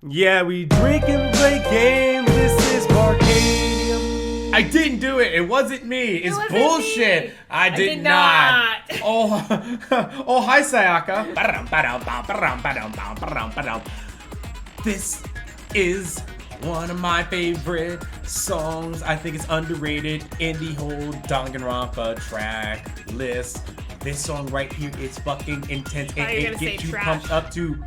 Yeah, we drink and play games. This is Barcadium. I didn't do it. It wasn't me. It's bullshit. Me. I did not. Oh, oh, hi, Sayaka. This is one of my favorite songs. I think it's underrated in the whole Danganronpa track list. This song right here is fucking intense. It gets you pumped up to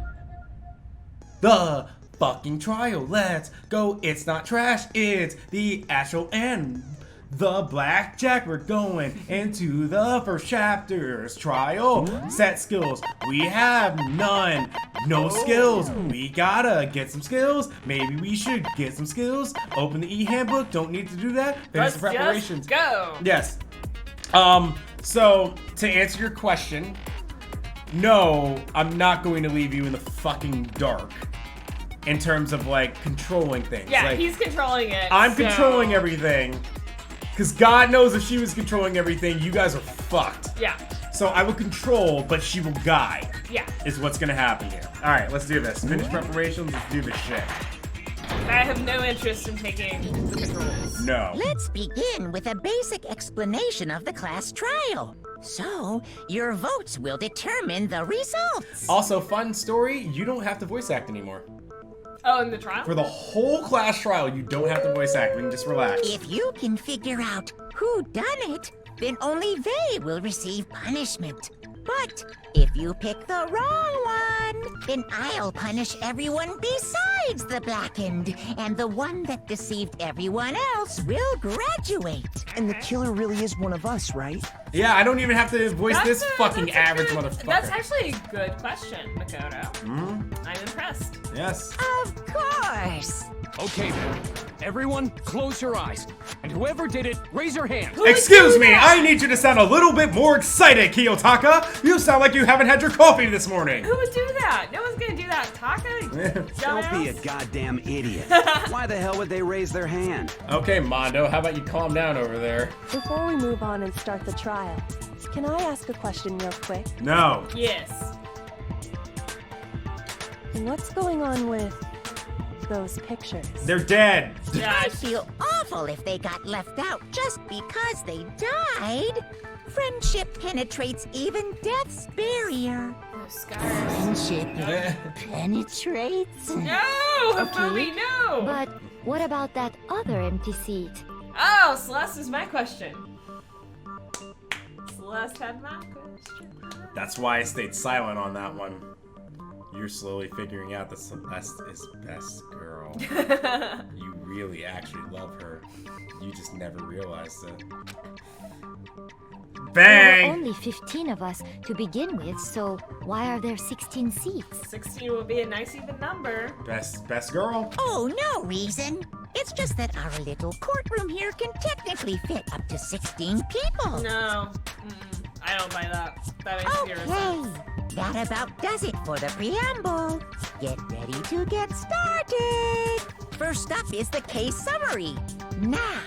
the fucking trial. Let's go. It's not trash. It's the actual end. The blackjack. We're going into the first chapter's trial. Set skills. We have none. No skills. We gotta get some skills. Maybe we should get some skills. Open the e-handbook. Don't need to do that. Finish the preparations. Just go. Yes. So to answer your question, no, I'm not going to leave you in the fucking dark. In terms of like controlling things. Yeah, like, he's controlling it. I'm controlling everything. Because God knows if she was controlling everything, you guys are fucked. Yeah. So I will control, but she will guide. Yeah. Is what's gonna happen here. Alright, let's do this. Finish preparations, let's do this shit. I have no interest in taking the controls. No. Let's begin with a basic explanation of the class trial. So, your votes will determine the results. Also, fun story, you don't have to voice act anymore. Oh, in the trial? For the whole class trial, you don't have to voice act. We can just relax. If you can figure out who done it, then only they will receive punishment. But if you pick the wrong one, then I'll punish everyone besides the blackened, and the one that deceived everyone else will graduate. And the killer really is one of us, right? Yeah, I don't even have to voice this fucking average motherfucker. That's actually a good question, Makoto. I'm impressed. Yes. Of course. Okay then, everyone close your eyes. And whoever did it, raise your hand. Excuse me, I need you to sound a little bit more excited, Kiyotaka. You sound like you haven't had your coffee this morning. Who would do that? No one's gonna do that. Taka? Don't be a goddamn idiot. Why the hell would they raise their hand? Okay, Mondo, how about you calm down over there? Before we move on and start the trial, can I ask a question real quick? No. Yes. What's going on with those pictures? They're dead. I'd feel awful if they got left out just because they died. Friendship penetrates even death's barrier. Those scars. Friendship penetrates? No! Hafumi, no! But what about that other empty seat? Oh, Celeste is my question. Celeste had my question. That's why I stayed silent on that one. You're slowly figuring out that Celeste is best girl. You really actually love her. You just never realized it. Bang! There were only 15 of us to begin with, so why are there 16 seats? 16 would be a nice even number. Best girl? Oh, no reason. It's just that our little courtroom here can technically fit up to 16 people. No. I don't buy that. That makes zero sense. That about does it for the preamble. Get ready to get started. First up is the case summary. Now,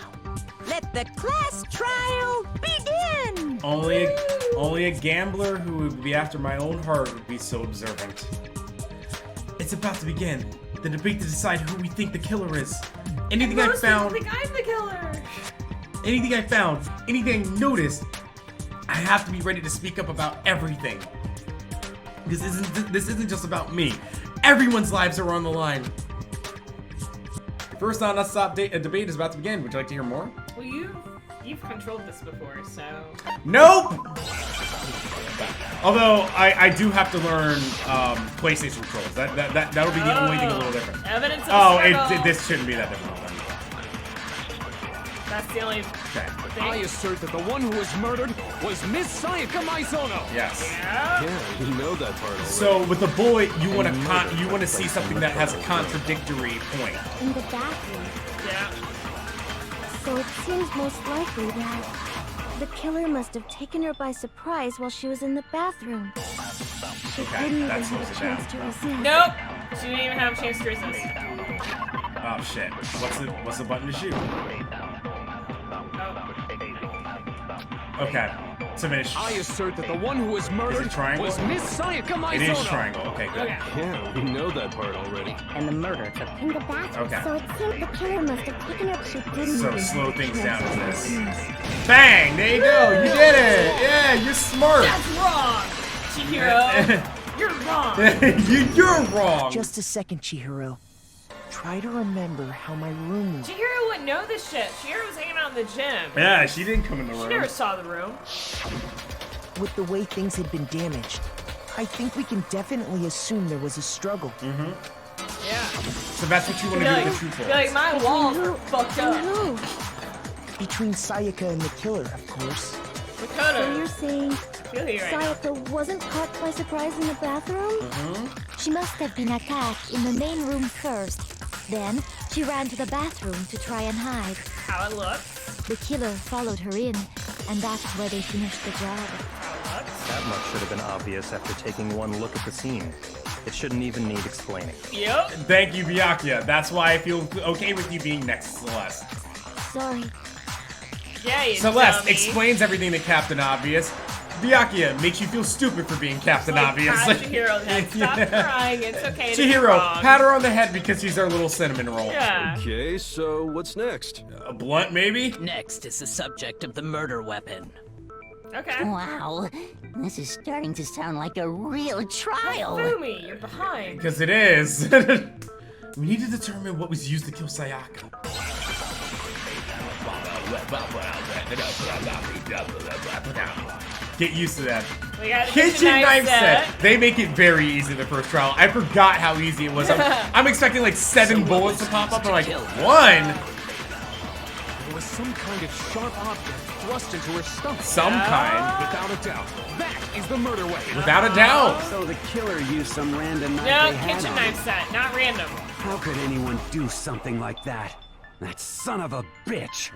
let the class trial begin. Only a gambler who would be after my own heart would be so observant. It's about to begin. The debate to decide who we think the killer is. Anything I found. Think I'm the killer. Anything I found. Anything I noticed. I have to be ready to speak up about everything. This isn't just about me. Everyone's lives are on the line. The first non-stop debate is about to begin. Would you like to hear more? Well, you've controlled this before, so. Nope. Although I do have to learn PlayStation controls. That'll be the only thing a little different. Evidence of this shouldn't be that different. That's the only thing. I assert that the one who was murdered was Miss Sayaka Maizono. Yes. Yeah, you know that part already. So with the bullet, you want to see something that has a contradictory point. In the bathroom. Yeah. So it seems most likely that the killer must have taken her by surprise while she was in the bathroom. She didn't even have a chance to resist. Nope. She didn't even have a chance to resist. Oh shit. What's the button to shoot? Okay. to finish. I assert that the one who was murdered triangle? was Miss Sayaka Mizuno. It is triangle. Okay, good. Okay. Yeah, we know that part already. And the murder took In the bathroom, Okay. so it seemed the killer must have taken her. She didn't So even slow have a things chance down to with this. refuse. Bang! There you go. You did it. Yeah, you're smart. That's wrong, Chihiro. You're wrong. You're wrong. Just a second, Chihiro. Try to remember how my room was. Chihiro wouldn't know this shit. Chihiro was hanging out in the gym. Yeah, she didn't come in the She room. never saw the room. With the way things had been damaged, I think we can definitely assume there was a struggle. Yeah. So that's what you want to do with the truth Be like, my walls are fucked up. Who? Between Sayaka and the killer, of course. So Makoto, you're saying feel you right now. Sayaka wasn't caught by surprise in the bathroom? She must have been attacked in the main room first. Then, she ran to the bathroom to try and hide. How it looks. The killer followed her in, and that's where they finished the job. How it looks. That much should have been obvious after taking one look at the scene. It shouldn't even need explaining. Yep. Thank you, Byakuya. That's why I feel okay with you being next to Celeste. Sorry. Yeah, you Celeste dummy. explains everything to Captain Obvious. Byakuya makes you feel stupid for being Captain Like, Obvious. pat Chihiro's head. Stop crying. It's okay to be Chihiro, wrong. pat her on the head because she's our little cinnamon roll. Yeah. Okay, so what's next? A blunt, maybe? Next is the subject of the murder weapon. Okay. Wow, this is starting to sound like a real trial. Fumi, you're behind. Because it is. We need to determine what was used to kill Sayaka. Get used to that. We got a Kitchen knife set. They make it very easy the first trial. I forgot how easy it was. I'm expecting like 7 bullets to pop up. I'm like, 1? There was some kind of sharp object thrust into her stomach. Some kind. Without a doubt, that is the murder weapon. Without a doubt. So the killer used some random knife No, they had kitchen on knife him. set, not random. How could anyone do something like that? That son of a bitch.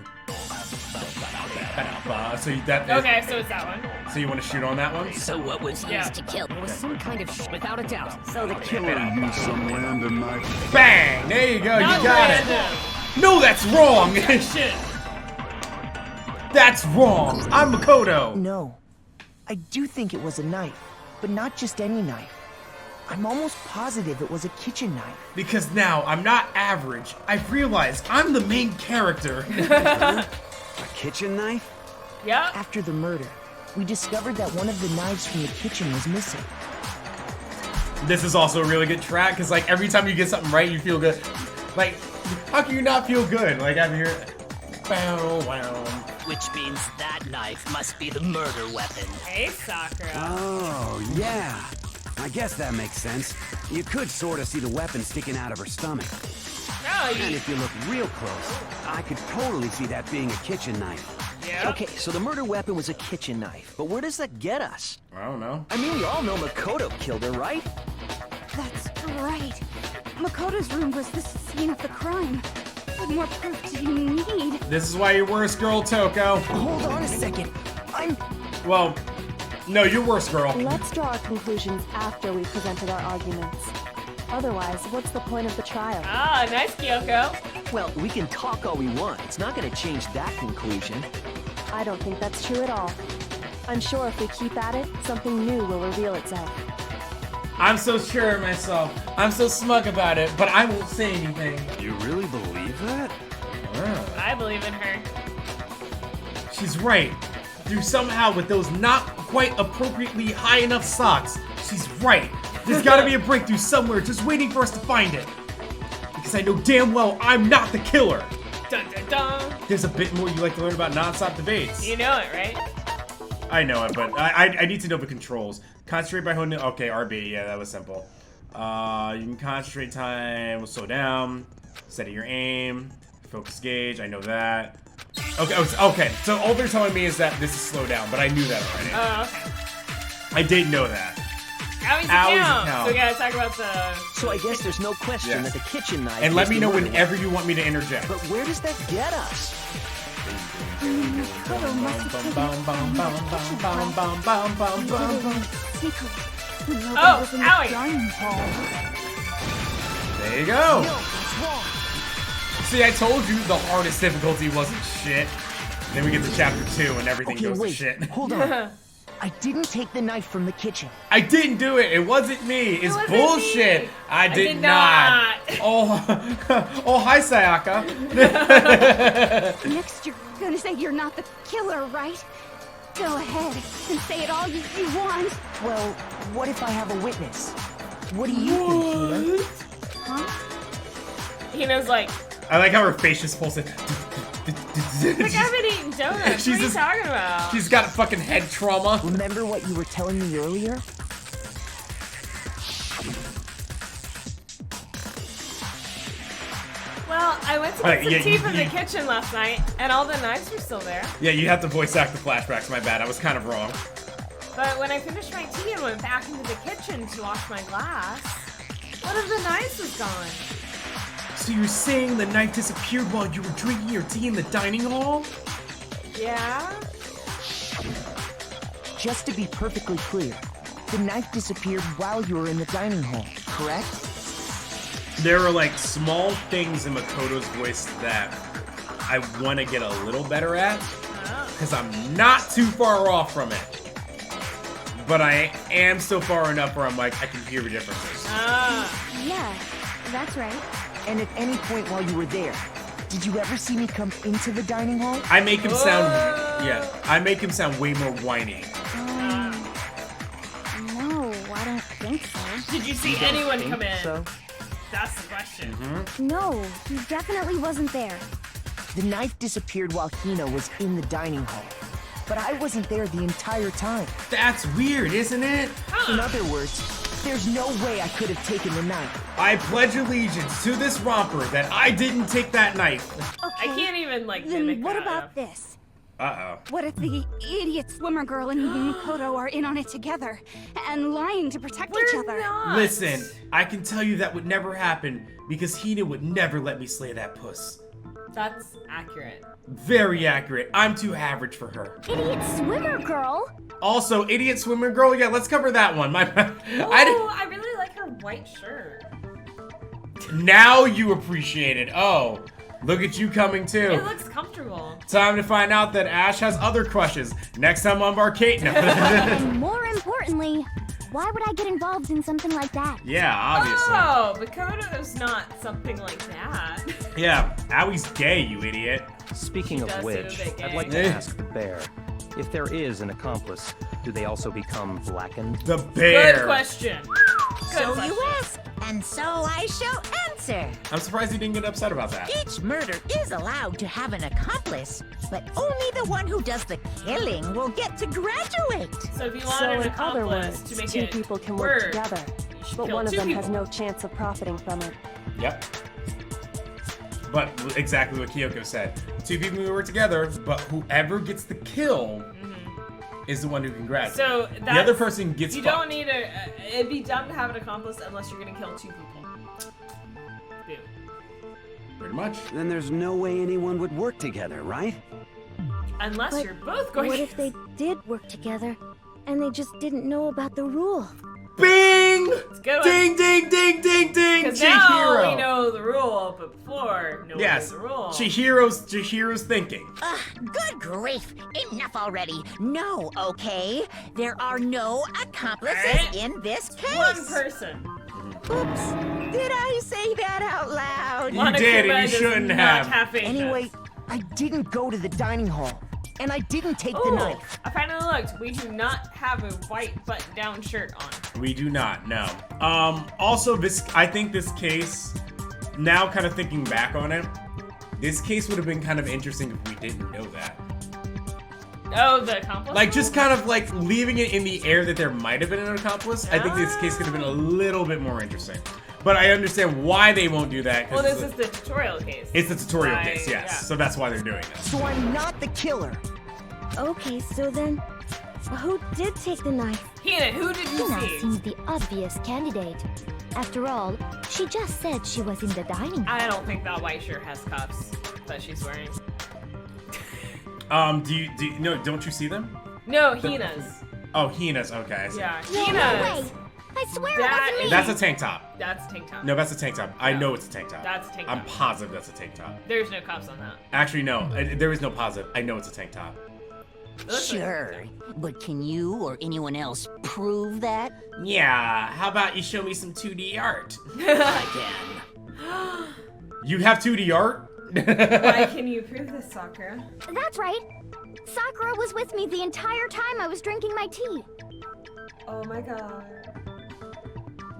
So that. Okay, so it's that one. So you want to shoot on that one? So what was used Yeah. to kill? There was some kind of without a doubt. So the killer used some random knife. Bang! There you go. Not You got it. random. No, that's wrong. Shit. That's wrong. I'm Makoto. No, I do think it was a knife, but not just any knife. I'm almost positive it was a kitchen knife. Because now I'm not average. I've realized I'm the main character. A kitchen knife? Yep. After the murder, we discovered that one of the knives from the kitchen was missing. This is also a really good track because like every time you get something right, you feel good. Like, how can you not feel good? Like I'm here. Bow, wow. Which means that knife must be the murder weapon. Hey, Sakura. Oh, yeah. I guess that makes sense. You could sort of see the weapon sticking out of her stomach. No, And you. if you look real close, I could totally see that being a kitchen knife. Yeah. Okay, so the murder weapon was a kitchen knife, but where does that get us? I don't know. I mean, we all know Makoto killed her, right? That's right. Makoto's room was the scene of the crime. What more proof do you need? This is why you're worst girl, Toko. Hold on a second. Well, no, you're worst girl. Let's draw our conclusions after we've presented our arguments. Otherwise, what's the point of the trial? Ah, nice, Kyoko. Well, we can talk all we want. It's not going to change that conclusion. I don't think that's true at all. I'm sure if we keep at it, something new will reveal itself. I'm so sure of myself. I'm so smug about it, but I won't say anything. You really believe that? I believe in her. She's right. Through somehow with those not quite appropriately high enough socks. She's right. There's gotta be a breakthrough somewhere just waiting for us to find it. Because I know damn well I'm not the killer. Dun dun dun. There's a bit more you like to learn about non-stop debates. You know it, right? I know it, but I need to know the controls. Concentrate by holding. Okay, RB. Yeah, that was simple. You can concentrate time. We'll slow down. Set your aim. Focus gauge. I know that. Okay. Okay. So all they're telling me is that this is slow down, but I knew that already. Oh, okay. I did know that. Owie's Owie's account. account. So we gotta talk about the. So I guess there's no question Yes. that the kitchen knife And let is me the know murder whenever weapon. you want me to interject. But where does that get us? Makoto must have taken secret. Oh, was in the Owie. dining hall. There you go. See, I told you the hardest difficulty wasn't shit. Then we get to chapter 2 and everything Okay, goes wait, to shit. hold on. I didn't take the knife from the kitchen. I didn't do it. It wasn't me. It's wasn't bullshit. me. I did not. Oh, hi, Sayaka. Next, you're gonna say you're not the killer, right? Go ahead and say it all you want. Well, what if I have a witness? What do you think, Hina? Huh? Hina's like... I like how her face just pulls it. Like, I've been eating donuts. What are you talking about? She's got fucking head trauma. Remember what you were telling me earlier? Well, I went to get some tea from the kitchen last night, and all the knives were still there. Yeah, you have to voice act the flashbacks. My bad. I was kind of wrong. But when I finished my tea and went back into the kitchen to wash my glass, one of the knives was gone. So you're saying the knife disappeared while you were drinking your tea in the dining hall? Yeah? Just to be perfectly clear, the knife disappeared while you were in the dining hall, correct? There are like small things in Makoto's voice that I want to get a little better at, because I'm not too far off from it. But I am still far enough where I'm like, I can hear the differences. Yeah, that's right. And at any point while you were there, did you ever see me come into the dining hall? I make him sound, I make him sound way more whiny. No, I don't think so. Did you see anyone come in? So? That's the question. No, he definitely wasn't there. The knife disappeared while Hina was in the dining hall. But I wasn't there the entire time. That's weird, isn't it? In other words, there's no way I could have taken the knife. I pledge allegiance to this romper that I didn't take that knife. I can't even, like, Then what about this? Uh-oh. What if the idiot swimmer girl and Makoto are in on it together and lying to protect each other? Listen, I can tell you that would never happen because Hina would never let me slay that puss. That's accurate. Very accurate. I'm too average for her. Idiot swimmer girl? Also, idiot swimmer girl? Yeah, let's cover that one. I really like her white shirt. Now you appreciate it. Oh, look at you coming too. It looks comfortable. Time to find out that Ash has other crushes. Next time on Barcadium. And more importantly, why would I get involved in something like that? Yeah, obviously. Oh, Makoto's not something like that. Yeah, Awie's gay, you idiot. Speaking of which, I'd like to ask the bear, if there is an accomplice, do they also become blackened? The bear. Good question. So you ask, and so I shall answer. I'm surprised he didn't get upset about that. Each murder is allowed to have an accomplice, but only the one who does the killing will get to graduate. So if you want So an in other accomplice words, to make two it people can work work, together, should but kill one of two them people. has no chance of profiting from it. Yep. But exactly what Kyoko said. Two people who work together, but whoever gets the kill is the one who can graduate. So the other person gets You fucked. don't need a. It'd be dumb to have an accomplice unless you're gonna kill two people. Boom. Pretty much. Then there's no way anyone would work together, right? Unless But you're both going. what if they did work together, and they just didn't know about the rule? Bing! It's a good one. Ding, ding, ding, ding, ding! Because now Chihiro! we know the rule, but before no one Yes, knew the rule. Chihiro's thinking. Good grief! Enough already. No, okay? There are no accomplices in this case. One person. Oops. Did I say that out loud? You did, and you shouldn't have. Anyway, I didn't go to the dining hall, and I didn't take the Ooh, knife. I finally looked. We do not have a white button-down shirt on. We do not, no. Also, I think this case, now kind of thinking back on it, this case would have been kind of interesting if we didn't know that. Oh, the accomplice? Like, just kind of like leaving it in the air that there might have been an accomplice. I think this case could have been a little bit more interesting. But I understand why they won't do that. Well, this is the tutorial case. It's the tutorial case, yes. Yeah. So that's why they're doing it. So I'm not the killer. Okay, so then, who did take the knife? Hina, who did you Hina see? seems the obvious candidate. After all, she just said she was in the dining hall. I don't think that white shirt has cuffs that she's wearing. No, don't you see them? No, Hina's. Oh, Hina's, okay. I see. Yeah, No Hina's. way! I swear it wasn't me. That's a tank top. That's a tank top. No, that's a tank top. I know it's a tank top. That's a tank top. I'm positive that's a tank top. There's no cops on that. Actually, no. There is no positive. I know it's a tank top. Sure, but can you or anyone else prove that? Yeah, how about you show me some 2D art? I can. You have 2D art? Why can you prove this, Sakura? That's right. Sakura was with me the entire time I was drinking my tea. Oh my god.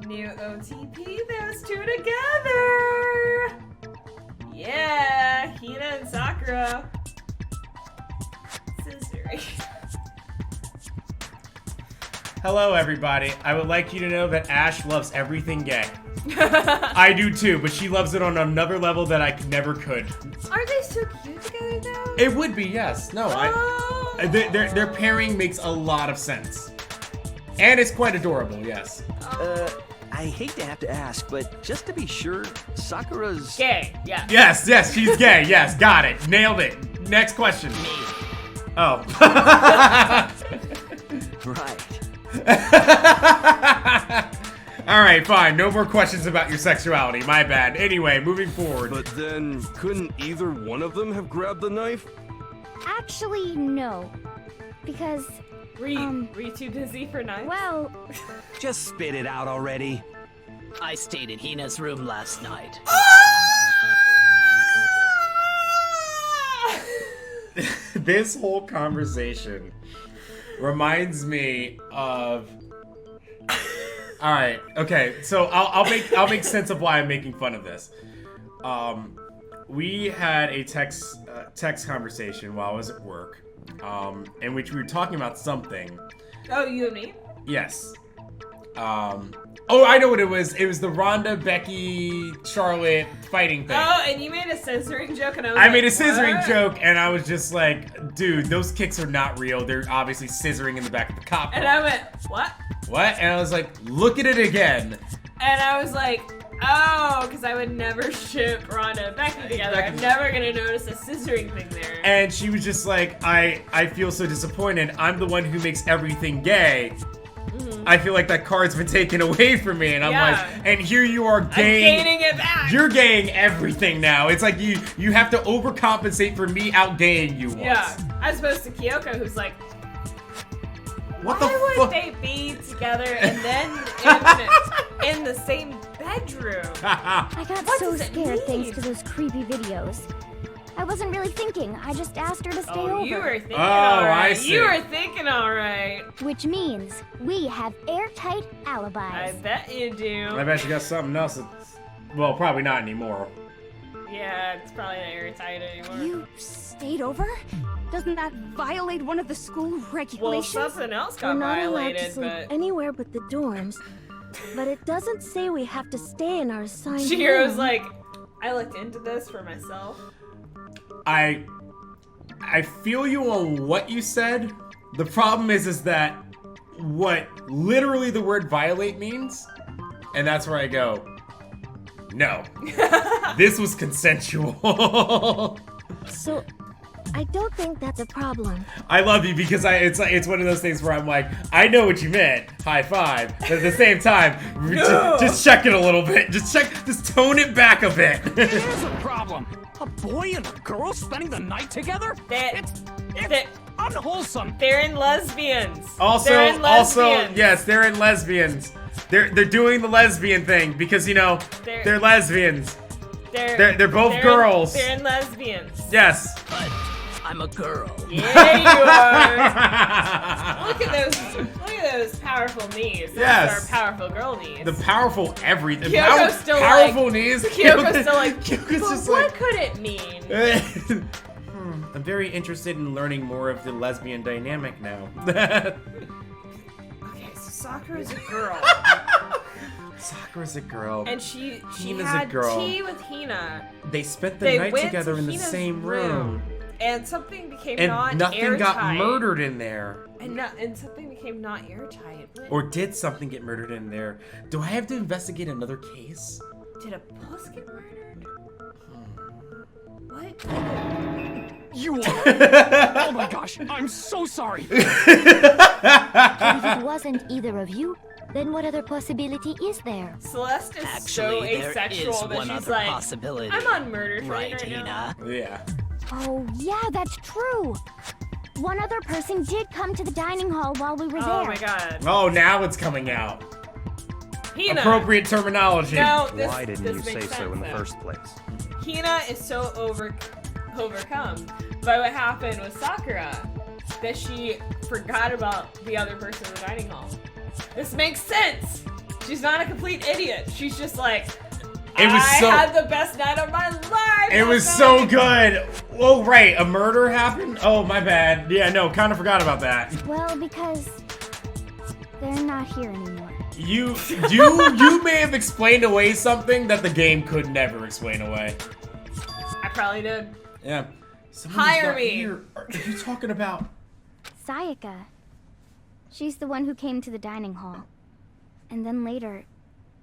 New OTP, those two together! Yeah, Hina and Sakura. Scissoring. Hello, everybody. I would like you to know that Ash loves everything gay. I do too, but she loves it on another level that I never could. Aren't they so cute together, though? It would be, yes. No, their pairing makes a lot of sense. And it's quite adorable, yes. I hate to have to ask, but just to be sure, Sakura's... Gay, yeah. Yes, she's gay. Yes, got it. Nailed it. Next question. Me. Oh. Right. Alright, fine. No more questions about your sexuality. My bad. Anyway, moving forward. But then, couldn't either one of them have grabbed the knife? Actually, no. Because, were you too busy for knives? well... Just spit it out already. I stayed in Hina's room last night. This whole conversation reminds me of... Alright, okay, so I'll make sense of why I'm making fun of this. We had a text conversation while I was at work, in which we were talking about something. Oh, you and me? Yes. Oh, I know what it was. It was the Rhonda, Becky, Charlotte fighting thing. Oh, and you made a scissoring joke, and I made a scissoring joke, and I was just like, dude, those kicks are not real. They're obviously scissoring in the back of the cop car. And I went, what? What? And I was like, look at it again. And I was like, oh, because I would never ship Rhonda and Becky together. I'm never going to notice a scissoring thing there. And she was just like, I feel so disappointed. I'm the one who makes everything gay. I feel like that card's been taken away from me, and I'm like, and here you are gaining it back. You're gaying everything now. It's like you have to overcompensate for me outgaying you once. Yeah, as opposed to Kyoko, who's like, what why would they be together and then in the same bedroom? I got so scared thanks to those creepy videos. I wasn't really thinking. I just asked her to stay over. You were thinking alright. I see. You were thinking alright. Which means we have airtight alibis. I bet you do. I bet you got something else that's, well, probably not anymore. Yeah, it's probably not airtight anymore. You stayed over? Doesn't that violate one of the school regulations? Well, something else got We're not allowed violated, to sleep but... anywhere but the dorms. But it doesn't say we have to stay in our assigned Chihiro's room. like, I looked into this for myself. I feel you on what you said. The problem is that what literally the word violate means, and that's where I go, no. This was consensual. So, I don't think that's a problem. I love you because it's one of those things where I'm like, I know what you meant, high five, but at the same time, just check it a little bit. Just tone it back a bit. Here's a problem. A boy and a girl spending the night together? It's unwholesome. They're in lesbians. Also, yes, they're in lesbians. They're doing the lesbian thing because, you know, they're lesbians. They're both girls. They're in lesbians. Yes. But I'm a girl. Yeah, you are. Look at those powerful knees. Those are powerful girl knees. The powerful everything. Kyoko's still powerful like, knees. Kyoko's still like, Kyoko's but just what like, could it mean? I'm very interested in learning more of the lesbian dynamic now. Okay, so Sakura's a girl. Sakura's a girl. And she Hina's had a girl. tea with Hina. They spent the night together in the Hina's same room. And something became And not nothing airtight. got murdered in there. And something became not airtight. Or did something get murdered in there? Do I have to investigate another case? Did a puss get murdered? What? You are? Oh my gosh, I'm so sorry. And if it wasn't either of you, Then what other possibility is there? Celeste is so Actually, there asexual is that one she's other like, possibility. I'm on murder train Right, right Hina? now. Yeah. Oh, yeah, that's true. One other person did come to the dining hall while we were there. Oh my god. Oh, now it's coming out. Hina. Appropriate terminology. No, Why didn't you say so in the first place? Hina is so overcome by what happened with Sakura that she forgot about the other person in the dining hall. This makes sense. She's not a complete idiot. She's just like, I had the best night of my life. It was so good. Oh, right. A murder happened? Oh, my bad. Yeah, no, kind of forgot about that. Well, because they're not here anymore. You may have explained away something that the game could never explain away. I probably did. Yeah. Hire me. Here. Are you talking about? Sayaka. She's the one who came to the dining hall. And then later,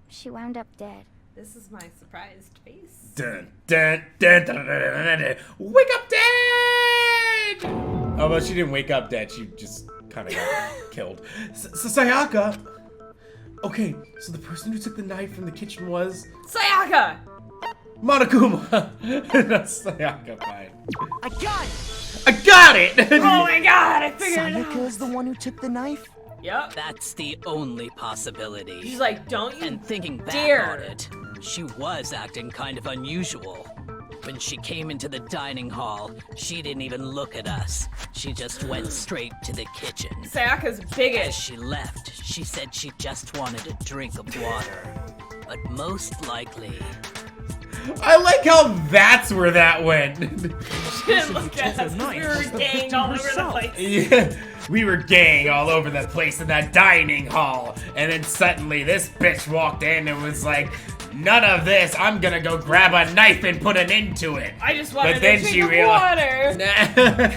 she wound up dead. This is my surprised face. Dun, dun, dun, dun, dun, dun, dun. Wake up dead! Oh, well, she didn't wake up dead. She just kind of got killed. So Sayaka. Okay, so the person who took the knife from the kitchen was Sayaka. Monokuma. That's Sayaka. Fine. I got it! I got it! Oh my god, I figured it Sayaka out. is the one who took the knife? Yep. That's the only possibility. She's like, don't you And thinking back dare. on it, she was acting kind of unusual. When she came into the dining hall, she didn't even look at us. She just went straight to the kitchen. Sayaka's biggest. As she left, she said she just wanted a drink of water. But most likely... I like how that's where that went. Look at us. We were gang all over the place. Yeah, we were gang all over the place in that dining hall. And then suddenly this bitch walked in and was like, none of this. I'm gonna go grab a knife and put an end to it. I just wanted a drink of water.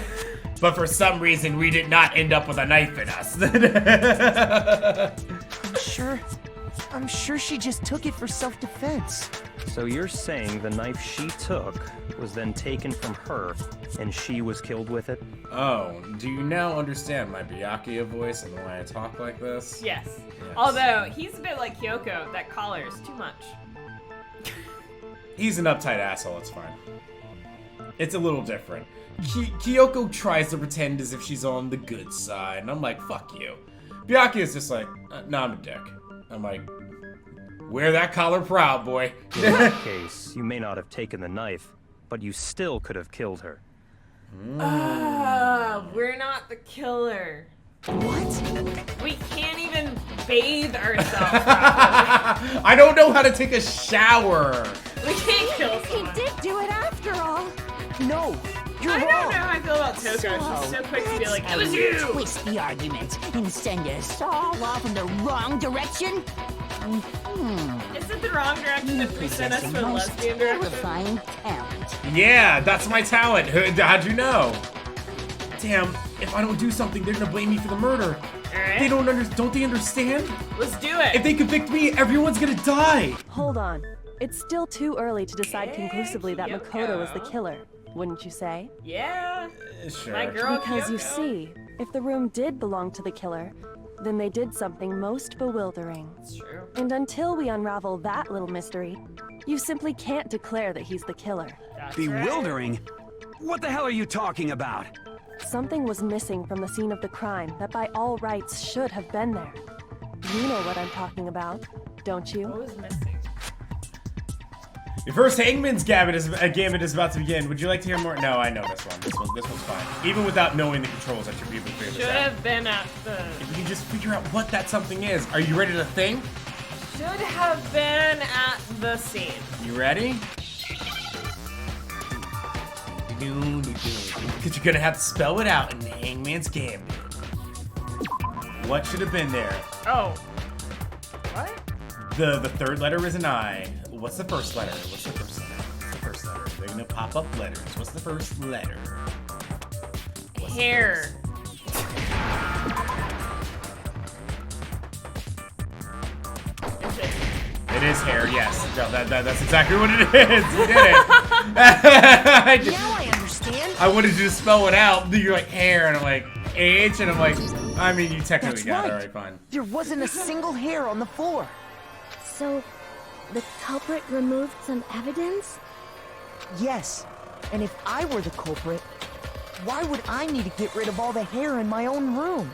But for some reason, we did not end up with a knife in us. I'm sure she just took it for self-defense. So you're saying the knife she took was then taken from her, and she was killed with it? Oh, do you now understand my Byakuya voice and why I talk like this? Yes. Although, he's a bit like Kyoko. That collar is too much. He's an uptight asshole, it's fine. It's a little different. Kyoko tries to pretend as if she's on the good side, and I'm like, fuck you. Byakuya is just like, nah, I'm a dick. I'm like, wear that collar proud, boy. In that case, you may not have taken the knife, but you still could have killed her. We're not the killer. What? We can't even bathe ourselves properly. I don't know how to take a shower. We can't kill someone. He did do it after all. No, you're I wrong. don't know how I feel about Toko. She's so quick to be like, it was you! Twist the argument and send us all off in the wrong direction. Is it the wrong direction if we send us to the lesbian direction? Terrifying talent. Yeah, that's my talent. How'd you know? Damn, if I don't do something, they're gonna blame me for the murder. Alright. They don't they understand? Let's do it. If they convict me, everyone's gonna die. Hold on. It's still too early to decide conclusively that Makoto is the killer, wouldn't you say? Yeah. Sure. My girl Because you Kyoko. see, if the room did belong to the killer, then they did something most bewildering. It's true. And until we unravel that little mystery, you simply can't declare that he's the killer. That's Bewildering? What the hell are you talking about? Something was missing from the scene of the crime that by all rights should have been there. You know what I'm talking about, don't you? What was missing? Your first Hangman's Gambit is about to begin. Would you like to hear more? No, I know this one. This one's fine. Even without knowing the controls, I should be able to figure this Should out. have been at the... If you can just figure out what that something is. Are you ready to think? Should have been at the scene. You ready? Because you're gonna have to spell it out in Hangman's Gambit. What should have been there? Oh. What? The third letter is an I. What's the first letter? What's the first letter? What's the first letter? They're gonna pop up letters. What's the first letter? Hair. It is hair, yes. No, that's exactly what it is. You did it. Now I understand. I wanted you to spell it out. You're like hair, and I'm like H, and I'm like I mean, you technically That's got it. right. Alright, fine. There wasn't a single hair on the floor. So, the culprit removed some evidence? Yes, and if I were the culprit, why would I need to get rid of all the hair in my own room?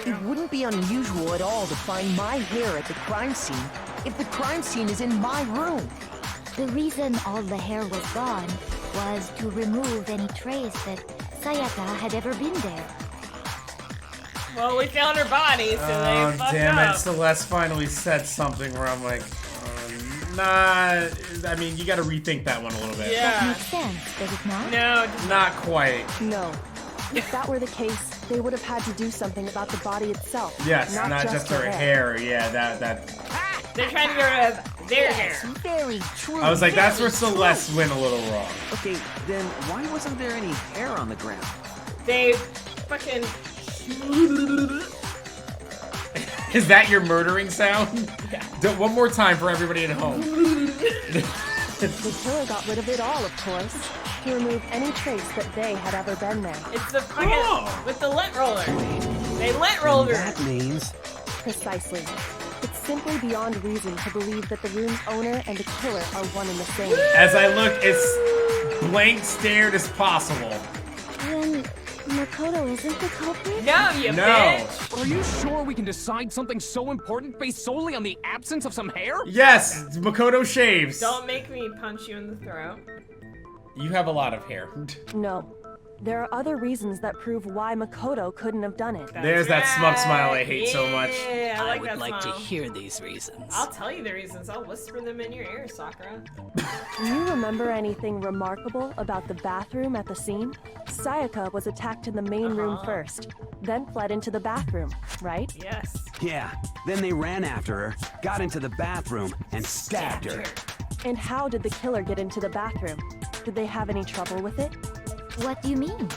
It wouldn't be unusual at all to find my hair at the crime scene if the crime scene is in my room. The reason all the hair was gone was to remove any trace that Sayaka had ever been there. Well, we found her body, so they fucked damn up. it. Celeste finally said something where I'm like, nah. I mean, you gotta rethink that one a little bit. Yeah. That makes sense, does it not? No. Not quite. No. If that were the case, they would have had to do something about the body itself. Yes, not just her hair. Yeah, that. They're trying to get rid of their hair. Very true. I was like, that's where Celeste went a little wrong. Okay, then why wasn't there any hair on the ground? They fucking... Is that your murdering sound? Yeah. One more time for everybody at home. The killer got rid of it all, of course, to remove any trace that they had ever been there. It's the fucking... with the lint roller. They lint rolled her. That means... Precisely. It's simply beyond reason to believe that the room's owner and the killer are one and the same. As I look as blank stared as possible. Then Makoto isn't the culprit? No, you bitch. Are you sure we can decide something so important based solely on the absence of some hair? Yes, Makoto shaves. Don't make me punch you in the throat. You have a lot of hair. No. There are other reasons that prove why Makoto couldn't have done it. There's that smug smile I hate so much. Yeah, I I would like smile. to hear these reasons. I'll tell you the reasons. I'll whisper them in your ear, Sakura. Do you remember anything remarkable about the bathroom at the scene? Sayaka was attacked in the main room first, then fled into the bathroom, right? Yes. Yeah, then they ran after her, got into the bathroom, and stabbed her. And how did the killer get into the bathroom? Did they have any trouble with it? What do you mean?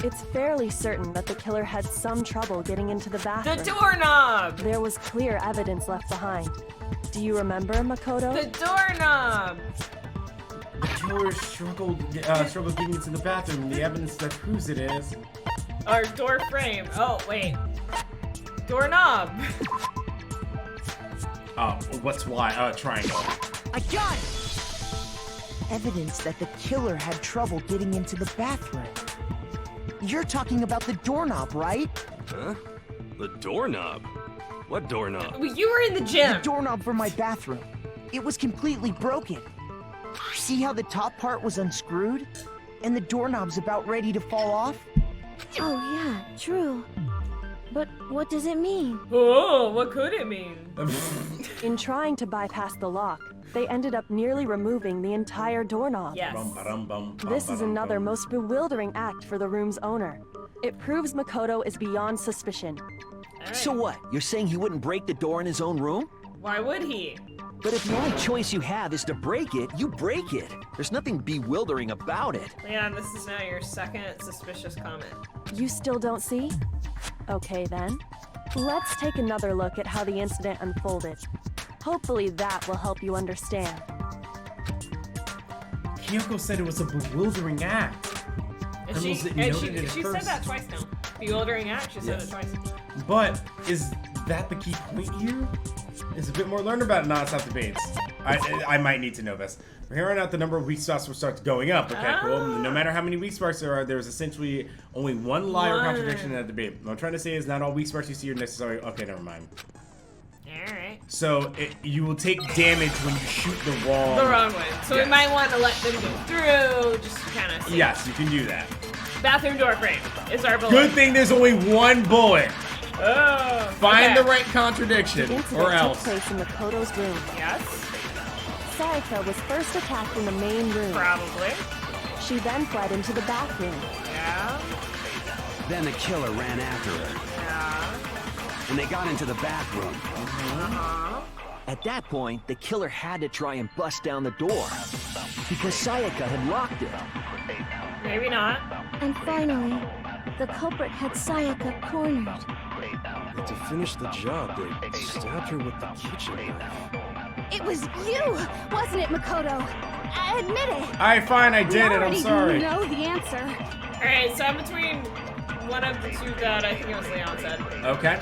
It's fairly certain that the killer had some trouble getting into the bathroom. The doorknob! There was clear evidence left behind. Do you remember, Makoto? The doorknob! The killer struggled getting into the bathroom. The evidence that proves it is... Our door frame. Oh, wait. Doorknob. What's why? Triangle. I got it! Evidence that the killer had trouble getting into the bathroom. You're talking about the doorknob, right? Huh? The doorknob? What doorknob? Well, you were in the gym. The doorknob for my bathroom. It was completely broken. See how the top part was unscrewed? And the doorknob's about ready to fall off? Oh yeah, true. But what does it mean? Oh, what could it mean? In trying to bypass the lock, they ended up nearly removing the entire doorknob. Yes. This is another most bewildering act for the room's owner. It proves Makoto is beyond suspicion. Right. So what? You're saying he wouldn't break the door in his own room? Why would he? But if the only choice you have is to break it, you break it. There's nothing bewildering about it. Leon, this is now your second suspicious comment. You still don't see? Okay then. Let's take another look at how the incident unfolded. Hopefully that will help you understand. Kyoko said it was a bewildering act. She said that twice now. Bewildering act, she said it twice. But is that the key point here? Is a bit more learned about it. No, it's not debates. I might need to know this. From here on out, the number of weak spots will start going up. Okay, cool. No matter how many weak sparks there are, there's essentially only one lie or contradiction in that debate. What I'm trying to say is not all weak sparks you see are necessary. Okay, never mind. Alright. So, you will take damage when you shoot the wrong... The wrong way. So we might want to let them go through, just kind of see. Yes, you can do that. Bathroom door frame is our bullet. Good thing there's only one bullet. Oh. Find the right contradiction, The incident or else. took place in Makoto's room. Yes. Sayaka was first attacked in the main room. Probably. She then fled into the bathroom. Yeah. Then the killer ran after her. Yeah. And they got into the bathroom. At that point, the killer had to try and bust down the door. Because Sayaka had locked it. Maybe not. And finally, the culprit had Sayaka cornered. But to finish the job, they stabbed her with the kitchen knife. It was you, wasn't it, Makoto? Admit it. Alright, fine, I did it. I'm already sorry. know the answer. Alright, so I'm between one of the two that I think it was Leon said. Okay.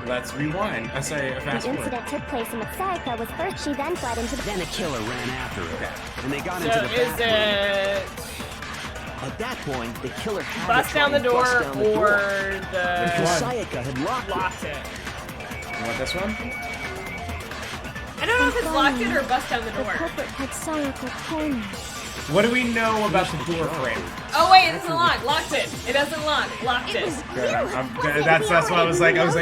Let's rewind. I say fast The forward. incident took place in Sayaka was first. She then fled into the. Then a killer ran after her. Okay. And they got So into the is bathroom. it At that point, the killer had bust to try down the and door bust down the door. or the Because Sayaka had locked it? You want this one? I don't know if it's locked it or bust down the The door. culprit had Sayaka cornered. What do we know about the door frame? Oh wait, it doesn't lock. Locked it. It doesn't lock. Locked it. That's what I was like. I'm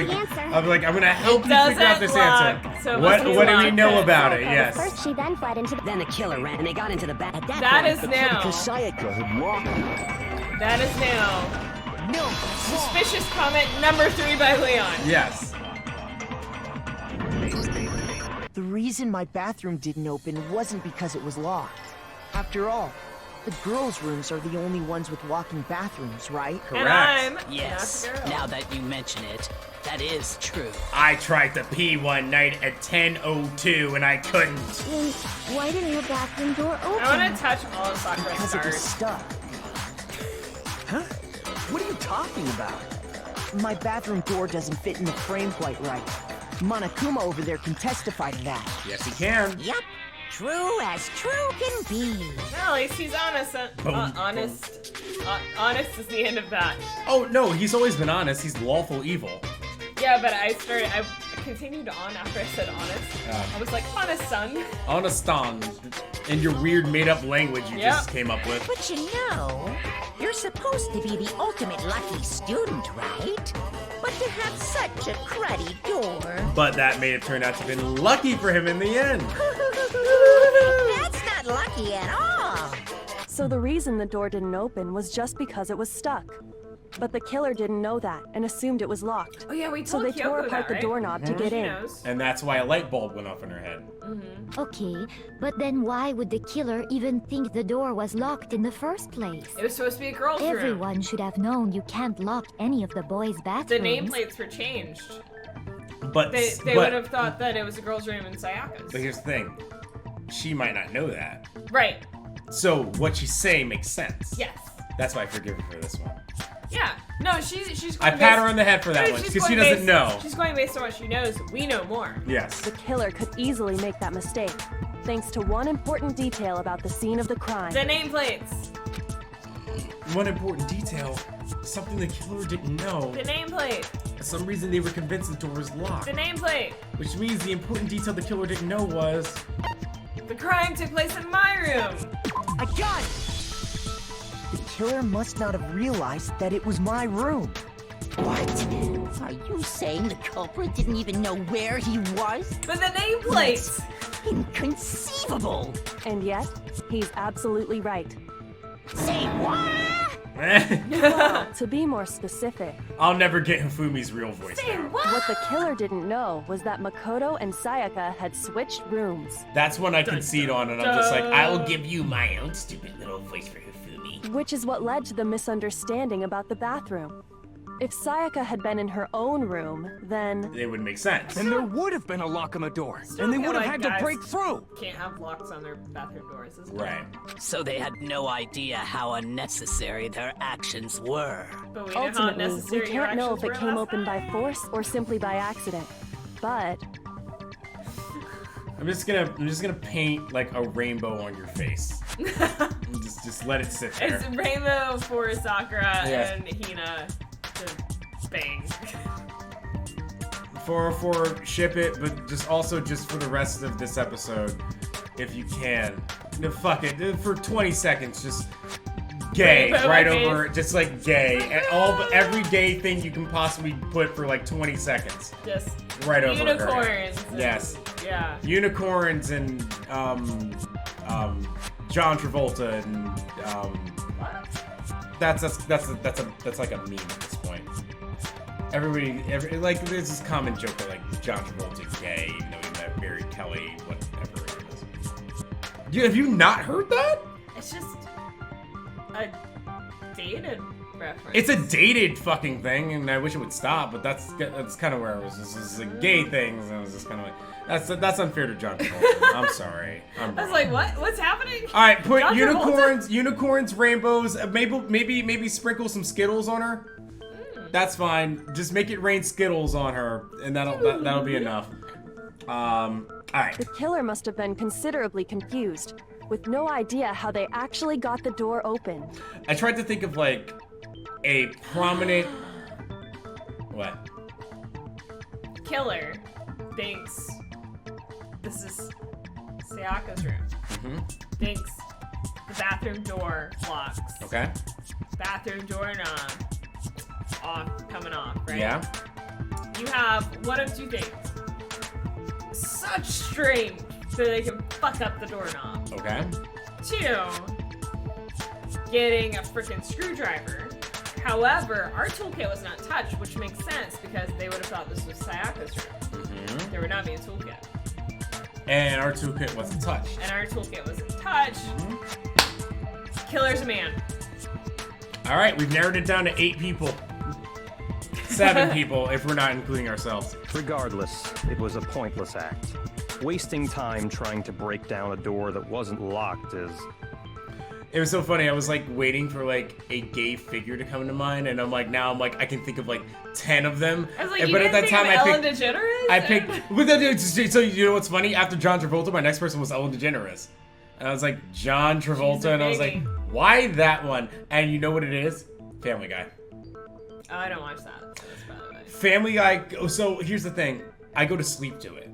gonna help you figure out this answer. So what do we know about it? Yes. First, she then fled into the. Then the killer ran and they got into the back. At That is now. Because Sayaka had locked it. That is now. No. Suspicious comment number 3 by Leon. Yes. The reason my bathroom didn't open wasn't because it was locked. After all, the girls' rooms are the only ones with walking bathrooms, right? Correct. And I'm Yes, not the girl. now that you mention it, that is true. I tried to pee one night at 10:02 and I couldn't. Then why didn't your bathroom door open? I want to touch all of Sakura's Because it was stars. stuck. Huh? What are you talking about? My bathroom door doesn't fit in the frame quite right. Monokuma over there can testify to that. Yes, he can. Yep. True as true can be. No, at least he's honest. Honest. Honest is the end of that. Oh no, he's always been honest. He's lawful evil. Yeah, but I continued on after I said honest. I was like, honest son. Honest on. In your weird made-up language you Yep. just came up with. But you know, you're supposed to be the ultimate lucky student, right? But to have such a cruddy door. But that may have turned out to have been lucky for him in the end. That's not lucky at all. So the reason the door didn't open was just because it was stuck. But the killer didn't know that and assumed it was locked. Oh yeah, we So told they tore Kyoko apart that, the right? doorknob to get She in. knows. And that's why a light bulb went off in her head. Okay, but then why would the killer even think the door was locked in the first place? It was supposed to be a girl's room. Everyone should have known you can't lock any of the boys' The bathrooms. nameplates were changed. But They would have thought that it was a girl's room in Sayaka's. But here's the thing. She might not know that. Right. So what she's saying makes sense. Yes. That's why I forgive her for this one. Yeah. No, she's I going pat her on the head for that No, one she's because she going doesn't know. She's going based on what she knows. We know more. Yes. The killer could easily make that mistake, thanks to one important detail about the scene of the crime. The nameplates. One important detail, something the killer didn't know. The nameplate. For some reason they were convinced the door was locked. The nameplate. Which means the important detail the killer didn't know was... The crime took place in my room. I got it! The killer must not have realized that it was my room. What? Are you saying the culprit didn't even know where he was? But the nameplates. Inconceivable! And yet, he's absolutely right. Say what? Well, to be more specific, I'll never get Hifumi's real voice now. what the killer didn't know was that Makoto and Sayaka had switched rooms. That's when I concede on and I'm just like, I will give you my own stupid little voice for Hifumi. Which is what led to the misunderstanding about the bathroom. If Sayaka had been in her own room, then... It would make sense. Then there would have been a lock on the door, Still and they feel would have like had to guys break through. Can't have locks on their bathroom doors. Isn't it? Right. So they had no idea how unnecessary their actions were. But we know how Ultimately, we unnecessary your can't know if actions it were came last open by night. force or simply by accident. But I'm just gonna paint like a rainbow on your face. And just let it sit there. It's rainbow for Sakura Yes. and Hina to bang. For ship it, but just also just for the rest of this episode, if you can. No, fuck it. For 20 seconds, just gay Rainbow right face. over, just like gay, and every gay thing you can possibly put for like 20 seconds. Just Right over her. unicorns. and- Yes. Yeah. Unicorns and John Travolta and that's like a meme at this point. Everybody, like there's this common joke that like John Travolta's gay, even though he met Mary Kelly, whatever it is. Have you not heard that? It's just a dated reference. It's a dated fucking thing, and I wish it would stop. But that's kind of where I was. This is a gay thing, and I was just kind of like, that's unfair to John Travolta. I'm sorry. I was like, what? What's happening? All right, put John Travolta? unicorns, rainbows. Maybe sprinkle some Skittles on her. That's fine. Just make it rain Skittles on her, and that'll be enough. Alright. The killer must have been considerably confused, with no idea how they actually got the door open. I tried to think of, like, a prominent... What? Killer thinks this is Sayaka's room. Thinks the bathroom door locks. Okay. Bathroom door knob. Off, coming off, right? Yeah. You have one of two things. Such strength so they can fuck up the doorknob. Okay. 2, getting a freaking screwdriver. However, our toolkit was not touched, which makes sense because they would have thought this was Sayaka's room. There would not be a toolkit. And our toolkit wasn't touched. Killer's a man. Alright, we've narrowed it down to 8 people. 7 people, if we're not including ourselves. Regardless, it was a pointless act. Wasting time trying to break down a door that wasn't locked is... It was so funny. I was like waiting for like a gay figure to come to mind, and I'm like, I can think of like 10 of them. I was like, but at that time, Ellen DeGeneres? I picked. So you know what's funny? After John Travolta, my next person was Ellen DeGeneres, and I was like, John Travolta, and I was like, why that one? And you know what it is? Family Guy. Oh, I don't watch that. By the way. Family Guy. So here's the thing. I go to sleep to it.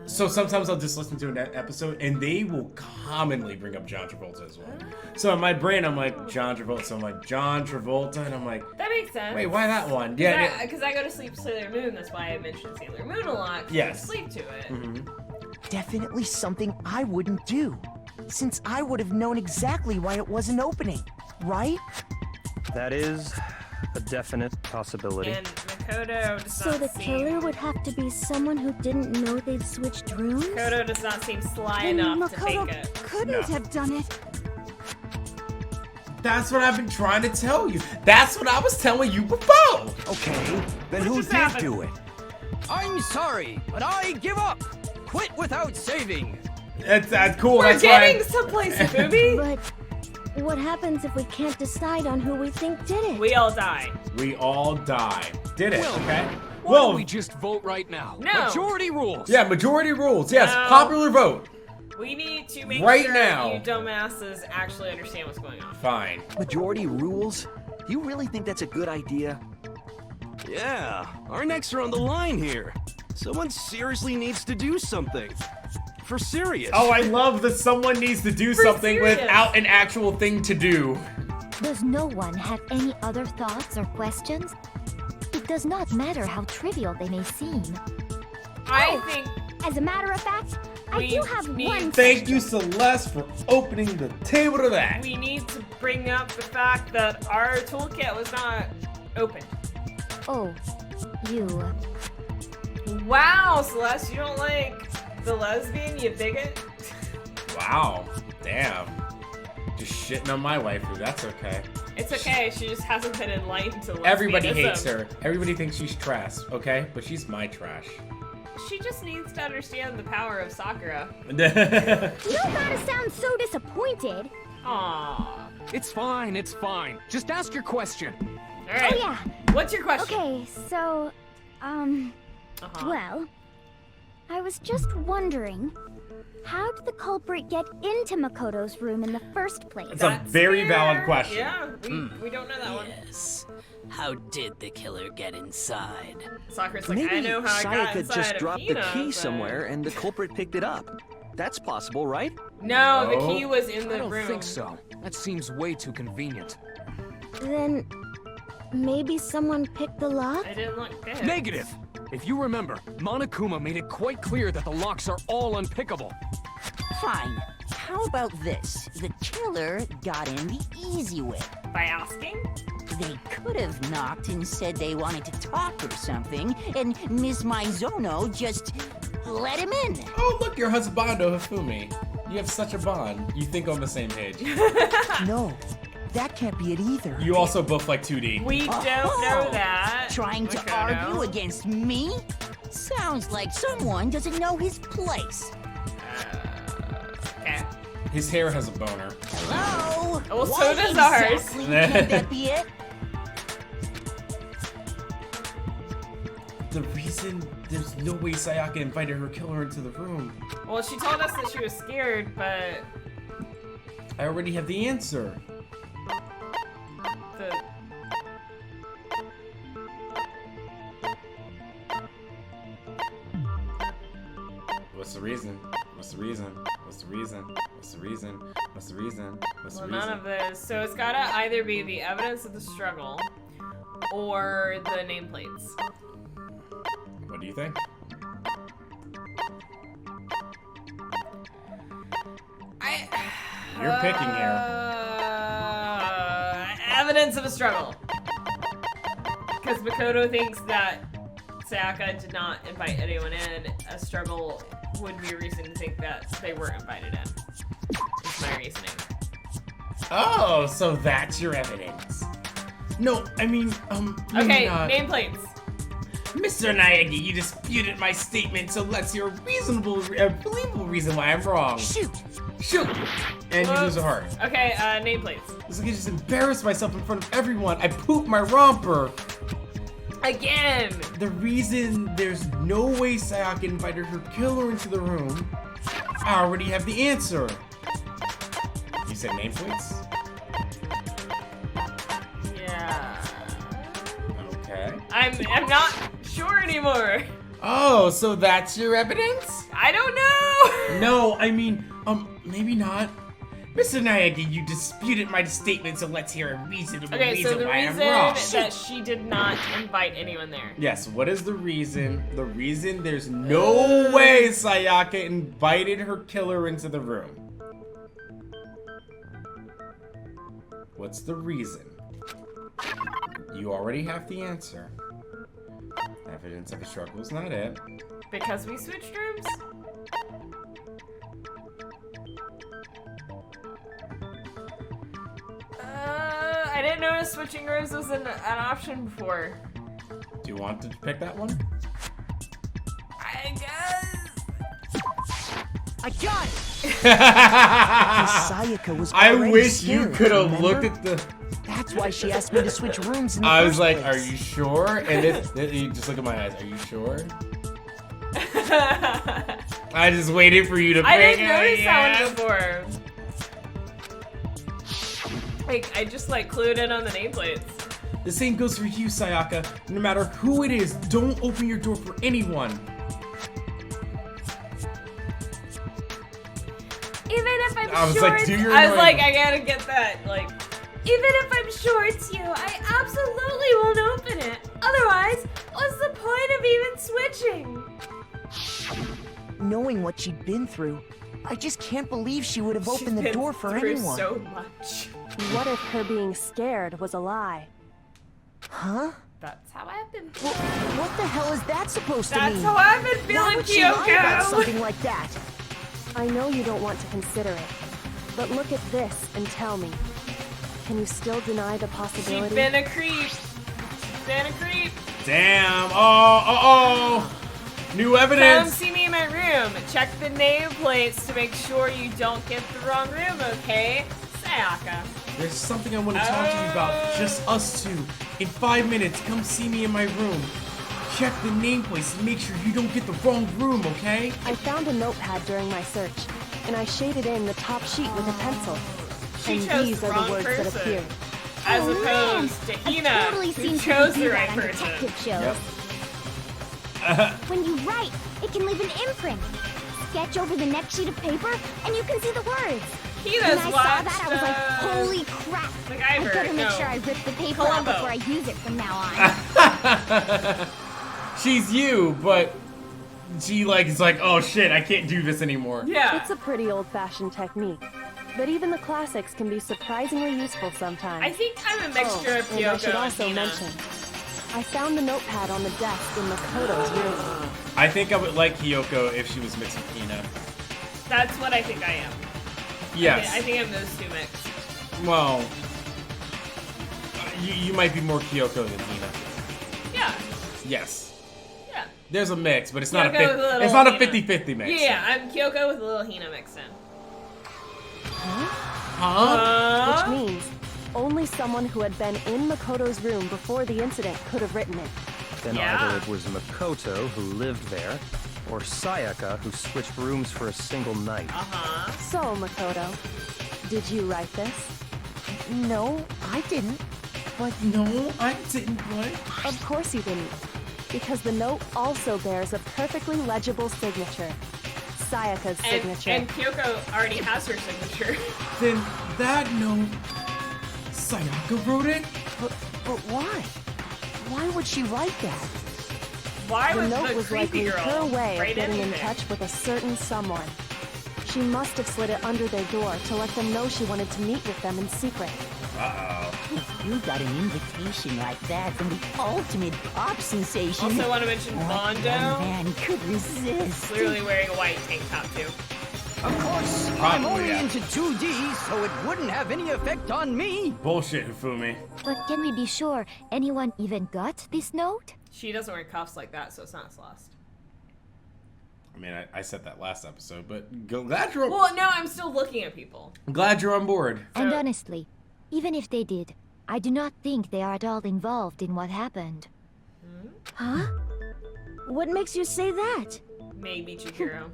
So sometimes I'll just listen to an episode, and they will commonly bring up John Travolta as well. So in my brain, I'm like, John Travolta. So I'm like, John Travolta, and I'm like... That makes sense. Wait, why that one? Yeah, because I go to sleep Sailor Moon. That's why I mentioned Sailor Moon a lot. Yes. I sleep to it. Definitely something I wouldn't do, since I would have known exactly why it wasn't opening, right? That is a definite possibility. And Makoto does So not the seem... killer would have to be someone who didn't know they'd switched rooms? Makoto does not seem sly Then enough to Makoto fake it. couldn't have done it. That's what I've been trying to tell you. That's what I was telling you before. Okay, then who did do it? I'm sorry, but I give up. Quit without saving. That's cool. We're That's getting fine. someplace, booby. But what happens if we can't decide on who we think did it? We all die. We all die. Did it? Well, Okay. Why don't we just vote right now? No. Majority rules. Yeah, majority rules. Yes, No. popular vote. We need to make Right sure now. you dumbasses actually understand what's going on. Fine. Majority rules? You really think that's a good idea? Yeah, our necks are on the line here. Someone seriously needs to do something. For serious. Oh, I love that someone needs to do something serious. without an actual thing to do. Does no one have any other thoughts or questions? It does not matter how trivial they may seem. I think As a matter of fact, I we do have need- one. Thank you, Celeste, for opening the table to that. we need to bring up the fact that our toolkit was not open. Oh, you. Wow, Celeste, you don't like the lesbian, you bigot? Wow. Damn. Just shitting on my waifu. That's okay. It's okay, she just hasn't been enlightened to lesbianism. Everybody hates her. Everybody thinks she's trash, okay? But she's my trash. She just needs to understand the power of Sakura. You don't gotta sound so disappointed. Aww. It's fine, it's fine. Just ask your question. Alright. Oh yeah. What's your question? Okay, so, well, I was just wondering, how did the culprit get into Makoto's room in the first place? It's a very valid question. Yeah, we don't know that one. Yes. How did the killer get inside? Sakura's like, Maybe I know how I got Sayaka inside just of dropped the Hina, key but- somewhere and the culprit picked it up. That's possible, right? No, the key was in the I don't room. think so. That seems way too convenient. Then maybe someone picked the lock? I didn't look good. Negative! If you remember, Monokuma made it quite clear that the locks are all unpickable. Fine. How about this? The killer got in the easy way. By asking? They could have knocked and said they wanted to talk or something, and Miss Maizono just let him in. Oh, look, your husbando Hifumi. You have such a bond. You think on the same page. No, that can't be it either. You also both like 2D. We don't know that. Trying to Makoto. argue against me? Sounds like someone doesn't know his place. Okay. His hair has a boner. Hello? Well, so What does ours. exactly can that be it? the reason there's no way Sayaka invited her killer into the room. Well, she told us that she was scared, but... I already have the answer. What's the reason? What's the reason? What's the reason? What's the reason? What's the reason? What's the reason? None of this. So it's gotta either be the evidence of the struggle or the nameplates. What do you think? You're picking here. Evidence of a struggle. Because Makoto thinks that Sayaka did not invite anyone in. A struggle would be a reason to think that they weren't invited in. That's my reasoning. Oh, so that's your evidence. No, I mean, okay, nameplates. Mr. Naegi, you disputed my statement, so let's hear a believable reason why I'm wrong. Shoot! And you lose a heart. Okay, nameplates. It's like I just embarrassed myself in front of everyone. I pooped my romper. Again! The reason there's no way Sayaka invited her killer into the room, I already have the answer. You said nameplates? Yeah. Okay. I'm not sure anymore. Oh, so that's your evidence? I don't know! No, I mean, maybe not. Mr. Naegi, you disputed my statement, so let's hear a reasonable reason why I'm wrong. That she did not invite anyone there. Yes, what is the reason? The reason there's no way Sayaka invited her killer into the room. What's the reason? You already have the answer. Evidence of a struggle is not it. Because we switched rooms? I didn't notice switching rooms was an option before. Do you want to pick that one? I guess. I got it! Sayaka was I already wish scared, you could have remember? looked at the... That's why she asked me to switch rooms in the I was first like, place. are you sure? And then you just look at my eyes. Are you sure? I just waited for you to pick I didn't it. notice that one before. Like, I just like clued in on the nameplates. The same goes for you, Sayaka. No matter who it is, don't open your door for anyone. Even if I'm I was sure like, do your I was annoying- like, I gotta get that. Like, even if I'm sure it's you, I absolutely won't open it. Otherwise, what's the point of even switching? Knowing what she'd been through, I just can't believe she would have opened the door for anyone. So much. What if her being scared was a lie? Huh? That's how I've been. What the hell is that supposed to mean? That's how I've been Why feeling, would she lie about Kyoko. something like that? I know you don't want to consider it, but look at this and tell me. Can you still deny the possibility? She's been a creep. She's been a creep. Damn. Oh. New evidence. Come see me in my room. Check the nameplates to make sure you don't get the wrong room, okay? Sayaka. There's something I want to talk to you about. Just us two. In 5 minutes, come see me in my room. Check the nameplates to make sure you don't get the wrong room, okay? I found a notepad during my search, and I shaded in the top sheet with a pencil. She And chose these the are wrong the words person. that appeared. As Oh, opposed to man. Hina, I've totally who seen chose people the do right that on person. detective shows. Yep. When you write, it can leave an imprint. Sketch over the next sheet of paper, and you can see the words. Hina's when I saw watched, that, I was like, holy crap. I MacGyver, better make no. sure I rip the paper Columbo. out before I use it from now on. She's you, but she is like, oh shit, I can't do this anymore. Yeah. It's a pretty old-fashioned technique, but even the classics can be surprisingly useful sometimes. I think I'm a mixture of and I should Kyoko and also Hina. mention, I found the notepad on the desk in Makoto's room. I think I would like Kyoko if she was mixed with Hina. That's what I think I am. Yes. I think I'm those two mixed. Well, you might be more Kyoko than Hina. Yeah. Yes. Yeah. There's a mix, but it's Kyoko not a with a little it's not a Hina. 50-50 mix. Yeah, I'm Kyoko with a little Hina mixed in. Which means only someone who had been in Makoto's room before the incident could have written it. then either it was Makoto who lived there, or Sayaka who switched rooms for a single night. So, Makoto, did you write this? No, I didn't. But no, I didn't. What? Of course you didn't. Because the note also bears a perfectly legible signature. Sayaka's signature. And Kyoko already has her signature. Then that note, Sayaka wrote it? But why? Why would she write that? Why the would note the was creepy likely girl her way write of getting in anything? touch with a certain someone. She must have slid it under their door to let them know she wanted to meet with them in secret. If you got an invitation like that from the ultimate pop sensation. Also want to mention Mondo. Man could resist. Clearly wearing a white tank top too. Of course, I'm only into 2D, so it wouldn't have any effect on me. Bullshit, Hifumi. But can we be sure anyone even got this note? She doesn't wear cuffs like that, so it's not lost. I mean, I said that last episode, but glad you're on Well, no, I'm still looking at people. I'm glad you're on board. And honestly, even if they did, I do not think they are at all involved in what happened. Huh? What makes you say that? Maybe Chihiro.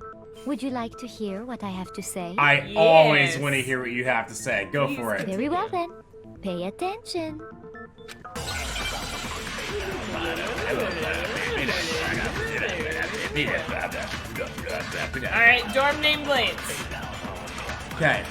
Would you like to hear what I have to say? I always want to hear what you have to say. Go for it. Very well then. Pay attention. Alright, dorm nameplates. Okay.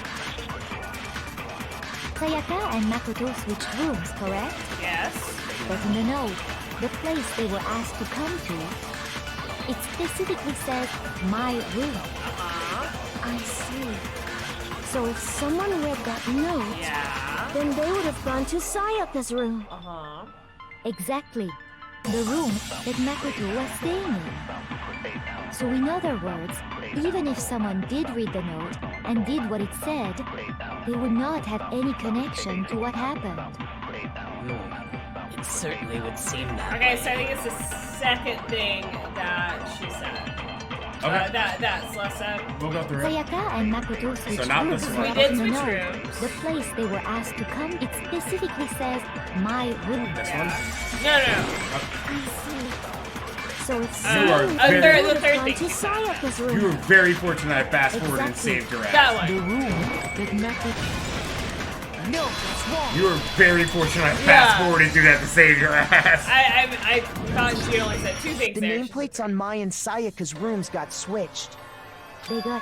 Sayaka and Makoto switched rooms, correct? Yes. But in the note, the place they were asked to come to, it specifically says, my room. I see. So if someone read that note, then they would have gone to Sayaka's room. Exactly. The room that Makoto was staying in. So in other words, even if someone did read the note and did what it said, they would not have any connection to what happened. It certainly would seem that Okay, way. so I think it's the second thing that she said. Okay. That Celeste said. We'll go through it. Sayaka and Makoto switched So not rooms. this one. We did In the switch note, rooms. The place they were asked to come, it specifically says, my room. This one? No. So if You are someone very- would the have third gone thing. to Sayaka's room. You were very fortunate I fast forwarded and saved your ass. That one. The room that Makoto... No, that's wrong. You were very fortunate I fast forwarded through that to save your ass. I thought she only said two things The there. nameplates on Mai and Sayaka's rooms got switched. They got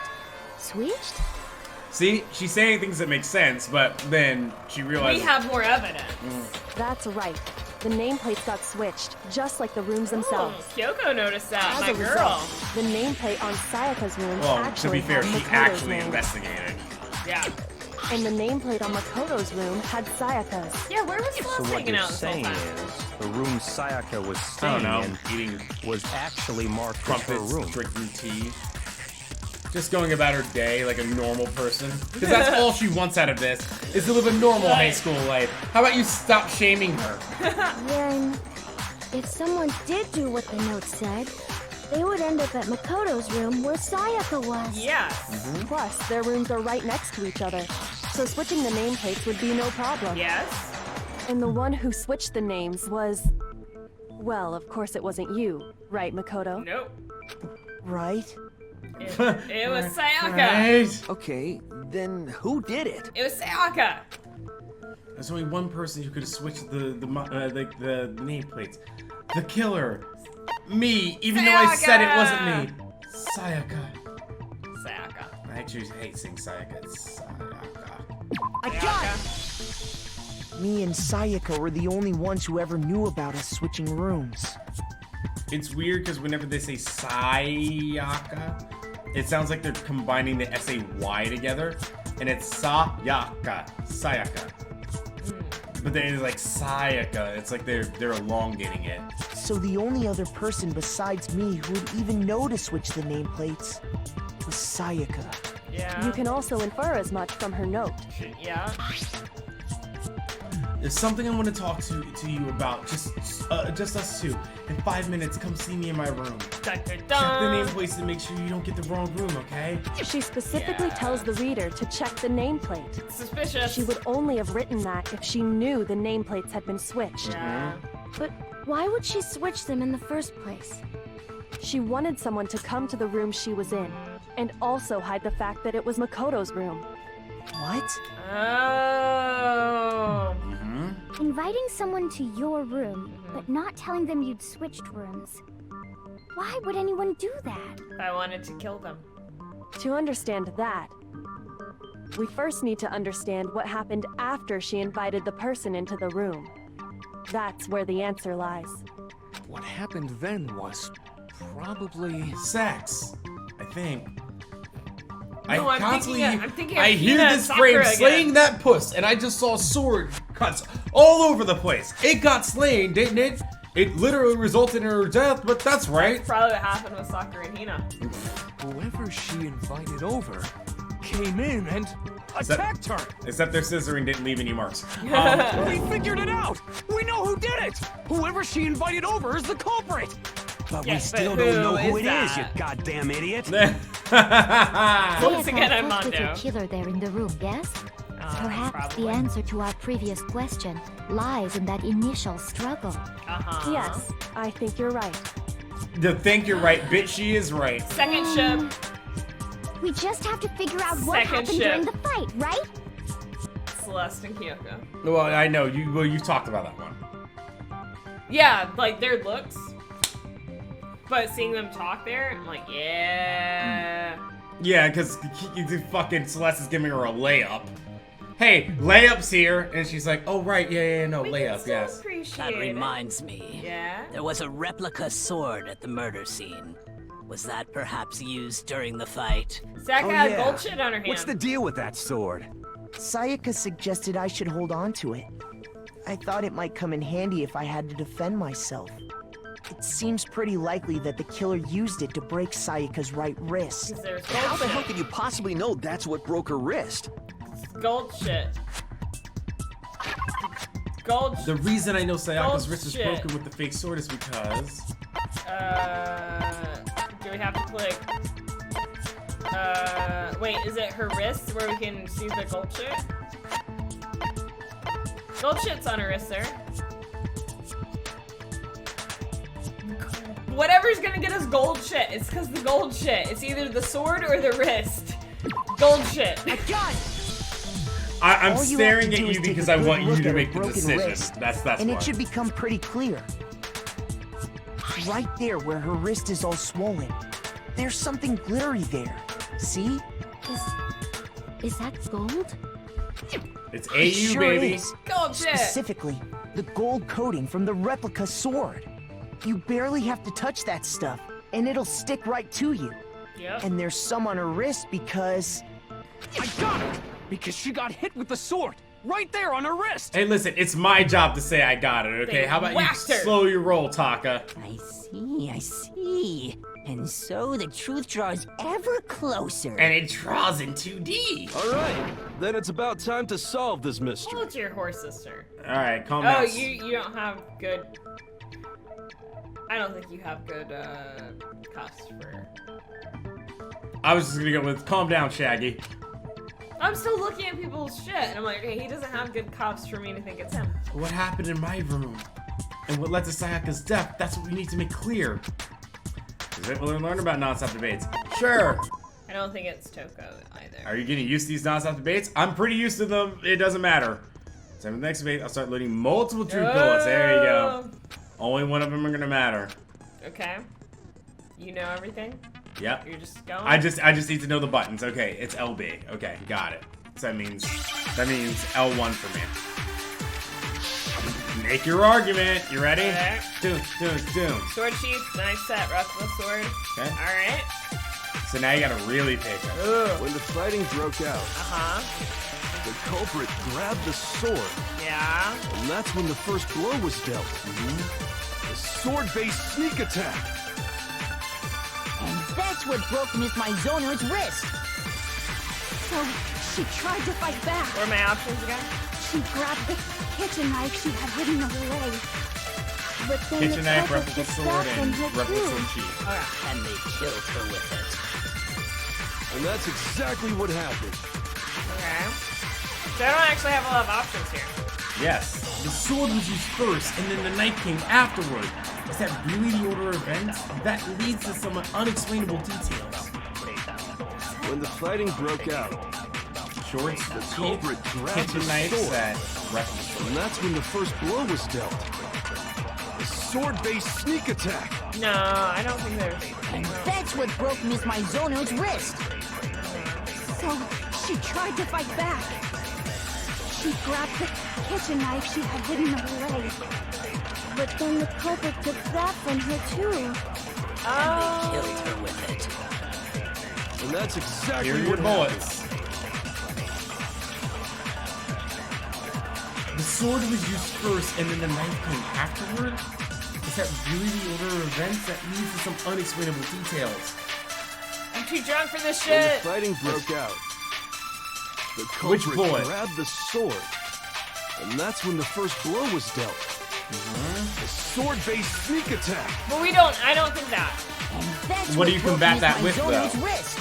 switched? See, she's saying things that make sense, but then she We realized. have more evidence. That's right. The nameplates got switched, just like the rooms themselves. Kyoko noticed that, As my a girl. result, the nameplate on Sayaka's room Well, to actually be fair, had she Makoto's actually name. investigated. Yeah. And the nameplate on Makoto's room had Sayaka's. Yeah, where was So Celeste what hanging you're out this whole saying time? is the room Sayaka was I staying don't know. in Eating was actually marked as her crumpets, room. drinking tea. Just going about her day like a normal person. Because that's all she wants out of this, is to live a normal high school life. How about you stop shaming her? Then, if someone did do what the note said, they would end up at Makoto's room where Sayaka was. Yes. Plus, their rooms are right next to each other, so switching the nameplates would be no problem. Yes. And the one who switched the names was... Well, of course it wasn't you, right, Makoto? Nope. Right? It was Sayaka. Right? Okay, then who did it? It was Sayaka. There's only one person who could have switched the nameplates. The killer. Me, even though I said it wasn't me. Sayaka. I actually hate saying Sayaka. It's Sayaka. I got it! Me and Sayaka were the only ones who ever knew about us switching rooms. It's weird because whenever they say Sayaka, it sounds like they're combining the S-A-Y together, and it's Sayaka. But then it's like Sayaka. It's like they're elongating it. So the only other person besides me who would even know to switch the nameplates was Sayaka. Yeah. You can also infer as much from her note. Yeah. There's something I want to talk to you about. Just us two. In 5 minutes, come see me in my room. Check the nameplates to make sure you don't get the wrong room, okay? She specifically tells the reader to check the nameplate. Suspicious. She would only have written that if she knew the nameplates had been switched. Yeah. But Why would she switch them in the first place? She wanted someone to come to the room she was in, and also hide the fact that it was Makoto's room. What? Oh. Inviting someone to your room, but not telling them you'd switched rooms. Why would anyone do that? I wanted to kill them. To understand that, we first need to understand what happened after she invited the person into the room. That's where the answer lies. What happened then was probably sex, I think. No, I'm thinking of I hear Hina this and frame Sakura slaying again. that puss, and I just saw sword cuts all over the place. It got slain, didn't it? It literally resulted in her death, but that's right. That's probably what happened with Sakura and Hina. whoever she invited over came in and attacked her. Except their scissoring didn't leave any marks. We figured it out! We know who did it! Whoever she invited over is the culprit! But Yes, we still but don't know who who is it is, you that? goddamn idiot! Once again, I'm First Mondo. little killer there in the room, yes? Perhaps probably. the answer to our previous question lies in that initial struggle. Yes, I think you're right. To think you're right, bitch, she is right. Second ship. We just have to figure out what Second happened ship. during the fight, right? Celeste and Kyoko. Well, I know you talked about that one. Yeah, like their looks. But seeing them talk there, I'm like, yeah. Yeah, because fucking Celeste is giving her a layup. Hey, layup's here, and she's like, oh right, yeah, no, layup, yes. That reminds me. Yeah? There was a replica sword at the murder scene. Was that perhaps used during the fight? Zach had gold shit on her hand. What's the deal with that sword? Sayaka suggested I should hold on to it. I thought it might come in handy if I had to defend myself. It seems pretty likely that the killer used it to break Sayaka's right wrist. How the hell could you possibly know that's what broke her wrist? Gold shit. Gold The reason I know Sayaka's Gold wrist is shit. broken with the fake sword is because... Do we have to click? Wait, is it her wrist where we can see the gold shit? Gold shit's on her wrist, sir. Whatever's gonna get us gold shit, it's because the gold shit. It's either the sword or the wrist. Gold shit. I'm All you staring have to at do is you take because a I good want you look to at her make the broken decision. wrist, That's and why. it should become pretty clear. Right there where her wrist is all swollen. There's something glittery there. See? Is that gold? It's It sure baby. is. Gold shit. Specifically, the gold coating from the replica sword. You barely have to touch that stuff, and it'll stick right to you. Yep. And there's some on her wrist because... I got it! Because she got hit with the sword! Right there on her wrist! Hey, listen, it's my job to say I got it, okay? They How about you whacked her. slow your roll, Taka? I see. And so the truth draws ever closer. And it draws in 2D. All right, then it's about time to solve this mystery. Hold your horse, sister. All right, calm Oh, down. you don't have good. I don't think you have good cuffs for. I was just gonna go with calm down, Shaggy. I'm still looking at people's shit, and I'm like, okay, he doesn't have good cuffs for me to think it's him. What happened in my room? And what led to Sayaka's death? That's what we need to make clear. Is it we'll learn about non-stop debates? Sure. I don't think it's Toko either. Are you getting used to these non-stop debates? I'm pretty used to them. It doesn't matter. So in the next debate, I'll start loading multiple truth bullets. There you go. Only one of them are gonna matter. Okay. You know everything? Yep. You're just going? I just need to know the buttons. Okay, it's LB. Okay, got it. So that means L1 for me. Make your argument. You ready? Okay. Doom. Sword sheath, nice set, replica sword. Okay. Alright. So now you gotta really pay attention. When the fighting broke out, the culprit grabbed the sword, Yeah. and that's when the first blow was dealt. The sword-based sneak attack. And that's what broke Miss Maizono's wrist. So she tried to fight back. What are my options again? She grabbed the kitchen knife she had hidden away. But then Kitchen the knife, culprit replica just sword, stabbed and them replica too. sword cheat. And they killed her with it. And that's exactly what happened. Okay. So I don't actually have a lot of options here. Yes, the sword was used first, and then the knife came afterward. Is that really the order of events? That leads to some unexplainable details. When the fighting broke out, Shorts, the culprit grabbed the kitchen knives sword, that reference. and that's when the first blow was dealt. A sword-based sneak attack. No, I don't think there's. And that's what broke Miss Maizono's wrist. So, she tried to fight back. She grabbed the kitchen knife she had hidden away. But then the culprit took that from her too. And they killed her with it. And that's exactly Here are your what happened. bullets. The sword was used first, and then the knife came afterward? Is that really the order of events? That leads to some unexplainable details. I'm too drunk for this When the shit. fighting broke out, the Which culprit bullet? grabbed the sword, and that's when the first blow was dealt. A sword-based sneak attack. But I don't think that. That's What do you broke combat Miss that with, Maizono's though? wrist.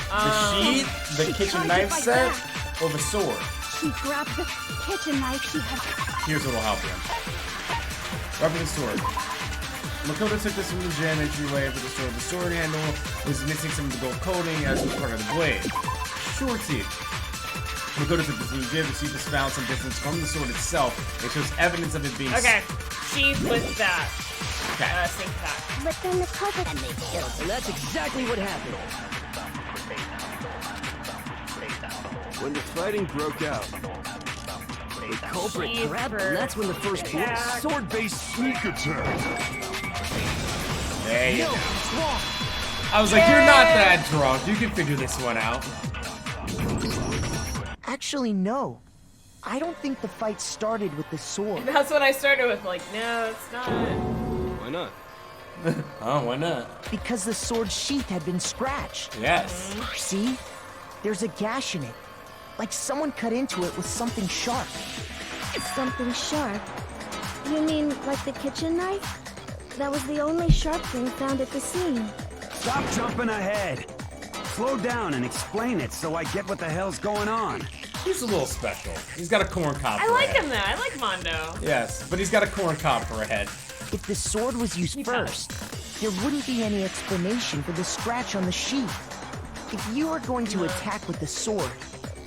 The sheath, the She kitchen tried to knife fight set, back. or the sword? She grabbed the kitchen knife she had. Here's what'll help you. Weapon and sword. Makoto took this from the gem entryway for the sword. The sword handle was missing some of the gold coating as was part of the blade. Short teeth. Makoto took this from the gem. The sheath was found some distance from the sword itself. It shows evidence of it being... Okay, sheath with that. Okay. Sync that. But then the culprit. And they killed her. That's exactly what happened. When the fighting broke out, the culprit Sheath grabbed, for and that's when the first blow. attack. Sword-based sneak attack. There you No, go. it's wrong. I was like, you're not that drunk. You can figure this one out. Actually, no. I don't think the fight started with the sword. That's what I started with. Like, no, it's not. Why not? Oh, why not? Because the sword sheath had been scratched. Yes. See? There's a gash in it. Like someone cut into it with something sharp. Something sharp. You mean like the kitchen knife? That was the only sharp thing found at the scene. Stop jumping ahead. Slow down and explain it so I get what the hell's going on. He's a little special. He's got a corn cob I for a like head. him though. I like Mondo. Yes, but he's got a corn cob for a head. If the sword was used first, there wouldn't be any explanation for the scratch on the sheath. If you were going to attack with the sword,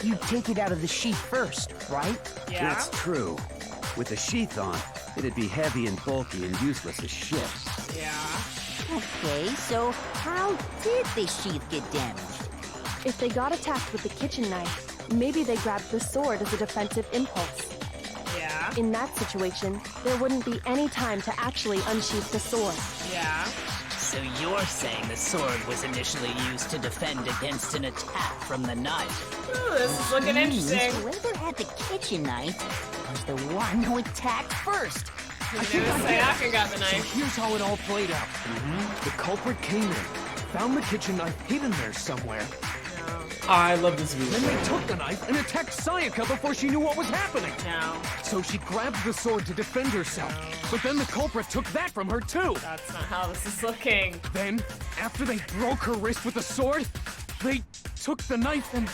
you'd take it out of the sheath first, right? Yeah. That's true. With the sheath on, it'd be heavy and bulky and useless as shit. Yeah. Okay, so how did the sheath get damaged? If they got attacked with the kitchen knife, maybe they grabbed the sword as a defensive impulse. Yeah. In that situation, there wouldn't be any time to actually unsheath the sword. Yeah. So you're saying the sword was initially used to defend against an attack from the knife? Ooh, this is looking interesting. Whoever had the kitchen knife was the one who attacked first. Who knew Sayaka got the So knife? here's how it all played out. The culprit came in, found the kitchen knife hidden there somewhere. I love this movie. Then they took the knife and attacked Sayaka before she knew what was happening. No. So she grabbed the sword to defend herself. But then the culprit took that from her too. That's not how this is looking. Then, after they broke her wrist with the sword, they took the knife and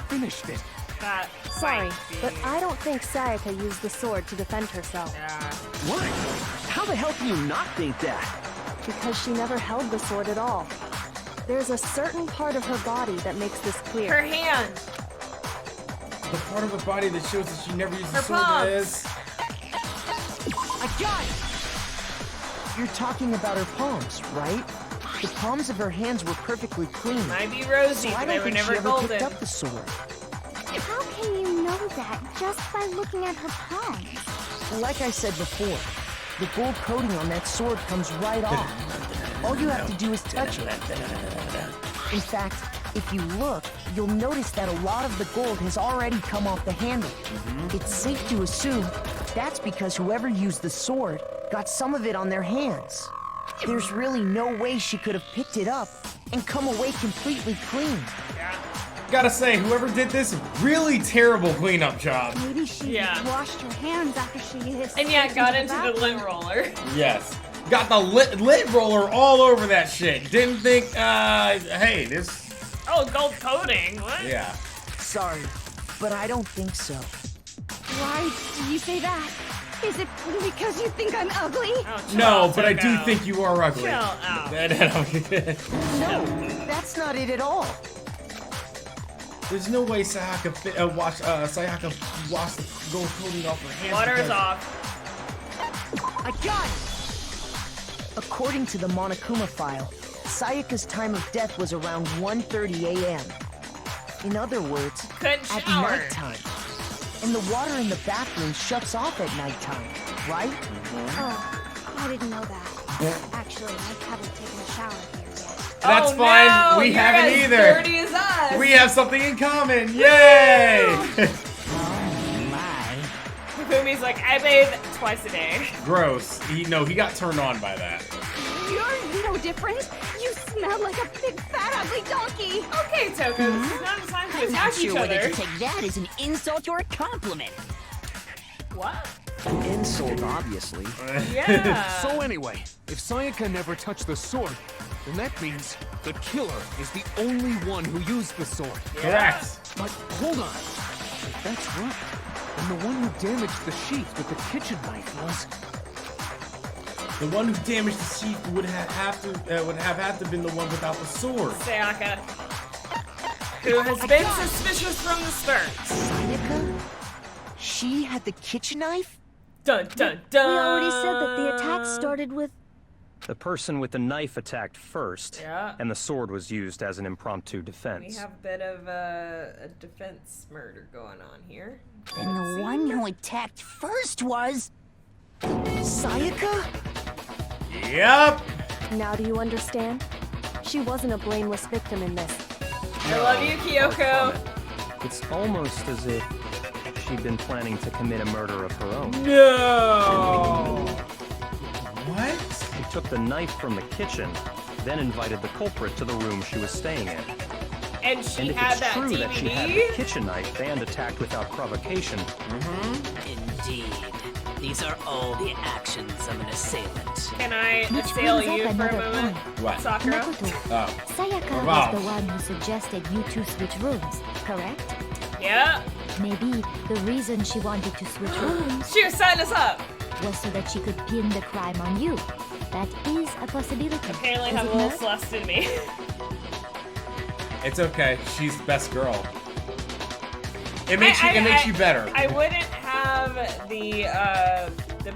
finished it. That Sorry, might be- but I don't think Sayaka used the sword to defend herself. Yeah. What? How the hell can you not think that? Because she never held the sword at all. There's a certain part of her body that makes this clear. Her hand. The part of her body that shows that she never used the Her sword palms. is... I got it! You're talking about her palms, right? The palms of her hands were perfectly clean. Might be rosy, So I but they don't were think never she ever golden. picked up the sword. How can you know that just by looking at her palms? Like I said before, the gold coating on that sword comes right off. All you have to do is touch it. In fact, if you look, you'll notice that a lot of the gold has already come off the handle. It's safe to assume that's because whoever used the sword got some of it on their hands. There's really no way she could have picked it up and come away completely clean. Gotta say, whoever did this, really terrible cleanup job. Maybe she Yeah. washed her hands after she And yeah, got into the lint roller. Yes. Got the lint roller all over that shit. Didn't think, hey, this... Oh, gold coating. What? Yeah. Sorry, but I don't think so. Why do you say that? Is it because you think I'm ugly? No, but I do think you are ugly. Chill out. No, that's not it at all. There's no way Sayaka washed the gold coating off her hands. Water's off. I got it! According to the Monokuma file, Sayaka's time of death was around 1:30 a.m. In other words, Couldn't at shower. nighttime. And the water in the bathroom shuts off at nighttime, right? Oh, I didn't know that. Actually, I haven't taken a shower here yet. That's Oh, fine. no, We you're haven't as either. dirty as us. We have something in common. Yay! Fumi's like, I bathe twice a day. Gross. He got turned on by that. You're no different. You smell like a big fat ugly donkey. Okay, Toko, this is not a time to I'm not attack each sure whether other. to take that as an insult or a compliment. What? An insult, obviously. Yeah. So anyway, if Sayaka never touched the sword, then that means the killer is the only one who used the sword. Correct. But hold on. If that's right, then the one who damaged the sheath with the kitchen knife was... The one who damaged the sheath would have had to been the one without the sword. Sayaka, who has been suspicious from the start. Sayaka? She had the kitchen knife? Dun dun dun. We already said that the attack started with... The person with the knife attacked first, Yeah. and the sword was used as an impromptu We defense. have a bit of a defense murder going on here. And the one who attacked first was... Sayaka? Yep. Now do you understand? She wasn't a blameless victim in this. I love you, Kyoko. It's almost as if she'd been planning to commit a murder of her own. No. What? She took the knife from the kitchen, then invited the culprit to the room she was staying in. And she And if had it's that true DVD. that she had the kitchen knife and attacked without provocation, Indeed. These are all the actions of an assailant. Can I Which assail brings you up for a another moment, point. What? Sakura? Makoto, Oh. Sayaka Wow. was the one who suggested you two switch rooms, correct? Yeah. Maybe the reason she wanted to switch rooms She was setting us up. was so that she could pin the crime on you. That is a possibility. Apparently is have a it little not? Celeste in me. It's okay. She's the best girl. It makes you better. I wouldn't have the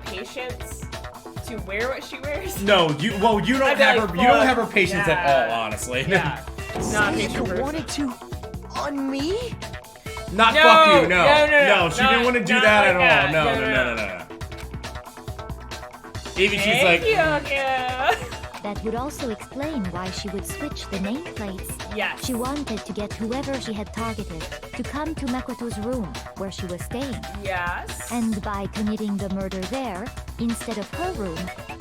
patience to wear what she wears. No, you don't I'd be have like, her. You don't have her fuck patience at that. all, honestly. Yeah. Not a patient Sayaka person. wanted to... on me? Not No, fuck you. No. no, She not- didn't want to do not that like at that. all. No. Even she's like. That would also explain why she would switch the nameplates. Yes. She wanted to get whoever she had targeted to come to Makoto's room where she was staying. Yes. And by committing the murder there, instead of her room,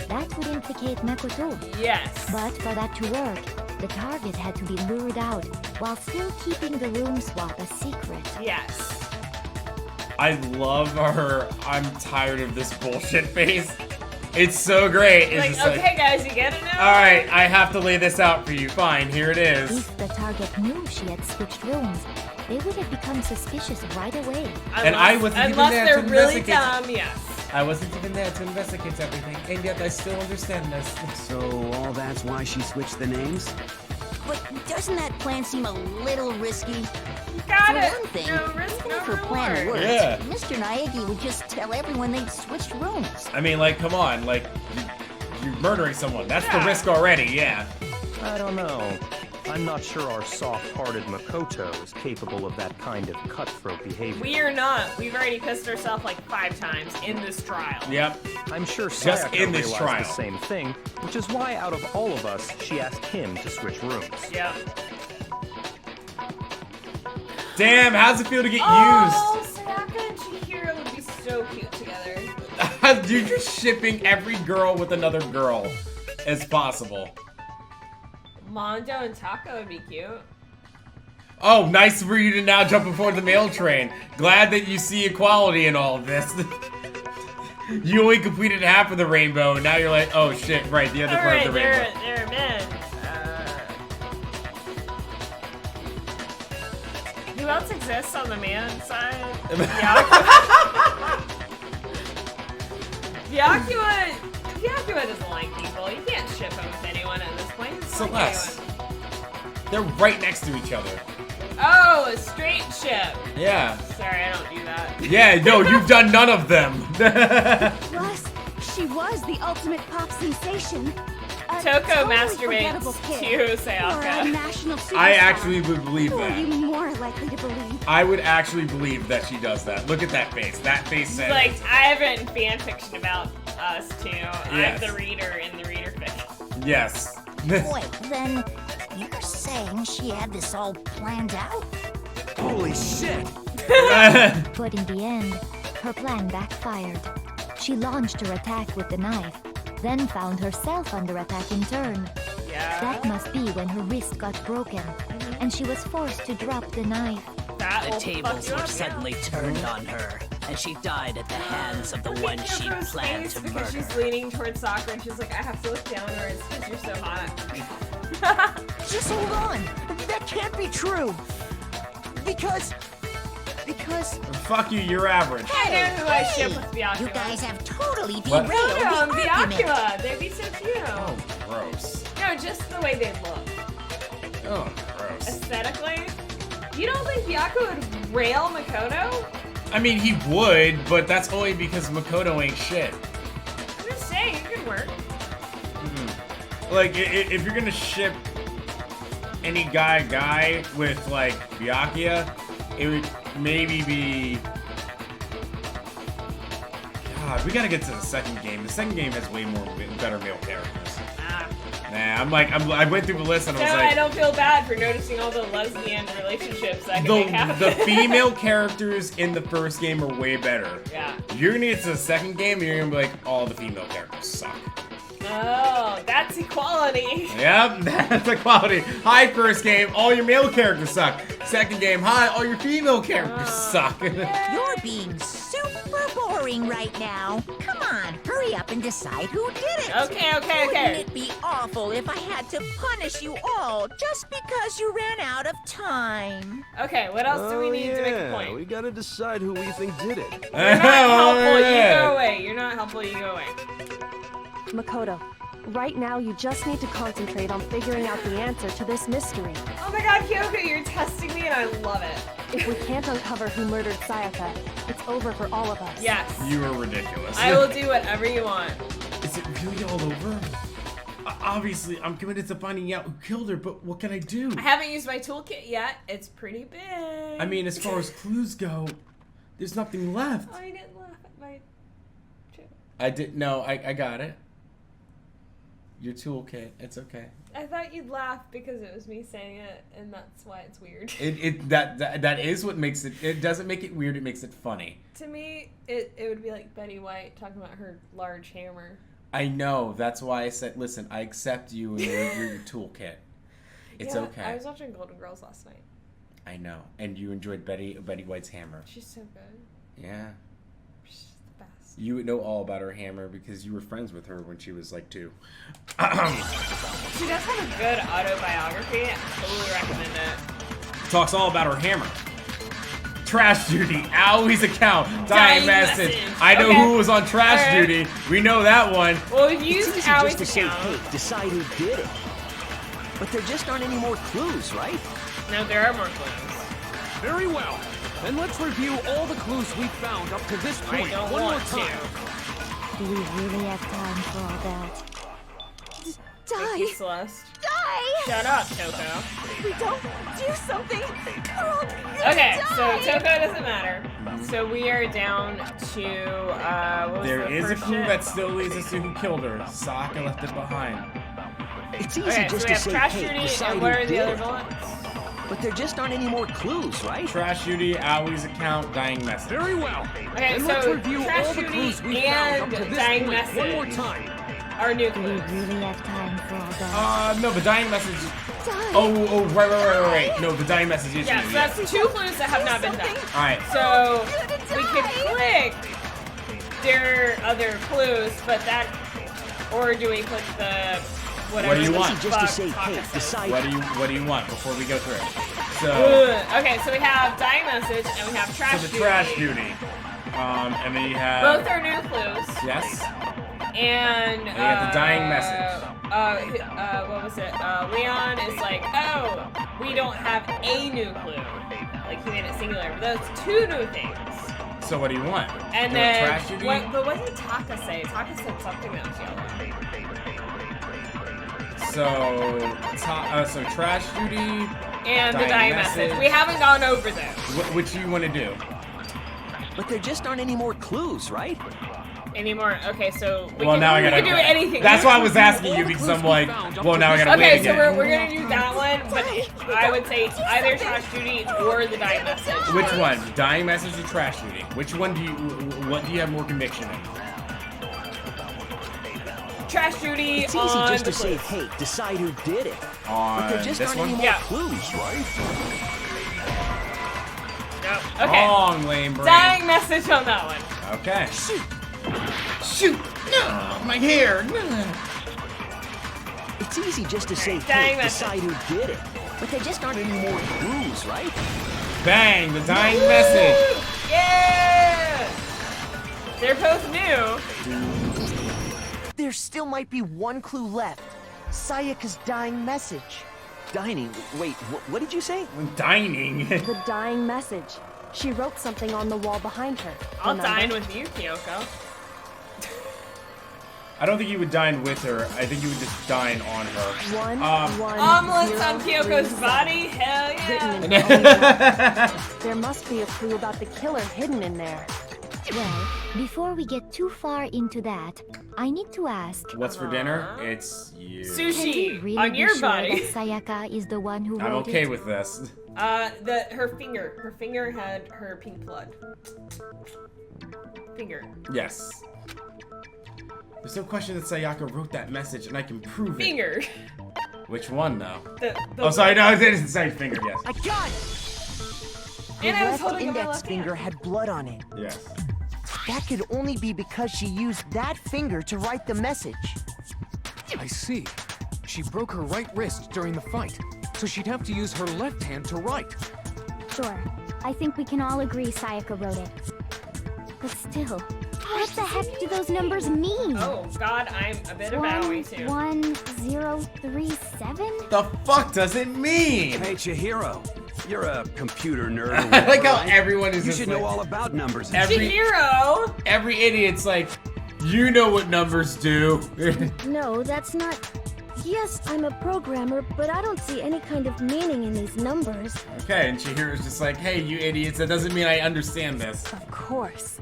that would implicate Makoto. Yes. But for that to work, the target had to be lured out while still keeping the room swap a secret. Yes. I love her. I'm tired of this bullshit face. It's so great. It's Like, just okay, guys, you get it now? all right, I have to lay this out for you. Fine, here it is. If the target knew she had switched rooms, they would have become suspicious right away. And I wasn't even unless there they're to really investigate. dumb, yes. I wasn't even there to investigate everything, and yet I still understand this. So all that's why she switched the names? But doesn't that plan seem a little risky? Got For it. one thing, No risk, even no if her plan reward. worked, Yeah. Mr. Naegi would just tell everyone they'd switched rooms. I mean, like, come on, like, you're murdering someone. That's the Yeah. risk already, yeah. I don't know. I'm not sure our soft-hearted Makoto is capable of that kind of cutthroat behavior. We are not. We've already pissed ourselves like 5 times in this trial. Yep. I'm sure Just Sayaka in this realized trial. the same thing, which is why out of all of us, she asked him to switch rooms. Yep. Damn, how's it feel to get Oh, Sayaka and Chihiro would be so cute together. used? You're just shipping every girl with another girl as possible. Mondo and Taka would be cute. Oh, nice for you to now jump aboard the mail train. Glad that you see equality in all of this. You only completed half of the rainbow, and now you're like, oh shit, right, the other part of the rainbow. They're men. Who else exists on the man side? Yeah. Byakuya doesn't like people. You can't ship him with anyone at this point. Celeste. They're right next to each other. Oh, a straight ship. Yeah. Sorry, I don't do that. Yeah, no, you've done none of them. Plus, she was the ultimate pop sensation. Toko masturbates to Sayaka. I actually would believe Who are that. you more likely to believe? I would actually believe that she does that. Look at that face. That face says. Like, I have written fan fiction about us too. Yes. I'm the reader in the reader fiction. Yes. Wait, then you're saying she had this all planned out? Holy shit! But in the end, her plan backfired. She launched her attack with the knife, then found herself under attack in turn. Yeah. That must be when her wrist got broken, and she was forced to drop the knife. The tables were suddenly turned on her, and she died at the hands of the one she planned to Because murder. she's leaning towards Sakura and she's like, I have to look downwards because you're so hot. Just hold on. That can't be true. Because... Fuck you, you're average. I know who I ship with Byakuya. You guys have totally What? derailed the No, argument. Byakuya. They'd be so cute. Oh, gross. No, just the way they look. Oh, gross. Aesthetically. You don't think Byakuya would rail Makoto? I mean, he would, but that's only because Makoto ain't shit. I'm just saying, it could work. Like, if you're gonna ship any guy with, like, Byakuya, it would maybe be... God, we gotta get to the second game. The second game has way better male characters. Nah, I went through the list and I was like... I don't feel bad for noticing all the lesbian relationships that can make happen. The female characters in the first game are way better. Yeah. You're gonna get to the second game and you're gonna be like, all the female characters suck. Oh, that's equality. Yep, that's equality. Hi, first game, all your male characters suck. Second game, hi, all your female characters suck. You're being super boring right now. Come on, hurry up and decide who did it. Okay. Wouldn't it be awful if I had to punish you all just because you ran out of time? Okay, what else do we need to make a point? We gotta decide who we think did it. You're not helpful, you go away. You're not helpful, you go away. Makoto, right now you just need to concentrate on figuring out the answer to this mystery. Oh my god, Kyoko, you're testing me and I love it. If we can't uncover who murdered Sayaka, it's over for all of us. Yes. You are ridiculous. I will do whatever you want. Is it really all over? Obviously, I'm committed to finding out who killed her, but what can I do? I haven't used my toolkit yet. It's pretty big. I mean, as far as clues go, there's nothing left. Oh, you didn't laugh at my joke. I didn't know. I got it. Your toolkit. It's okay. I thought you'd laugh because it was me saying it, and that's why it's weird. That is what makes it. It doesn't make it weird. It makes it funny. To me, it would be like Betty White talking about her large hammer. I know. That's why I said, listen, I accept you and your toolkit. It's yeah, okay. I was watching Golden Girls last night. I know. And you enjoyed Betty White's hammer. She's so good. Yeah. She's the best. You know all about her hammer because you were friends with her when she was like 2. She does have a good autobiography. I totally recommend it. Talks all about her hammer. Trash duty, Owie's account, dying message. I know who was on trash duty. We know that one. Well, we've used It's easy Owie's just to say, account. hey, decide who did it. But there just aren't any more clues, right? No, there are more clues. Very well. Then let's review all the clues we've found up to this point don't one more want time. Do we really have time for all that? Thank you, Celeste. Die! Shut up, Toko. If we don't do something, we're all gonna Okay, so die. Toko doesn't matter. So we are down to, what was There the is a first clue ship? that still leads us to who killed her. Sokka left it behind. It's easy Okay, so just we to have say, trash hey, duty, decide and what who are the did other it. bullets? But there just aren't any more clues, right? Trash duty, Owie's account, dying message. Very well. Okay, Then let's so review trash all the duty clues we found up to and this dying point message one more time. are new Do we clues. really have time for all that? No, the dying message. Die. Oh, right. No, the dying message is Yeah, new, so that's 2 clues that have not been done. Alright. So we could click their other clues, but that, or do we click the whatever? What do you the want? Just to fuck say, Taka hey, says? decide. What do you want before we go through it? So, Okay, so we have dying message and we have trash the duty. trash duty. And then you have. Both are new clues. Yes. And they got the dying message. What was it? Leon is like, oh, we don't have a new clue. Like he made it singular, but that's 2 new things. So what do you want? And you then, want trash duty? but what did Taka say? Taka said something that was yellow. So trash duty and the dying message. We haven't gone over those. Which you want to do? But there just aren't any more clues, right? Anymore. Okay, so we now I gotta do anything. That's why I was asking you because I'm like, well, now I gotta wait again. Okay, so we're gonna do that one, but I would say either trash duty or the dying message. Which one? Dying message or trash duty? Which one do you? What do you have more conviction in? Trash duty. It's easy just to say, hey, decide who did it. But there just aren't any more clues, right? No. Okay. Wrong, lame brain. Dying message on that one. Okay. Shoot! No, my hair! No. It's easy just to say, hey, decide who did it. But there just aren't any more clues, right? Bang! The dying message! Yeah! They're both new. There still might be one clue left. Sayaka's dying message. Dining? Wait, what did you say? Dining? The dying message. She wrote something on the wall behind her. I'll dine with you, Kyoko. I don't think you would dine with her. I think you would just dine on her. Omelets on Kyoko's body? Hell yeah! There must be a clue about the killer hidden in there. Well, before we get too far into that, I need to ask. What's for dinner? It's you. Sushi really on your body. That Sayaka is the one who wrote I'm okay it? with this. Her finger had her pink blood. Finger. Yes. There's no question that Sayaka wrote that message, and I can prove it. Finger. Which one, though? Oh, sorry, no, it didn't say finger, yes. I got it! And the I was left holding index finger had blood on it. Yes. That could only be because she used that finger to write the message. I see. She broke her right wrist during the fight, so she'd have to use her left hand to write. Sure. I think we can all agree Sayaka wrote it. But still, what the heck do those numbers mean? Oh, God, I'm a bit of Bowie, too. 1037? The fuck does it mean? Hey, Chihiro. You're a computer nerd. I like how everyone is You just should like, know all about numbers. Chihiro! Every idiot's like, you know what numbers do. No, that's not... Yes, I'm a programmer, but I don't see any kind of meaning in these numbers. Okay, and Chihiro's just like, hey, you idiots, that doesn't mean I understand this. Of course.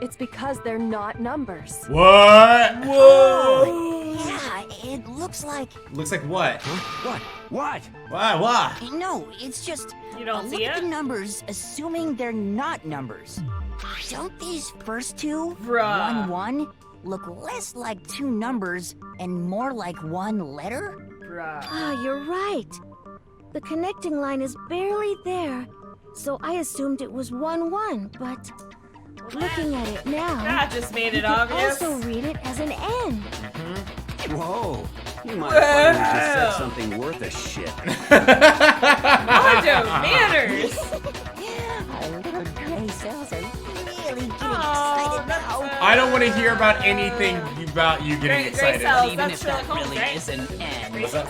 It's because they're not numbers. What? Whoa! Yeah, it looks like... Looks like what? What? What? Why? No, it's just... You don't look see at it? the numbers, assuming they're not numbers. Don't these first two, Bruh. 1-1, look less like 2 numbers and more like 1 letter? Bruh. Ah, you're right. The connecting line is barely there, so I assumed it was 1-1, but... Looking at it now, That just made you it can obvious. also read it as an N. Whoa. You might finally just said something worth a shit. Mojo, manners! Our little gray cells are really getting excited now. I don't want to hear about anything about you getting Great excited. cells. Even That's if that Sherlock Holmes, really right? is an N, Great cells,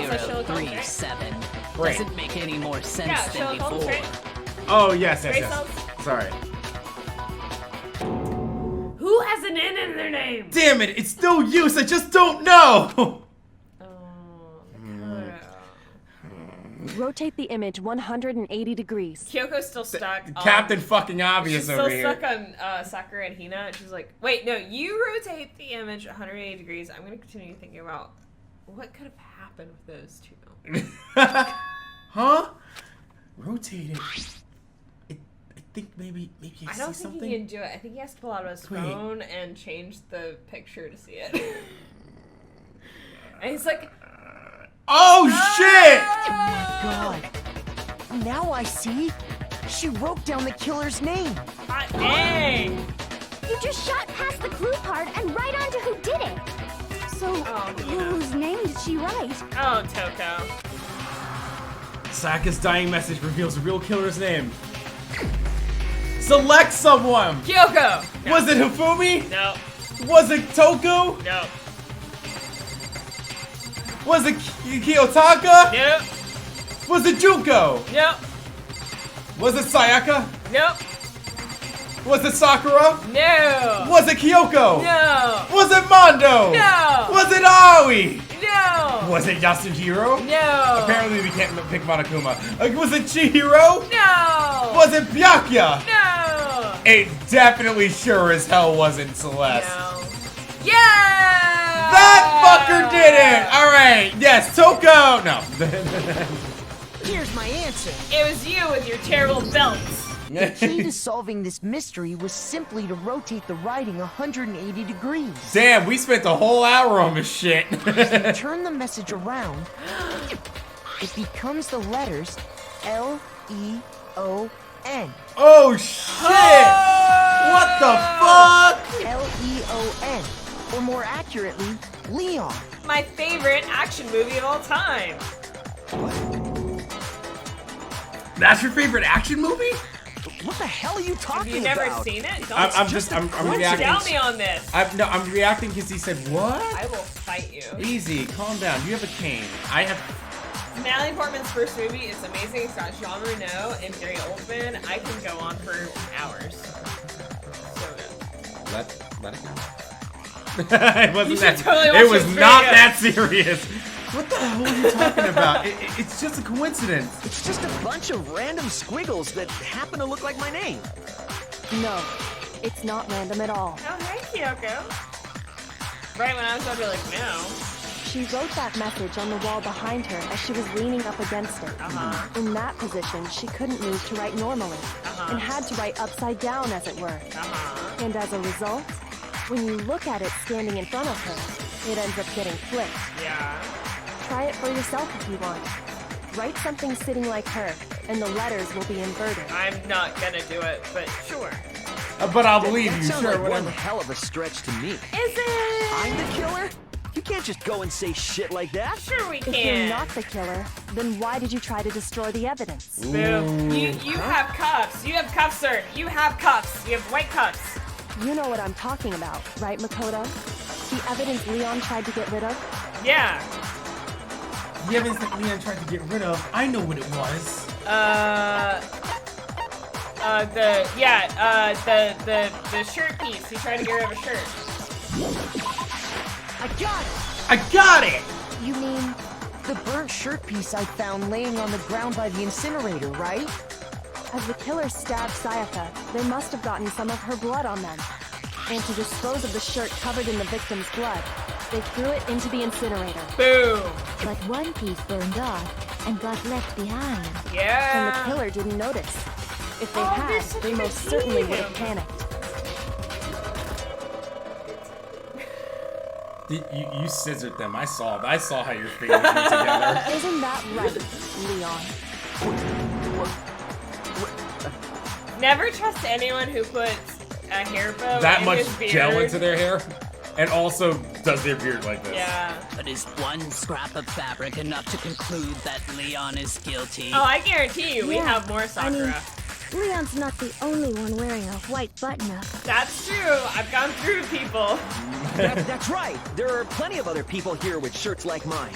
that's Sherlock Holmes, right? N037 Great. doesn't make any more sense Yeah, than Sherlock Holmes, before. right? Oh, yes. Great cells. Sorry. Who has an N in their name? Damn it, it's no use, I just don't know! Rotate the image 180 degrees. Kyoko's still stuck on... Captain fucking obvious She's over still here. stuck on Sakura and Hina, and she's like, wait, no, you rotate the image 180 degrees. I'm going to continue thinking about what could have happened with those two. Huh? Rotate it. I think maybe I I see don't think something. he can do it. I think he has to pull out his Wait. phone and change the picture to see it. And he's like, Oh shit! Oh my god. Now I see. She wrote down the killer's name. Hey! You just shot past the clue part and right onto who did it. So, whose name did she write? Oh, Toko. Saka's dying message reveals the real killer's name. Select someone! Kyoko! Was it Hifumi? No. Was it Toko? No. Was it Kiyotaka? Nope. Was it Junko? Nope. Was it Sayaka? Nope. Was it Sakura? No. Was it Kyoko? No. Was it Mondo? No. Was it Aoi? No. Was it Yasuhiro? No. Apparently we can't pick Monokuma. Was it Chihiro? No. Was it Byakuya? No. It definitely sure as hell wasn't Celeste. No. Yeah. That fucker did it! Alright, yes, Toko! No. Here's my answer. It was you with your terrible belts. The key to solving this mystery was simply to rotate the writing 180 degrees. Damn, we spent a whole hour on this shit. Turn the message around, it becomes the letters L-E-O-N. Oh shit! What the fuck? L-E-O-N, or more accurately, Leon. My favorite action movie of all time. That's your favorite action movie? What the hell are you talking Have you about? never seen it? I'm reacting. Tell me on this. I'm reacting because he said what? I will fight you. Easy, calm down. You have a cane. I have. Natalie Portman's first movie is amazing. It's got Jean Reno and Gary Oldman. I can go on for hours. So good. Let it go. It wasn't that. Totally It was not good. that serious. What the hell are you talking about? It's just a coincidence. It's just a bunch of random squiggles that happen to look like my name. No, it's not random at all. Oh, hey, Kyoko. Right when I was about to be like, no. She wrote that message on the wall behind her as she was leaning up against it. In that position, she couldn't move to write normally, and had to write upside down, as it were. And as a result, when you look at it standing in front of her, it ends up getting flipped. Yeah. Try it for yourself if you want. Write something sitting like her, and the letters will be inverted. I'm not gonna do it, but sure. But I'll believe that you. sounds Sure, like whatever. one hell of a stretch to me. Is it? I'm the killer? You can't just go and say shit like that. Sure we If you're can. not the killer, then why did you try to destroy the evidence? Boom. You have cuffs. You have cuffs, sir. You have cuffs. You have white cuffs. You know what I'm talking about, right, Makoto? The evidence Leon tried to get rid of? Yeah. The evidence that Leon tried to get rid of. I know what it was. The shirt piece. He tried to get rid of a shirt. I got it! I got it! You mean the burnt shirt piece I found laying on the ground by the incinerator, right? As the killer stabbed Sayaka, they must have gotten some of her blood on them. And to dispose of the shirt covered in the victim's blood, they threw it into the incinerator. Boom! But one piece burned off and got left behind. Yeah. And the killer didn't notice. If they had, they most certainly would have panicked. You scissored them. I saw how your fingers were together. Isn't that right, Leon? Never trust anyone who puts a hair bow That in much his beard. gel into their hair, and also does their beard like this. Yeah. But is one scrap of fabric enough to conclude that Leon is guilty? Oh, I guarantee you, we Yeah, have more Sakura. Leon's not the only one wearing a white button-up. That's true. I've gone through people. That's right. There are plenty of other people here with shirts like mine.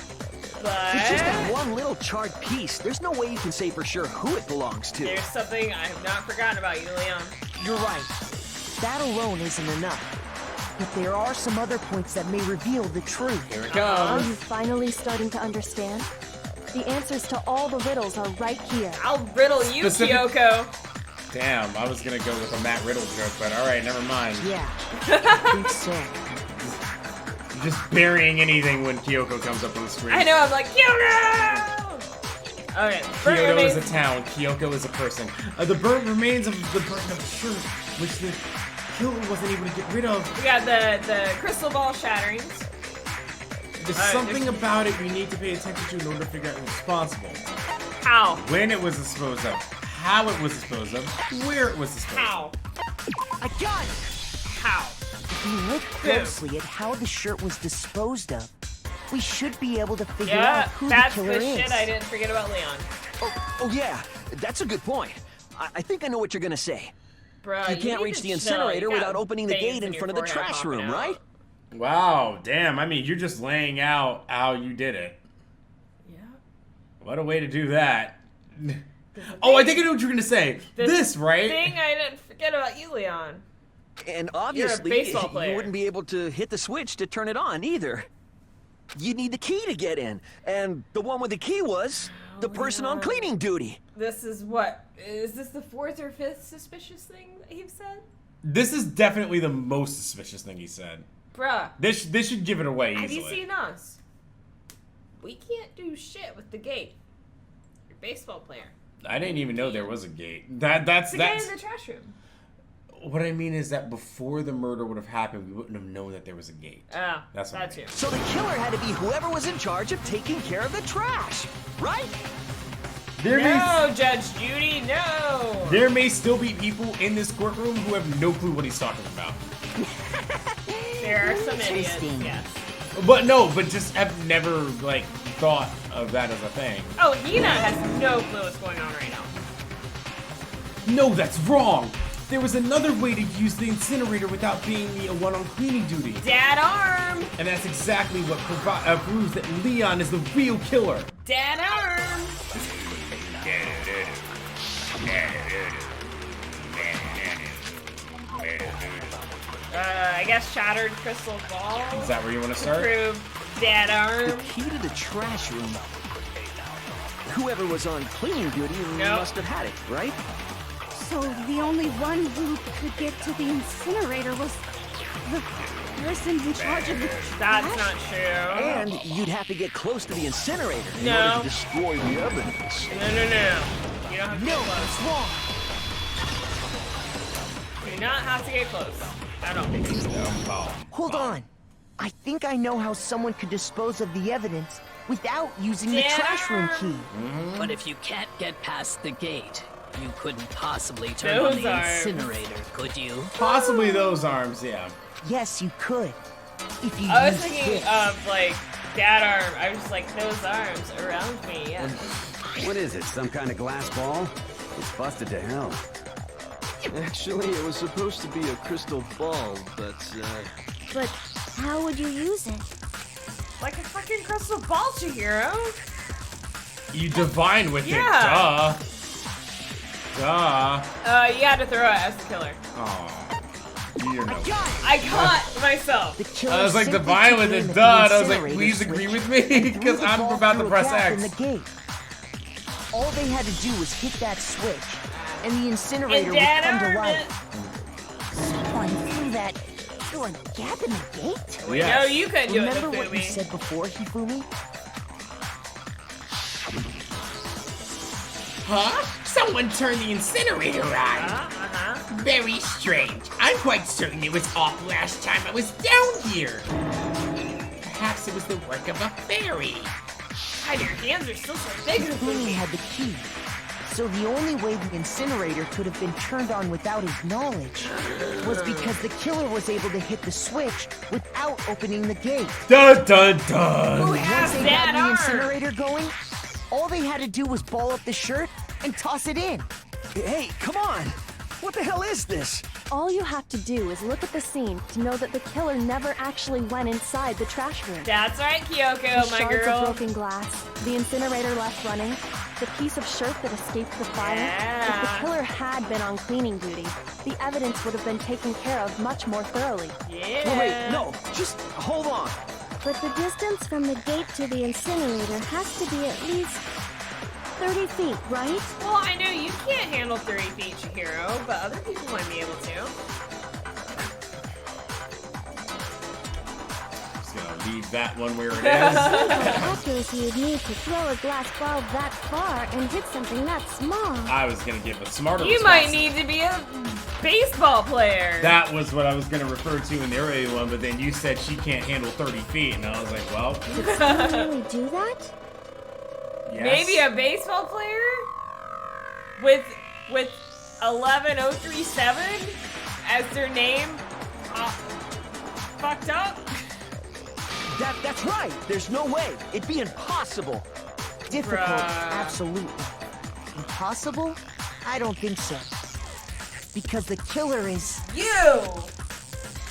But It's just that one little charred piece. There's no way you can say for sure who it belongs to. there's something I have not forgotten about you, Leon. You're right. That alone isn't enough. But there are some other points that may reveal the truth. Here it Are comes. you finally starting to understand? The answers to all the riddles are right here. I'll riddle you, Kyoko. Damn, I was gonna go with a Matt Riddle joke, but alright, never mind. Yeah, I think so. You're just burying anything when Kyoko comes up on the screen. I know, I'm like, Kyoko! Okay, burnt Kyoto remains. is a town, Kyoko is a person. The burnt remains of the burnt up shirt, which the killer wasn't able to get rid of. We got the crystal ball shatterings. There's something about it we need to pay attention to in order to figure out who's responsible. How? When it was disposed of, how it was disposed of, where it was disposed How? of. I got it! How? If you look closely at how the shirt was disposed of, we should be able to figure out Yeah, who that's the the killer is. shit I didn't forget about Leon. Oh yeah, that's a good point. I think I know what you're gonna say. Bruh, You can't need reach to the chill. incinerator You got without opening the veins gate in your front of the forehead trash popping room, out. right? Wow, damn. I mean, you're just laying out how you did it. Yeah. What a way to do that. Oh, I think I know what you're gonna say. This, right? Thing I didn't forget about you, Leon. And You're a obviously, baseball you player. wouldn't be able to hit the switch to turn it on either. You'd need the key to get in, and the one with the key was the person on cleaning duty. This is what? Is this the 4th or 5th suspicious thing that you've said? This is definitely the most suspicious thing he said. Bruh. This should give it away easily. Have you seen us? We can't do shit with the gate. You're a baseball player. I didn't even know there was a gate. That's The guy in the trash room. What I mean is that before the murder would have happened, we wouldn't have known that there was a gate. Oh, that's what I mean. So the killer had to be whoever was in charge of taking care of the trash, right? No, Judge Judy, no. There may still be people in this courtroom who have no clue what he's talking about. There are some idiots, yes. But just have never like thought of that as a thing. Oh, Hina has no clue what's going on right now. No, that's wrong. There was another way to use the incinerator without being the one on cleaning duty. Dad arm. And that's exactly what proves that Leon is the real killer. Dad arm. I guess shattered crystal ball. Is that where you want to start? Prove dad arm. The key to the trash room. Whoever was on cleaning duty must have had it, right? So the only one who could get to the incinerator was the person in charge of the trash? That's not true. And you'd have to get close to the incinerator in No. order to destroy the evidence. No. You don't have to get close. Wrong. You do not have to get close. I don't think so. Hold on. I think I know how someone could dispose of the evidence without using the trash room key. But if you can't get past the gate, you couldn't possibly turn Those on the arms. incinerator, could you? Possibly those arms, yeah. Yes, you could. If you I was used thinking this. of like dad arm. I was like those arms around me. Yeah. What is it, some kind of glass ball? It's busted to hell. Actually, it was supposed to be a crystal ball, but, But how would you use it? Like a fucking crystal ball, Chihiro. You divine with Yeah. it, duh. You had to throw it as the killer. Aw. You're no. I caught myself. I was like divine with it, duh. And I was like, please agree with me, because I'm about to press In the X. gate. All they had to do was hit that switch, and the incinerator would dad come to armed life. Someone through a gap in the gate? We know you can do it, Remember what you Hifumi. said before, Hifumi? Huh? Someone turned the incinerator on. Very strange. I'm quite certain it was off last time I was down here. Perhaps it was the work of a fairy. God, your hands are still so big. Hifumi had the key. So the only way the incinerator could have been turned on without his knowledge was because the killer was able to hit the switch without opening the gate. Dun dun dun. Who Once has they that had the arm? incinerator going, all they had to do was ball up the shirt and toss it in. Hey, come on! What the hell is this? All you have to do is look at the scene to know that the killer never actually went inside the trash room. That's right, Kyoko, The my shards girl. of broken glass, the incinerator left running, the piece of shirt that escaped the fire. If the killer had been on cleaning duty, the evidence would have been taken care of much more thoroughly. Yeah. Wait, no, just hold on. But the distance from the gate to the incinerator has to be at least 30 feet, right? Well, I know you can't handle 30 feet, Chihiro, but other people might be able to. Just gonna leave that one where it is. Accuracy you'd need to throw a glass ball that far and hit something that small. I was gonna give a smarter You response. might need to be a baseball player. That was what I was gonna refer to in the earlier one, but then you said she can't handle 30 feet, and I was like, well. Did someone really do that? Yes. Maybe a baseball player with 11037 as their name. Fucked up. That's right. There's no way. It'd be impossible. Difficult, Bruh. absolutely. Impossible? I don't think so. Because the killer is... You!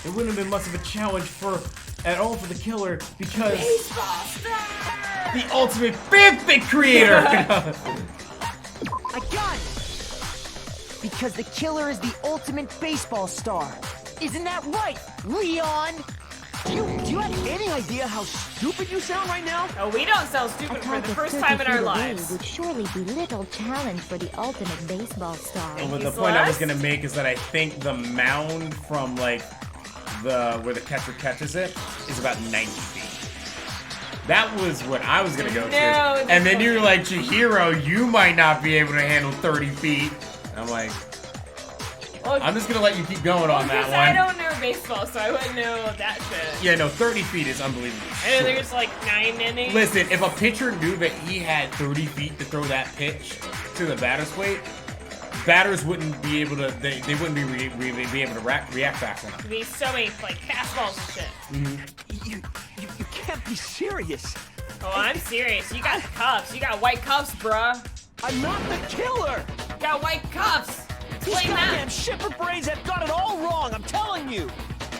It wouldn't have been much of a challenge at all for the killer because... Baseball star! The ultimate fanfic creator! I got it! Because the killer is the ultimate baseball star. Isn't that right, Leon? Do you have any idea how stupid you sound right now? Oh, we don't sound stupid for the first time in our lives. Would surely be little challenge for the ultimate baseball star. Well, the point I was gonna make is that I think the mound from like where the catcher catches it is about 90 feet. That was what I was gonna go to. And then you're like, Chihiro, you might not be able to handle 30 feet. I'm like, I'm just gonna let you keep going on that one. I don't know baseball, so I wouldn't know that shit. Yeah, no, 30 feet is unbelievable. And there's like 9 innings. Listen, if a pitcher knew that he had 30 feet to throw that pitch to the batter's plate, batters wouldn't be able to. They wouldn't be able to react fast enough. There'd be so many like fastballs and shit. You can't be serious. Oh, I'm serious. You got cuffs. You got white cuffs, bruh. I'm not the killer. You got white cuffs. These goddamn shipper brains have got it all wrong, I'm telling you!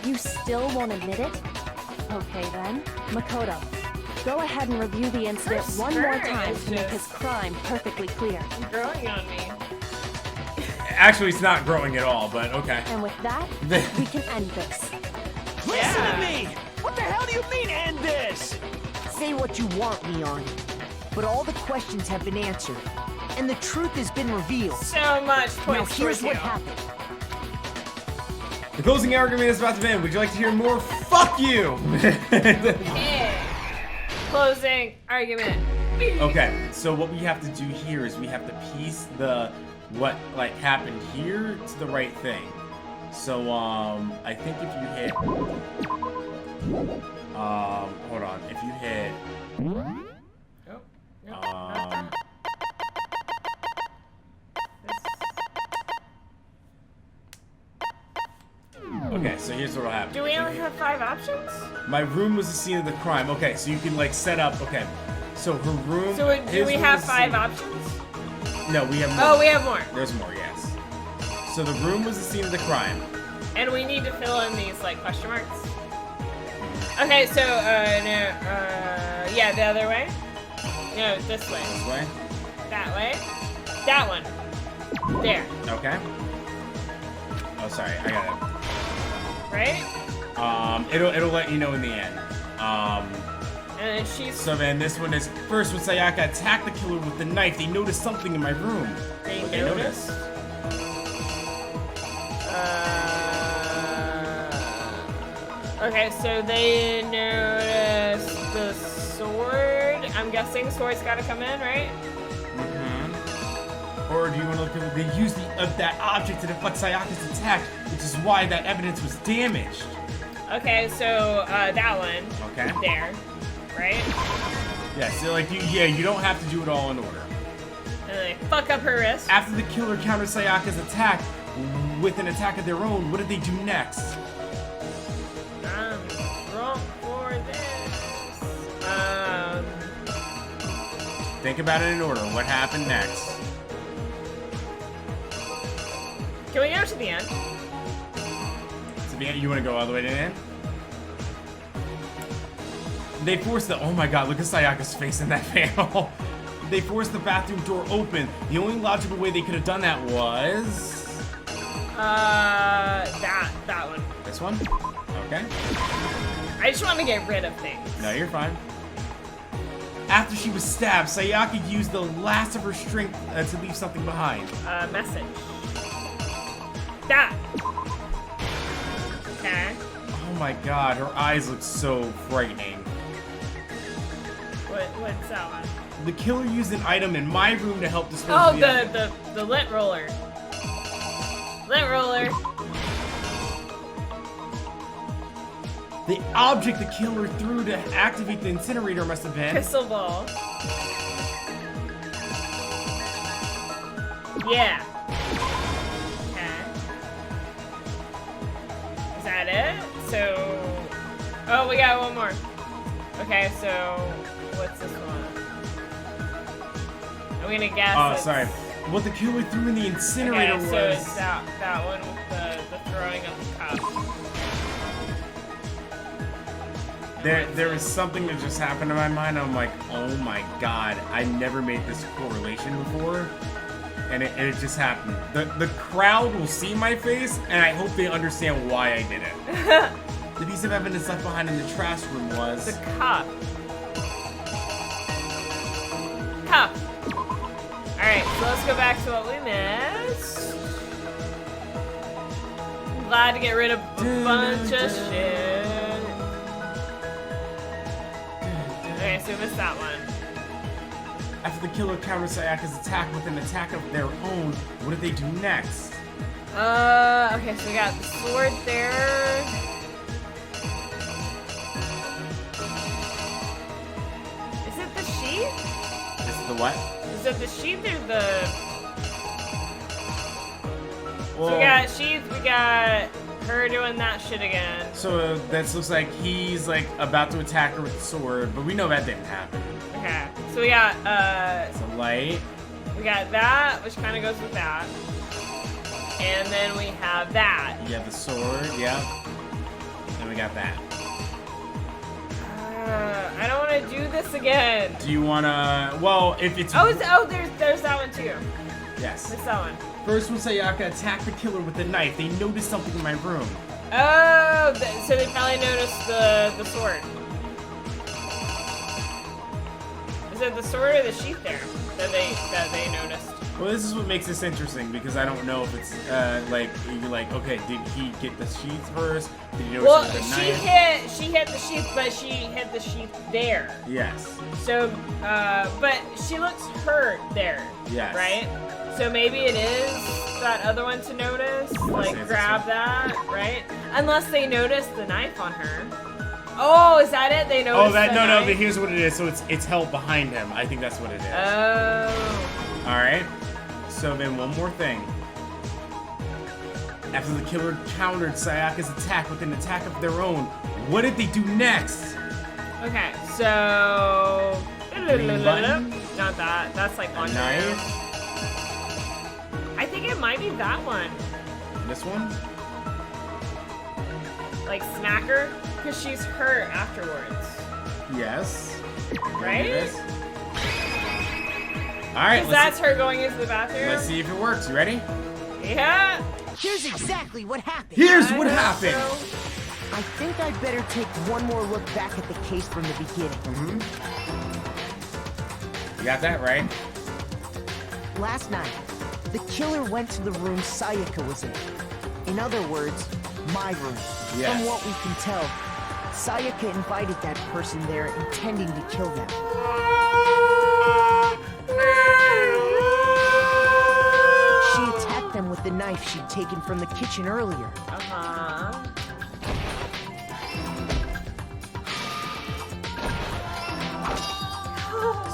You still won't admit it? Okay then. Makoto, go ahead and review the incident one more time to make his crime perfectly clear. It's growing on me. Actually, it's not growing at all, but okay. And with that, we can end this. Listen to me! What the hell do you mean, end this? Say what you want, Leon. But all the questions have been answered. And the truth has been revealed. So much points. Now here's what happened. The closing argument is about to end. Would you like to hear more? Fuck you! Yeah. Closing argument. Okay, so what we have to do here is we have to piece what like happened here to the right thing. So I think if you hit hold on, if you hit okay, so here's what'll happen. Do we only have 5 options? My room was the scene of the crime. Okay, so you can like set up. Okay, so her room. So do we have 5 options? No, we have more. Oh, we have more. There's more, yes. So the room was the scene of the crime. And we need to fill in these like question marks. Okay, so yeah, the other way. No, this way. This way. That way. That one. There. Okay. Oh, sorry, I got it. Right? It'll let you know in the end. And she's... So then this one is, first when Sayaka attacked the killer with the knife, they noticed something in my room. They noticed? Okay, so they noticed the sword. I'm guessing sword's gotta come in, right? Mm-hmm. Or do you want to look at, they used that object to deflect Sayaka's attack, which is why that evidence was damaged. Okay, so that one. Okay. There, right? Yeah, so like you don't have to do it all in order. And they fuck up her wrist. After the killer countered Sayaka's attack with an attack of their own, what did they do next? Wrong for this. Think about it in order. What happened next? Can we go to the end? To the end? You want to go all the way to the end? They forced the... Oh my god, look at Sayaka's face in that panel. They forced the bathroom door open. The only logical way they could have done that was... That one. This one? Okay. I just want to get rid of things. No, you're fine. After she was stabbed, Sayaka used the last of her strength to leave something behind. Message. That. Okay. Oh my god, her eyes look so frightening. What's that one? The killer used an item in my room to help dispose of the item. the lint roller. Lint roller. The object the killer threw to activate the incinerator must have been... Crystal ball. Yeah. Okay. Is that it? So... Oh, we got one more. Okay, so... What's this one? I'm gonna guess Oh, sorry. What the killer threw in the incinerator okay, was. So it's that one with the throwing of the cup. There is something that just happened in my mind. I'm like, oh my god, I never made this correlation before. And it just happened. The crowd will see my face, and I hope they understand why I did it. The piece of evidence left behind in the trash room was... the cup. Cup. Alright, so let's go back to what we missed. I'm glad to get rid of a bunch of shit. Okay, so we missed that one. After the killer countered Sayaka's attack with an attack of their own, what did they do next? Okay, so we got the sword there. Is it the sheath? Is it the what? Is it the sheath or the... Well, so we got sheath, we got her doing that shit again. So that looks like he's like about to attack her with the sword, but we know that didn't happen. Okay, so we got it's a light. We got that, which kind of goes with that, and then we have that. You have the sword, yeah. And we got that. I don't want to do this again. Do you wanna? Well, if it's there's that one too. Yes. It's that one. First, when Sayaka attacked the killer with the knife, they noticed something in my room. Oh, so they probably noticed the sword. Is it the sword or the sheath there that they noticed? Well, this is what makes this interesting because I don't know if it's like you're like, okay, did he get the sheath first? Did he notice it with the knife? She hit the sheath, but she hit the sheath there. Yes. So, but she looks hurt there. Yes. Right. So maybe it is that other one to notice, like grab that, right? Unless they notice the knife on her. Oh, is that it? They noticed. Oh, that the no. knife? But here's what it is. So it's held behind him. I think that's what it is. Oh. All right. So then one more thing. After the killer countered Sayaka's attack with an attack of their own, what did they do next? Okay, so Green button? Not that. That's like on knife. I think it might be that one. This one? Like smack her, because she's hurt afterwards. Yes. Right? All right. Because that's her going into the bathroom. Let's see if it works. You ready? Yeah. Here's exactly what happened. Here's what happened. I think I'd better take one more look back at the case from the beginning. You got that right. Last night, the killer went to the room Sayaka was in. In other words, my room. Yes. From what we can tell, Sayaka invited that person there intending to kill them. She attacked them with the knife she'd taken from the kitchen earlier.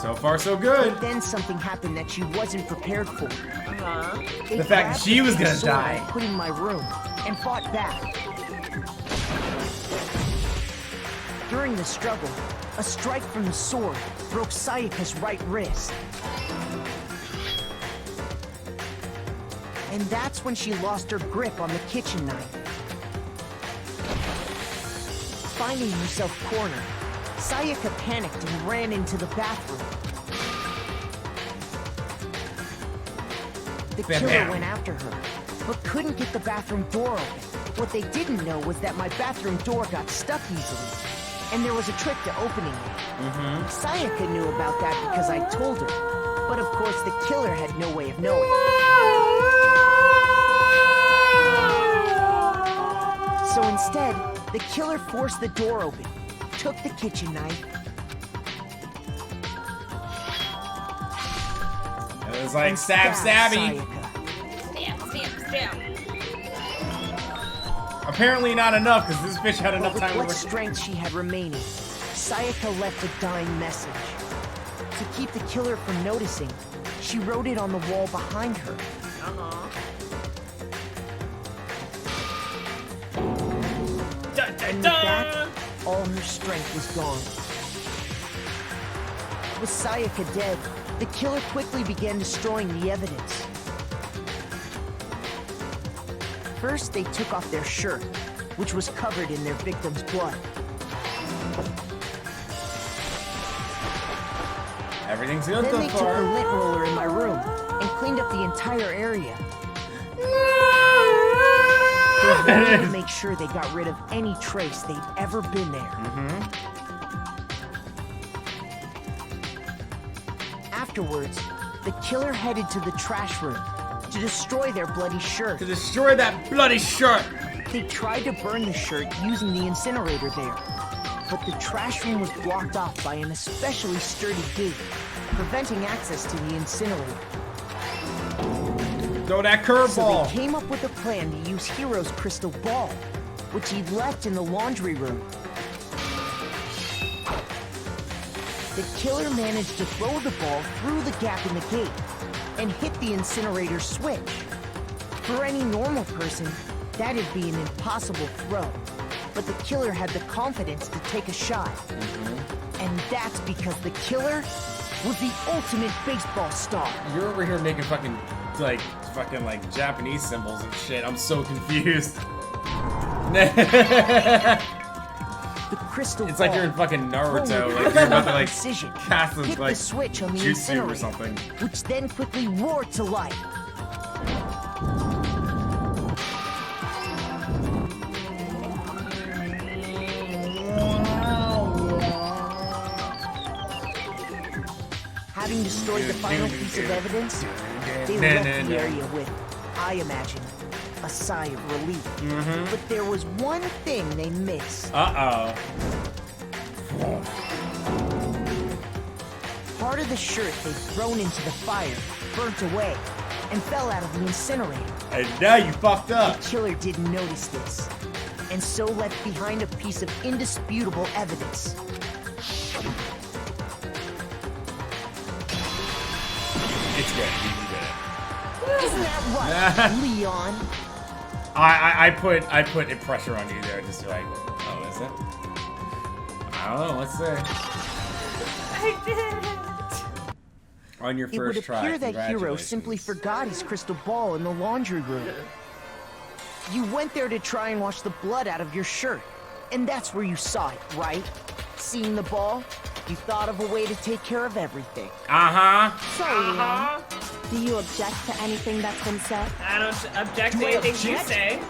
So far, so good. But then something happened that she wasn't prepared for. The fact that she was gonna sword die. I put in my room and fought back. During the struggle, a strike from the sword broke Sayaka's right wrist. And that's when she lost her grip on the kitchen knife. Finding herself cornered, Sayaka panicked and ran into the bathroom. The killer went after her, but couldn't get the bathroom door open. What they didn't know was that my bathroom door got stuck easily, and there was a trick to opening it. Sayaka knew about that because I told her, but of course the killer had no way of knowing. So instead, the killer forced the door open, took the kitchen knife. It was like stab, stabby. Stab. Apparently not enough, because this bitch had enough But time with to what strength she had remaining, Sayaka left a dying message. To keep the killer from noticing, she wrote it on the wall behind her. And with that, all her strength was gone. With Sayaka dead, The killer quickly began destroying the evidence. First, they took off their shirt, which was covered in their victim's blood. Everything's good Then so they took far. the lint roller in my room and cleaned up the entire area. They wanted to make sure they got rid of any trace they'd ever been there. Afterwards, the killer headed to the trash room to destroy their bloody shirt. To destroy that bloody shirt! They tried to burn the shirt using the incinerator there, but the trash room was blocked off by an especially sturdy gate, preventing access to the incinerator. Throw that So curveball! they came up with a plan to use Hero's crystal ball, which he'd left in the laundry room. The killer managed to throw the ball through the gap in the gate and hit the incinerator switch. For any normal person, that'd be an impossible throw, but the killer had the confidence to take a shot. And that's because the killer was the ultimate baseball star. You're over here making fucking Japanese symbols and shit. I'm so confused. The crystal It's like ball, you're in fucking Naruto. thrown Like you're about to like precision, cast hit like the switch on the jutsu or incinerator, something. which then quickly roared to life. Having destroyed the final piece of evidence, they left the area with, I imagine, a sigh of relief. But there was one thing they missed. Uh-oh. Part of the shirt they'd thrown into the fire burnt away and fell out of the incinerator. And now you fucked up. The killer didn't notice this, and so left behind a piece of indisputable evidence. It's good. You did it. Isn't that right, Leon? I put a pressure on you there, just like, oh, is it? I don't know. Let's see. I did it. On your It first would try. appear that Hero simply forgot his crystal ball in the laundry room. You went there to try and wash the blood out of your shirt, and that's where you saw it, right? Seeing the ball, you thought of a way to take care of everything. So, Leon, do you object to anything that's been said? I don't object to anything you say.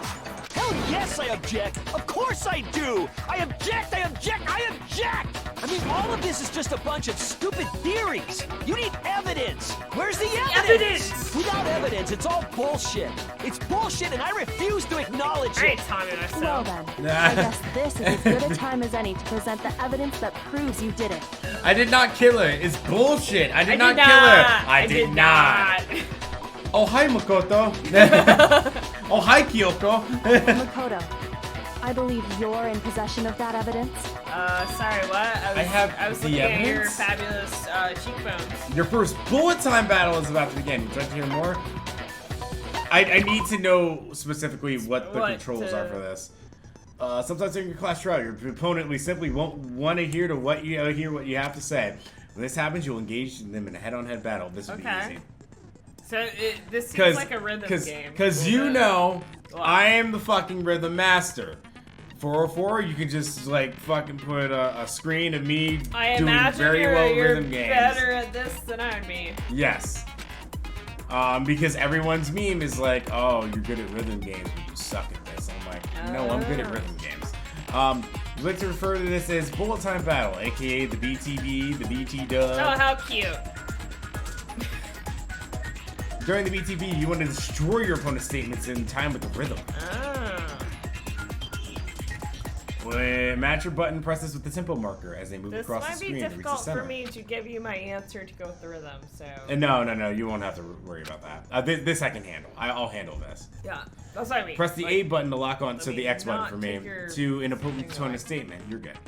Hell yes, I object! Of course I do! I object! I object! I object! I mean, all of this is just a bunch of stupid theories! You need evidence! Where's the evidence? Without evidence, it's all bullshit! It's bullshit and I refuse to acknowledge it! Tommy myself. Well then, I guess this is as good a time as any to present the evidence that proves you did it. I did not kill her. It's bullshit. I did not kill her. I did not. Oh, hi, Makoto. Oh, hi, Kyoko. Makoto, I believe you're in possession of that evidence. Sorry, what? I was the looking at your evidence? fabulous cheekbones. Your first bullet time battle is about to begin. Would you like to hear more? I need to know specifically what the controls are for this. Sometimes in your class trial, your opponent simply won't want to hear what you have to say. When this happens, you'll engage them in a head-on-head battle. This will be easy. So this seems like a rhythm game. Because you know, I am the fucking rhythm master. 404, you can just like fucking put a screen of me doing very well rhythm games. You're better at this than I'd be. Yes. Because everyone's meme is like, oh, you're good at rhythm games, but you suck at this. I'm like, no, I'm good at rhythm games. We like to refer to this as bullet time battle, aka the BTB, the BT dub. Oh, how cute. During the BTB, you want to destroy your opponent's statements in time with the rhythm. When match your button presses with the tempo marker as they move across the screen to reach the difficult center. for me to give you my answer to go with the rhythm, so... No, you won't have to worry about that. This I can handle. I'll handle this. Yeah, that's what I mean. Press the A button to lock on to the X button not for me take to an opponent's statement. You're good.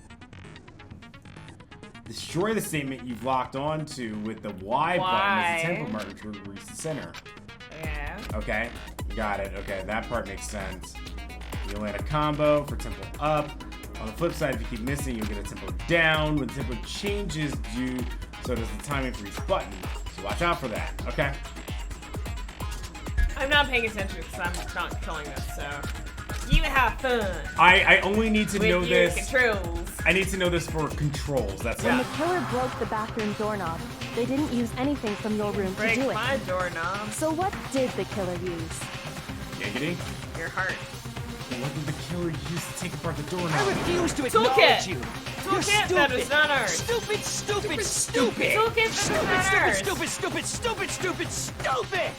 Destroy the statement you've locked onto with the Y button as the tempo marker to reach the center. Yeah. Okay, got it. Okay, that part makes sense. You'll land a combo for tempo up. On the flip side, if you keep missing, you'll get a tempo down. When the tempo changes, so does the timing for each button. So So watch out for that. Okay. I'm not paying attention because I'm not killing this, so you have fun. I only need to know this. Controls. I need to know this for controls. That's When it. the killer broke the bathroom doorknob, they didn't use anything from your room Break to do it. my doorknob. So what did the killer use? Giggity. Your heart. What did the killer use to take apart the doorknob? I refuse to Toolkit. acknowledge you. Toolkit that is not ours. Stupid, stupid, stupid. Toolkit that is not ours. Stupid, stupid, stupid, stupid, stupid.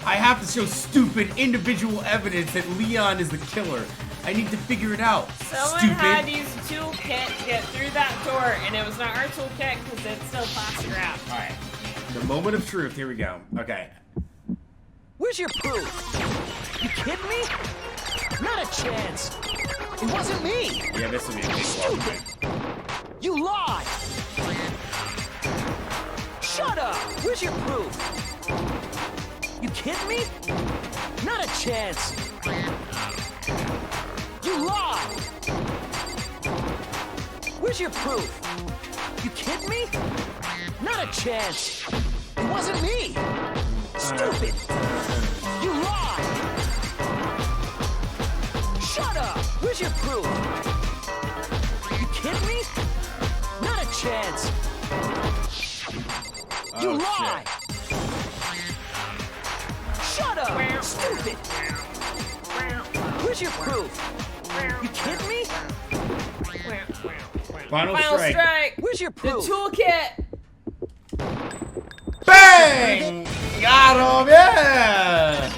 I have to show stupid individual evidence that Leon is the killer. I need to figure it out. Someone Stupid. had to use a toolkit to get through that door, and it was not our toolkit because it's still plastic wrapped. All right. The moment of truth. Here we go. Okay. Where's your proof? You kidding me? Not a chance. It wasn't me. Yeah, this will be a big one. You lied. Shut up. Where's your proof? You kidding me? Not a chance. You lied. Where's your proof? You kidding me? Not a chance. It wasn't me. Stupid. You lied. Shut up. Where's your proof? You kidding me? Not a chance. You lied. Shut up. Stupid. Where's your proof? You kidding me? Final strike. Where's your proof? The toolkit. Bang! Got him, yeah!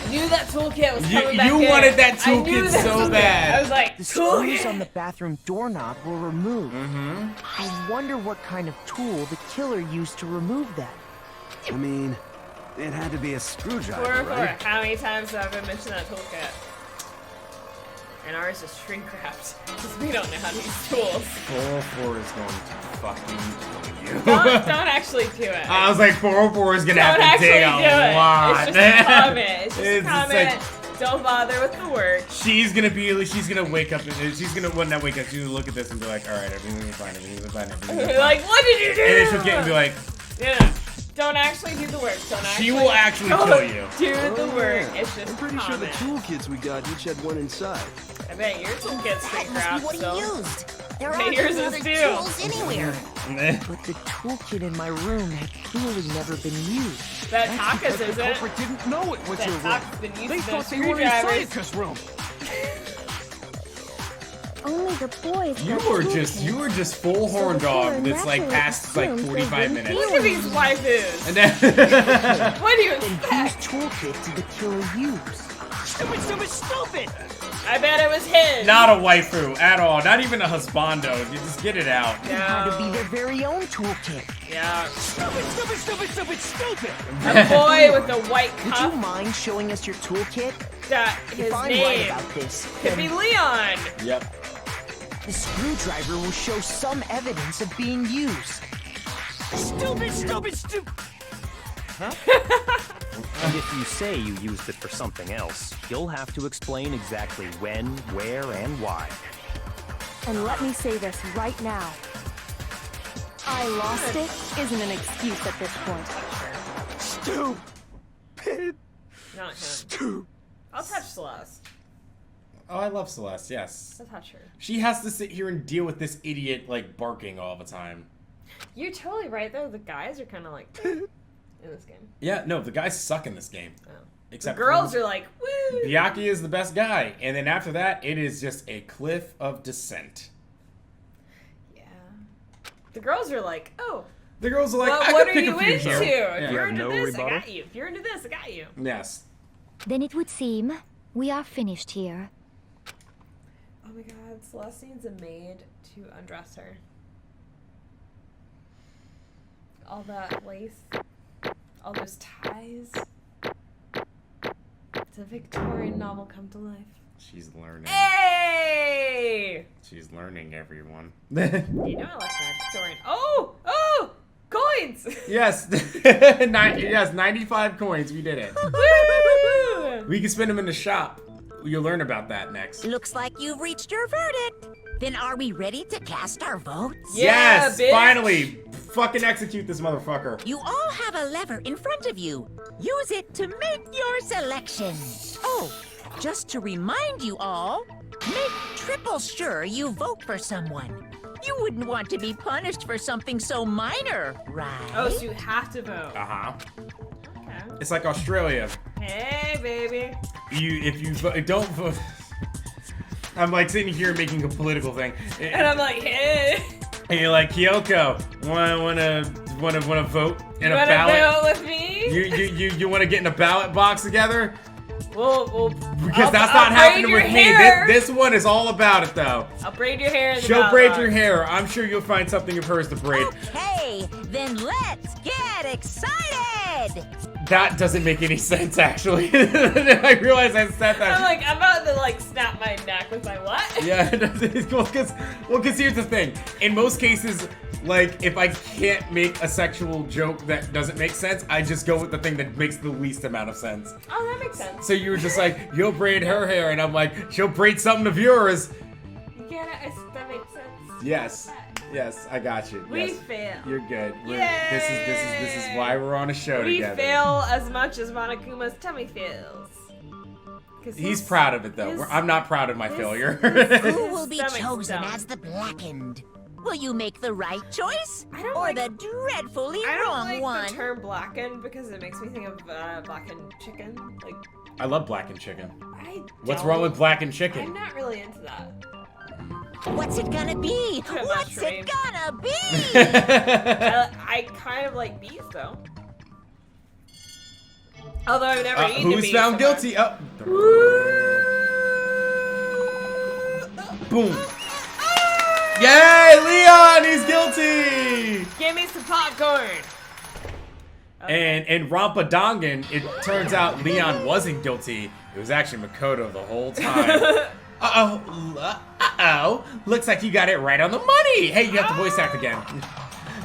I knew that toolkit was coming back in. You wanted that I knew toolkit that so toolkit. bad. I was like, The screws toolkit. on the bathroom doorknob were removed. I wonder what kind of tool the killer used to remove that. I mean, it had to be a screwdriver, Four. right? How many times have I mentioned that toolkit? And ours is shrink wrapped because we don't know how to use tools. 404 is going to fucking kill you. Don't actually do it. I was like, 404 is gonna Don't have to actually take do a it. lot. It's just a comment. It's just a It's comment. like- Don't bother with the work. She's gonna wake up, she's gonna, well, not wake up, she's gonna look at this and be like, alright, everything's fine, everything's fine, everything's fine. Like, what did you do? And then she'll get and be like, yeah. Don't actually do the work. Don't actually. She will actually kill you. Do the work. It's just I'm pretty sure the comment. toolkits we got each had one inside. I bet your toolkit's shrink Must be wrapped, what he so. used. There Okay, aren't yours any is other too. tools anywhere. But the toolkit in my room had clearly never been used. That That's Taka's because the isn't. culprit didn't know it was That your room. Taka's been using They the thought they were inside screwdrivers. this room. Only the boys You got were toolkits. just full horn dog that's like past like 45 minutes. Look at these waifus. And then What do you Then expect? whose toolkit did the killer use? Stupid, stupid, stupid. I bet it was his. not a waifu at all, not even a husbando. You just get it out. It had to be their very own toolkit. Yeah. Stupid, stupid, stupid, stupid, stupid. A boy with a white Would cuff. you mind showing us your toolkit? That his If I'm right name about this, could then be Leon. Yep. the screwdriver will show some evidence of being used. Stupid, stupid, stupid. And if you say you used it for something else, you'll have to explain exactly when, where, and why. And let me say this right now. I lost it isn't an excuse at this point. Stupid. Not him. I'll touch Celeste. Oh, I love Celeste, yes. I'll touch her. She has to sit here and deal with this idiot, like, barking all the time. You're totally right, though. The guys are kind of like in this game. Yeah, no, the guys suck in this game. Oh. Except The girls for are like, woo! Byakuya is the best guy. And then after that, it is just a cliff of descent. Yeah. The girls are like, oh. The girls are like, Well, I what could are pick you a few into? here. If Yeah. you're have into no this, I rebuttal? got you. If you're into this, I got you. Yes. Then it would seem we are finished here. Oh my god, Celeste needs a maid to undress her. All that lace, all those ties. It's a Victorian novel come to life. She's learning. Hey! She's learning, everyone. You know I like that Victorian. Oh! Oh! Coins! Yes. Yes, 95 coins. We did it. Woo! We can spend them in the shop. you'll learn about that next. Looks like you've reached your verdict. Then are we ready to cast our votes? Yes, bitch. finally! Fucking execute this motherfucker. You all have a lever in front of you. Use it to make your selection. Oh, just to remind you all, make triple sure you vote for someone. You wouldn't want to be punished for something so minor, right? Oh, so you have to vote. Uh-huh. Okay. It's like Australia. Hey, baby. If you don't vote... I'm like sitting here making a political thing. And I'm like, hey. And you're like, Kyoko, wanna vote in a Wanna ballot? vote with me? You wanna get in a ballot box together? Well, because that's not happening with me. This one is all about it, though. I'll braid your hair in the She'll ballot braid box. your hair. I'm sure you'll find something of hers to braid. Okay, then let's get excited! That doesn't make any sense, actually. I realize I said that. I'm like, I'm about to like snap my neck with my what? Yeah, well, because here's the thing. In most cases, like, if I can't make a sexual joke that doesn't make sense, I just go with the thing that makes the least amount of sense. Oh, that makes sense. So you were just like, you'll braid her hair, and I'm like, she'll braid something of yours. You get it? That makes sense. Yes, I got you. We Yes. fail. You're good. This is why we're on a show We together. fail as much as Monokuma's tummy fails. He's proud of it, though. I'm not proud of my failure. Who will be stomach's chosen dumb. as the blackened? Will you make the right choice? I don't or like- the dreadfully I don't wrong like one? the term blackened because it makes me think of blackened chicken. Like, I love blackened chicken. What's don't. wrong with blackened chicken? I'm not really into that. What's it gonna be? Too much What's for me. it gonna be? I kind of like bees though. Although I've never eaten a Who's bee found so far. guilty? Boom. Yay, Leon, he's guilty! Give me some popcorn. And Rampa Dangan, it turns out Leon wasn't guilty. It was actually Makoto the whole time. Uh-oh. Looks like you got it right on the money. Hey, you have to voice act again.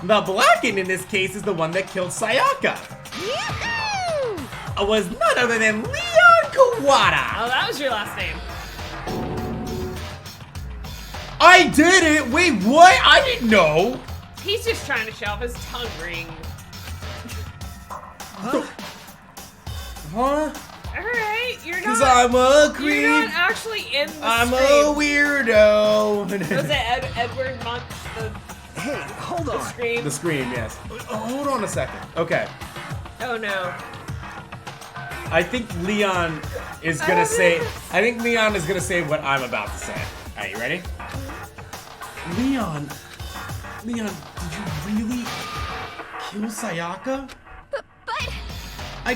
The blackened in this case is the one that killed Sayaka. Yahoo! Was none other than Leon Kawada. Oh, that was your last name. I did it! Wait, what? I didn't know. He's just trying to show off his tongue ring. Huh? Alright, you're not. Because I'm a creep. You're not actually in the I'm Scream. a weirdo. Was it Edward Munch? Hey, hold The on. Scream? The Scream, yes. Oh, hold on a second. Okay. Oh no. I think Leon is gonna say. I think Leon is gonna say what I'm about to say. Are you ready? Leon, did you really kill Sayaka? But I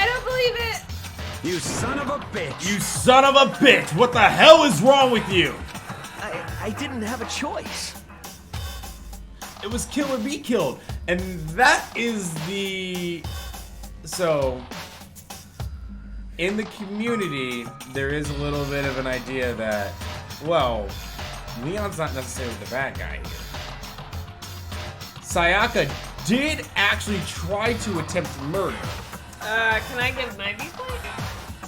don't believe it. You son of a bitch. You son of a bitch! What the hell is wrong with you? I didn't have a choice. It was kill or be killed, and that is the. So, in the community, there is a little bit of an idea that, well, Leon's not necessarily the bad guy here. Sayaka did actually try to attempt murder. Can I give my viewpoint?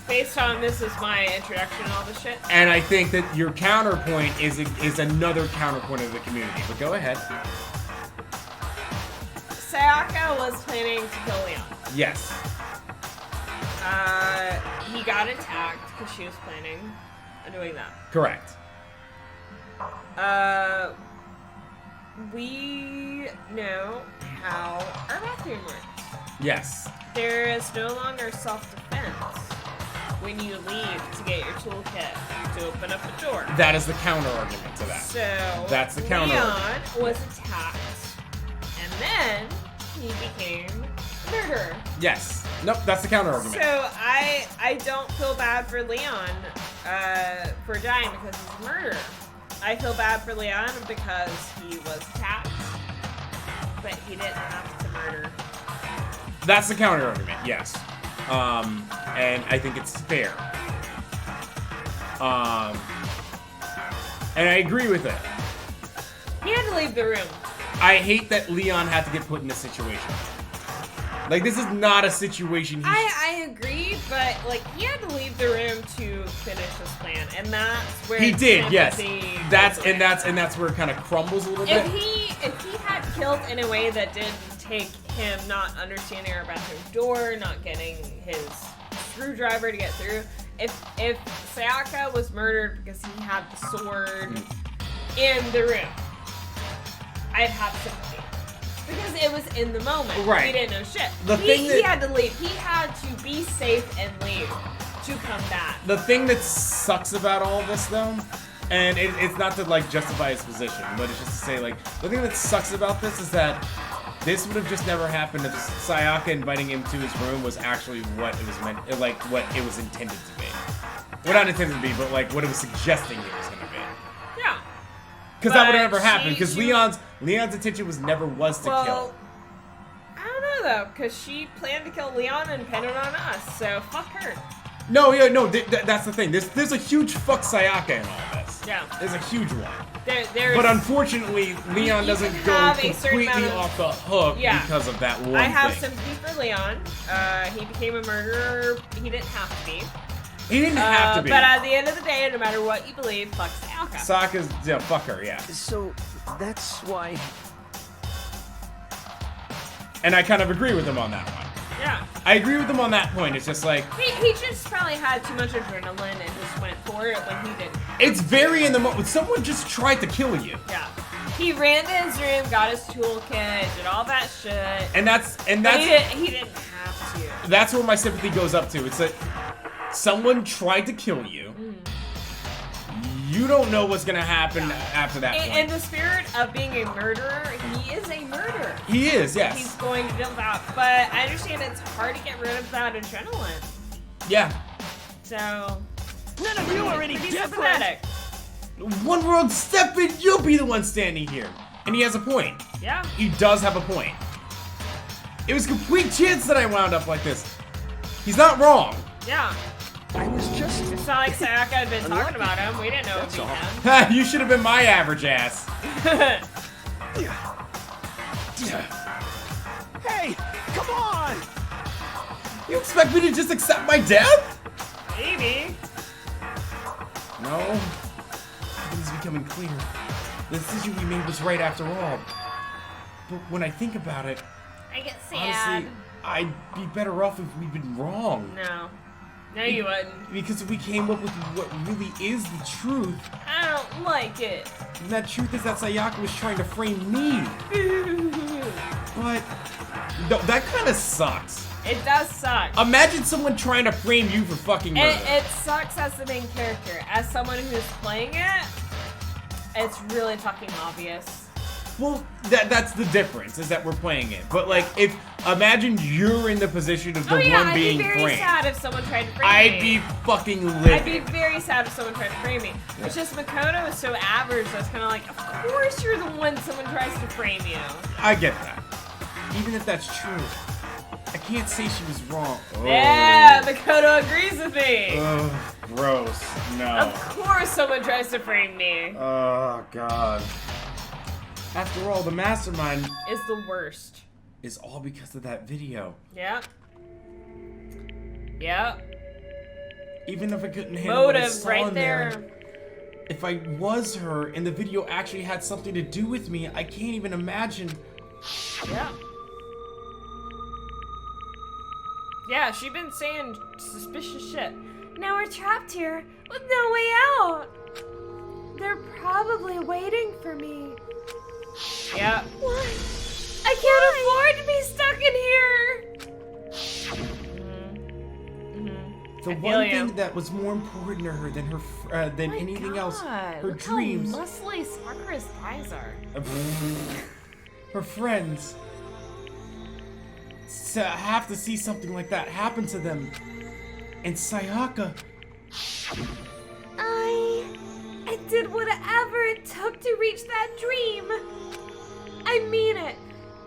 Based on this is my introduction and all this shit. And I think that your counterpoint is another counterpoint of the community. But go ahead. Sayaka was planning to kill Leon. Yes. He got attacked because she was planning on doing that. Correct. We know how our bathroom works. Yes. There is no longer self-defense when you leave to get your toolkit to open up a door. That is the counter argument to that. So that's the counter Leon argument. was attacked, and then he became a murderer. Yes. Nope, that's the counter argument. So I don't feel bad for Leon for dying because he's a murderer. I feel bad for Leon because he was attacked, but he didn't have to murder. That's the counter argument, yes. And I think it's fair. And I agree with it. He had to leave the room. I hate that Leon had to get put in this situation. Like, this is not a situation I agree, But, like, he had to leave the room to finish his plan, and that's where he did. Yes, sympathy that's goes away. that's where it kind of crumbles a little bit. If he had killed in a way that didn't take him not understanding our bathroom door, not getting his screwdriver to get through, if Sayaka was murdered because he had the sword in the room, I'd have sympathy. Because it was in the moment. Right. He didn't know shit. He had to leave. He had to be safe and leave to come back. The thing that sucks about all this, though, and it's not to, like, justify his position, but it's just to say, like, the thing that sucks about this is that this would have just never happened if Sayaka inviting him to his room was actually what it was meant, like, what it was intended to be. Well, not intended to be, but, like, what it was suggesting it was going to be. Yeah. Because that would have never happened, because Leon's intention was to kill. I don't know, though, because she planned to kill Leon and pin it on us, so fuck her. No, that's the thing. There's a huge fuck Sayaka in all this. Yeah. There's a huge one. But unfortunately, Leon doesn't go completely off the hook because of that one thing. I have sympathy for Leon. He became a murderer. He didn't have to be. He didn't have to be. But at the end of the day, no matter what you believe, fuck Sayaka. Sayaka's, fuck her, yeah. So, that's why... And I kind of agree with him on that one. Yeah. I agree with him on that point. It's just like... He just probably had too much adrenaline and just went for it when he didn't. It's very in the moment. Someone just tried to kill you. Yeah. He ran to his room, got his toolkit, did all that shit. And that's he didn't have to. That's where my sympathy goes up to. It's like someone tried to kill you. You don't know what's gonna happen after that point. In the spirit of being a murderer, he is a murderer. He is, yes. He's going to jump out, but I understand it's hard to get rid of that adrenaline. Yeah. So none of you are any different. Sympathetic. One wrong step and you'll be the one standing here. And he has a point. Yeah. He does have a point. It was complete chance that I wound up like this. He's not wrong. Yeah. I was just... It's not like Sayaka had been talking about him. We didn't know it would be him. You should have been my average ass. Hey, come on! You expect me to just accept my death? Maybe. No. It's becoming clear. The decision we made was right after all. But when I think about it, I get sad. Honestly, I'd be better off if we'd been wrong. No, you wouldn't. Because if we came up with what really is the truth... I don't like it. And that truth is that Sayaka was trying to frame me. But... No, that kind of sucks. It does suck. Imagine someone trying to frame you for fucking murder. It sucks as the main character. As someone who's playing it, it's really fucking obvious. Well, that's the difference, is that we're playing it. But, like, imagine you're in the position of the one being framed. I'd be very sad if someone tried to frame me. I'd be fucking livid. I'd be very sad if someone tried to frame me. Yeah. It's just Makoto is so average, so it's kind of like, of course you're the one someone tries to frame you. I get that. Even if that's true, I can't say she was wrong. Oh. Yeah, Makoto agrees with me. Ugh, gross. No. Of course someone tries to frame me. Oh, God. After all, the mastermind is the worst. Is all because of that video. Yep. Yep. Even if I couldn't handle what I Motive saw right in there, if I was her and the video actually had something to do with me, I can't even imagine. Yeah. Yeah, she's been saying suspicious shit. Now we're trapped here with no way out. They're probably waiting for me. Yeah. Why? I can't afford to be stuck in here. The one thing that was more important to her than her than anything else, her Look dreams, how muscly Sakura's thighs are. her friends. To have to see something like that happen to them, and Sayaka. I did whatever it took to reach that dream. I mean it.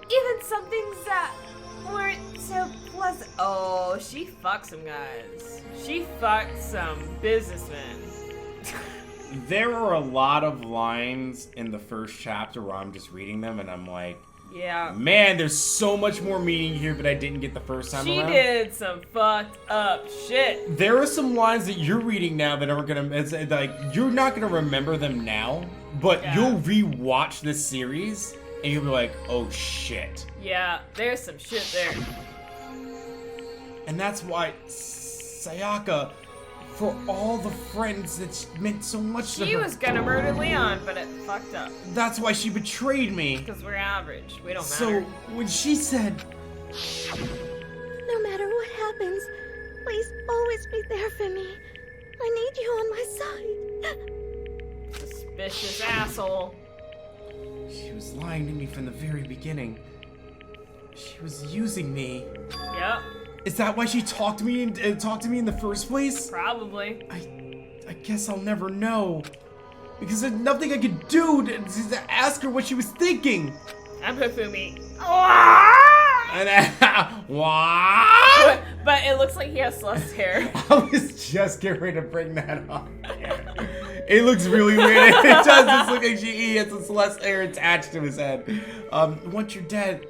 Even some things that weren't so pleasant. Oh, she fucked some guys. She fucked some businessmen. There are a lot of lines in the first chapter where I'm just reading them and I'm like, Yeah. Man, there's so much more meaning here that I didn't get the first time around. She did some fucked up shit. There are some lines that you're reading now that are gonna, it's like, you're not gonna remember them now, but you'll rewatch this series and you'll be like, oh shit. Yeah, there's some shit there. And that's why Sayaka, for all the friends that meant so much to her. She was gonna murder Leon, but it fucked up. That's why she betrayed me. Because we're average. We don't matter. So, when she said, No matter what happens, please always be there for me. I need you on my side. Suspicious asshole. She was lying to me from the very beginning. She was using me. Yep. Is that why she talked to me in the first place? Probably. I guess I'll never know. Because there's nothing I could do to ask her what she was thinking. I'm Hifumi. What? But it looks like he has Celeste hair. I was just getting ready to bring that up. It looks really weird. It does just look like he has a Celeste hair attached to his head. Once you're dead,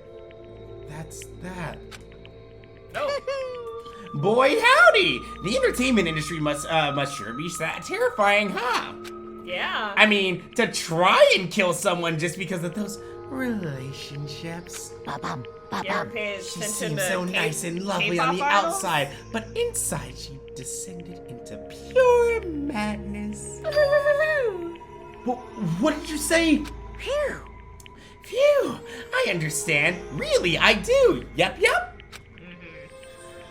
that's that. Boy, howdy! The entertainment industry must sure be terrifying, huh? Yeah. I mean, to try and kill someone just because of those relationships. She seemed so nice and lovely on the outside, but inside she descended into pure madness. What did you say? Phew. Phew. I understand. Really, I do. Yep.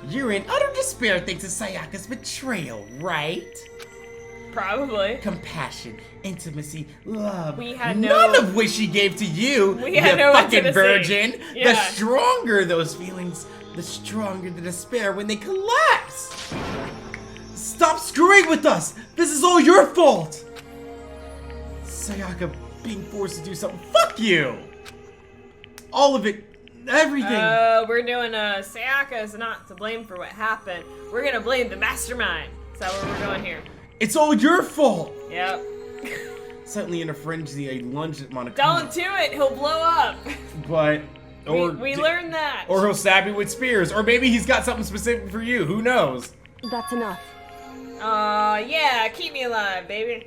You're in utter despair thanks to Sayaka's betrayal, right? Probably. Compassion, intimacy, love. We had none of which she gave to you, we had you no fucking intimacy. virgin. Yeah. The stronger those feelings, the stronger the despair when they collapse. Stop screwing with us. This is all your fault. Sayaka being forced to do something. Fuck you. All of it. Everything. We're doing Sayaka is not to blame for what happened. We're gonna blame the mastermind. Is that where we're going here? It's all your fault. Yep. Suddenly in a frenzy, I lunged at Monokuma. Don't do it. He'll blow up. But we learned that. Or he'll stab you with spears, or maybe he's got something specific for you. Who knows? That's enough. Yeah. Keep me alive, baby.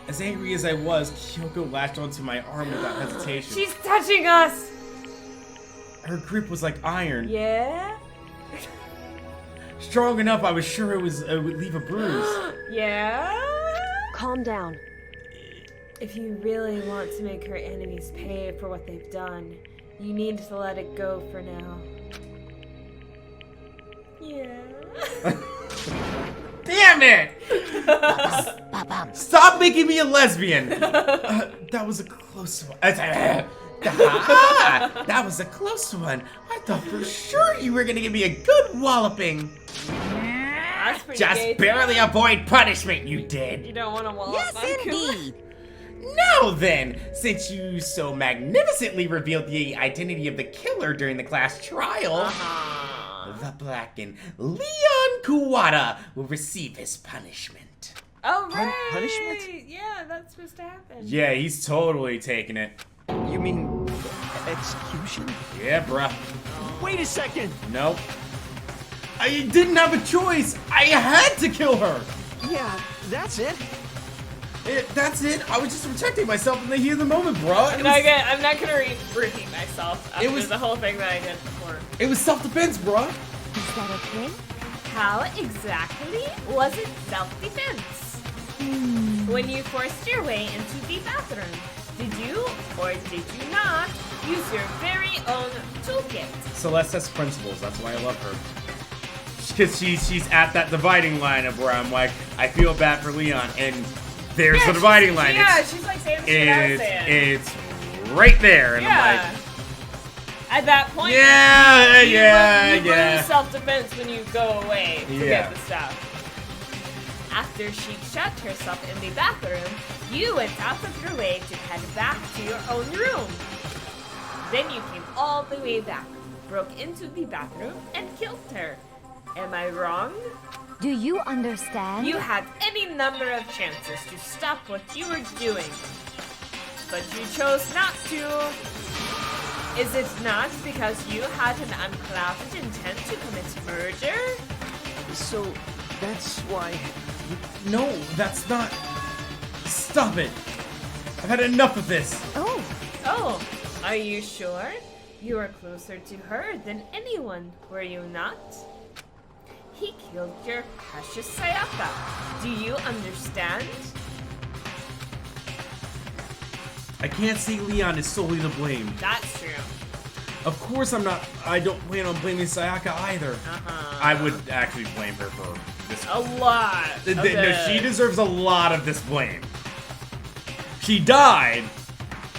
As angry as I was, Kyoko latched onto my arm without hesitation. She's touching us. Her grip was like iron. Yeah? Strong enough, I was sure it would leave a bruise. Yeah? Calm down. If you really want to make her enemies pay for what they've done, you need to let it go for now. Yeah. Damn it! Stop making me a lesbian! That was a close one. That was a close one. I thought for sure you were gonna give me a good walloping. Just barely avoid punishment, you did. You don't want to wallop. Yes, indeed. Now then, since you so magnificently revealed the identity of the killer during the class trial, the Blackened Leon Kuwata will receive his punishment. Oh, right. Punishment? Yeah, that's supposed to happen. Yeah, he's totally taking it. You mean execution? Yeah, bruh. Wait a second! Nope. I didn't have a choice. I had to kill her. Yeah, that's it. That's it. I was just protecting myself in the heat of the moment, bro. I'm not gonna repeat myself after the whole thing that I did before. It was self-defense, bro. Is that okay? How exactly was it self-defense? When you forced your way into the bathroom, did you or did you not use your very own toolkit? Celeste has principles. That's why I love her. Because she's at that dividing line of where I'm like, I feel bad for Leon, and there's the dividing line. Yeah, she's like saying the shit I was saying. It's right there, and I'm like, at that point, you lose self-defense when you go away to get the stuff. After she shut herself in the bathroom, you went out of your way to head back to your own room. Then you came all the way back, broke into the bathroom, and killed her. Am I wrong? Do you understand? You had any number of chances to stop what you were doing, but you chose not to. Is it not because you had an unclouded intent to commit murder? So, that's why... No, that's not... Stop it! I've had enough of this! Oh, are you sure? You were closer to her than anyone, were you not? He killed your precious Sayaka. Do you understand? I can't say Leon is solely to blame. That's true. Of course I don't plan on blaming Sayaka either. I would actually blame her for this. A lot. No, she deserves a lot of this blame. She died,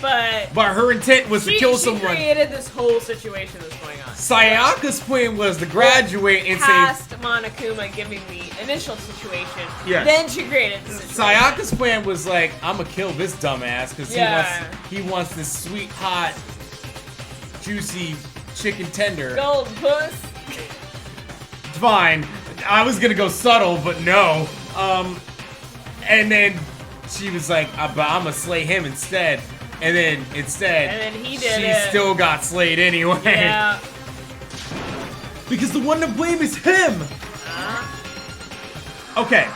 but her intent was to kill someone. She created this whole situation that's going on. Sayaka's plan was to graduate and past Monokuma giving the initial situation. Yes. Then she created the situation. Sayaka's plan was like, I'm gonna kill this dumbass because he wants this sweet, hot, juicy chicken tender. Gold puss. Fine. I was gonna go subtle, but no. And then she was like, I'm gonna slay him instead. And then he did it. She still got slayed anyway. Yeah. Because the one to blame is him. Okay.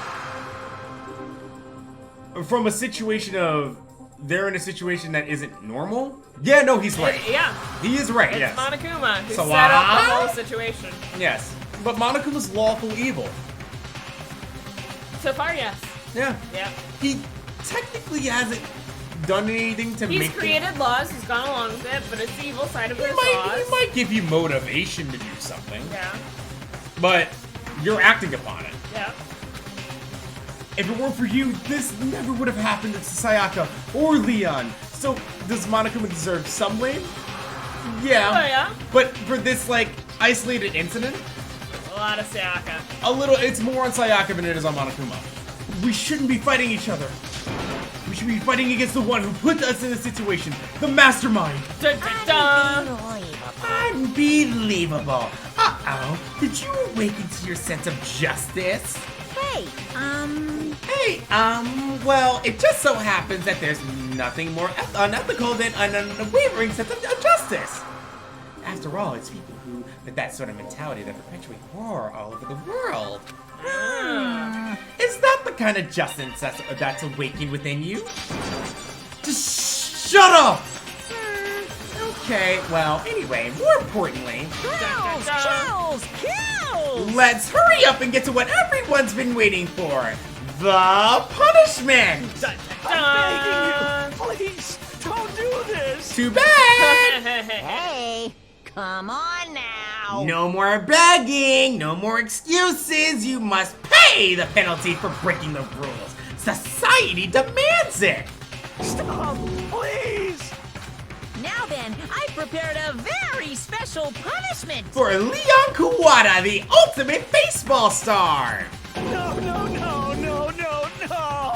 From a situation of they're in a situation that isn't normal. Yeah, no, he's right. He is right. It's yes. Monokuma who set up the whole situation. Yes, but Monokuma's lawful evil. So far, yes. Yeah. Yeah. He technically hasn't done anything to make. He's created laws. He's gone along with it, but it's the evil side of those laws. He might give you motivation to do something. Yeah. But you're acting upon it. Yeah. If it weren't for you, this never would have happened to Sayaka or Leon. So, does Monokuma deserve some blame? Yeah. Oh, yeah. But for this, like, isolated incident? A lot of Sayaka. A little, it's more on Sayaka than it is on Monokuma. We shouldn't be fighting each other. We should be fighting against the one who put us in this situation, the mastermind. Dun, dun, dun. Unbelievable. Uh-oh. Did you awaken to your sense of justice? Well, it just so happens that there's nothing more unethical than an unwavering sense of justice. After all, it's people who, with that sort of mentality that perpetuate war all over the world. Is that the kind of justice that's awakened within you? Just shut up! Okay, well, anyway, more importantly... Kills! Let's hurry up and get to what everyone's been waiting for. The punishment! I'm begging you! Please, don't do this! Too bad! Hey, come on now! No more begging, no more excuses. You must pay the penalty for breaking the rules. Society demands it! Stop, please! Now then, I prepared a very special punishment! For Leon Kuwata, the ultimate baseball star! No!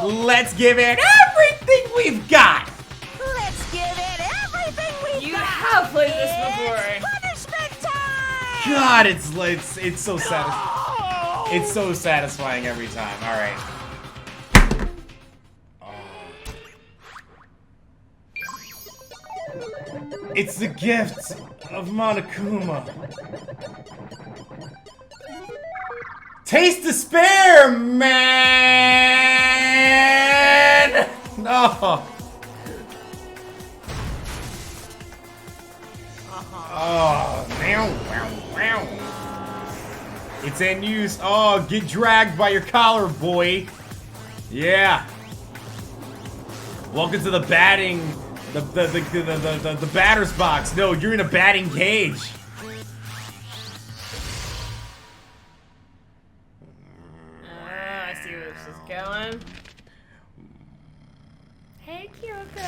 Let's give it everything we've got! Let's give it everything we've got! You have played this before! Punishment time! God, it's so satisfying. It's so satisfying every time. All right. It's the gift of Monokuma. Taste despair, man! No. Oh, wow. It's in use. Oh, get dragged by your collar, boy. Yeah. Welcome to the batting, the batter's box. No, you're in a batting cage. I see where this is going. Hey, Kyoko.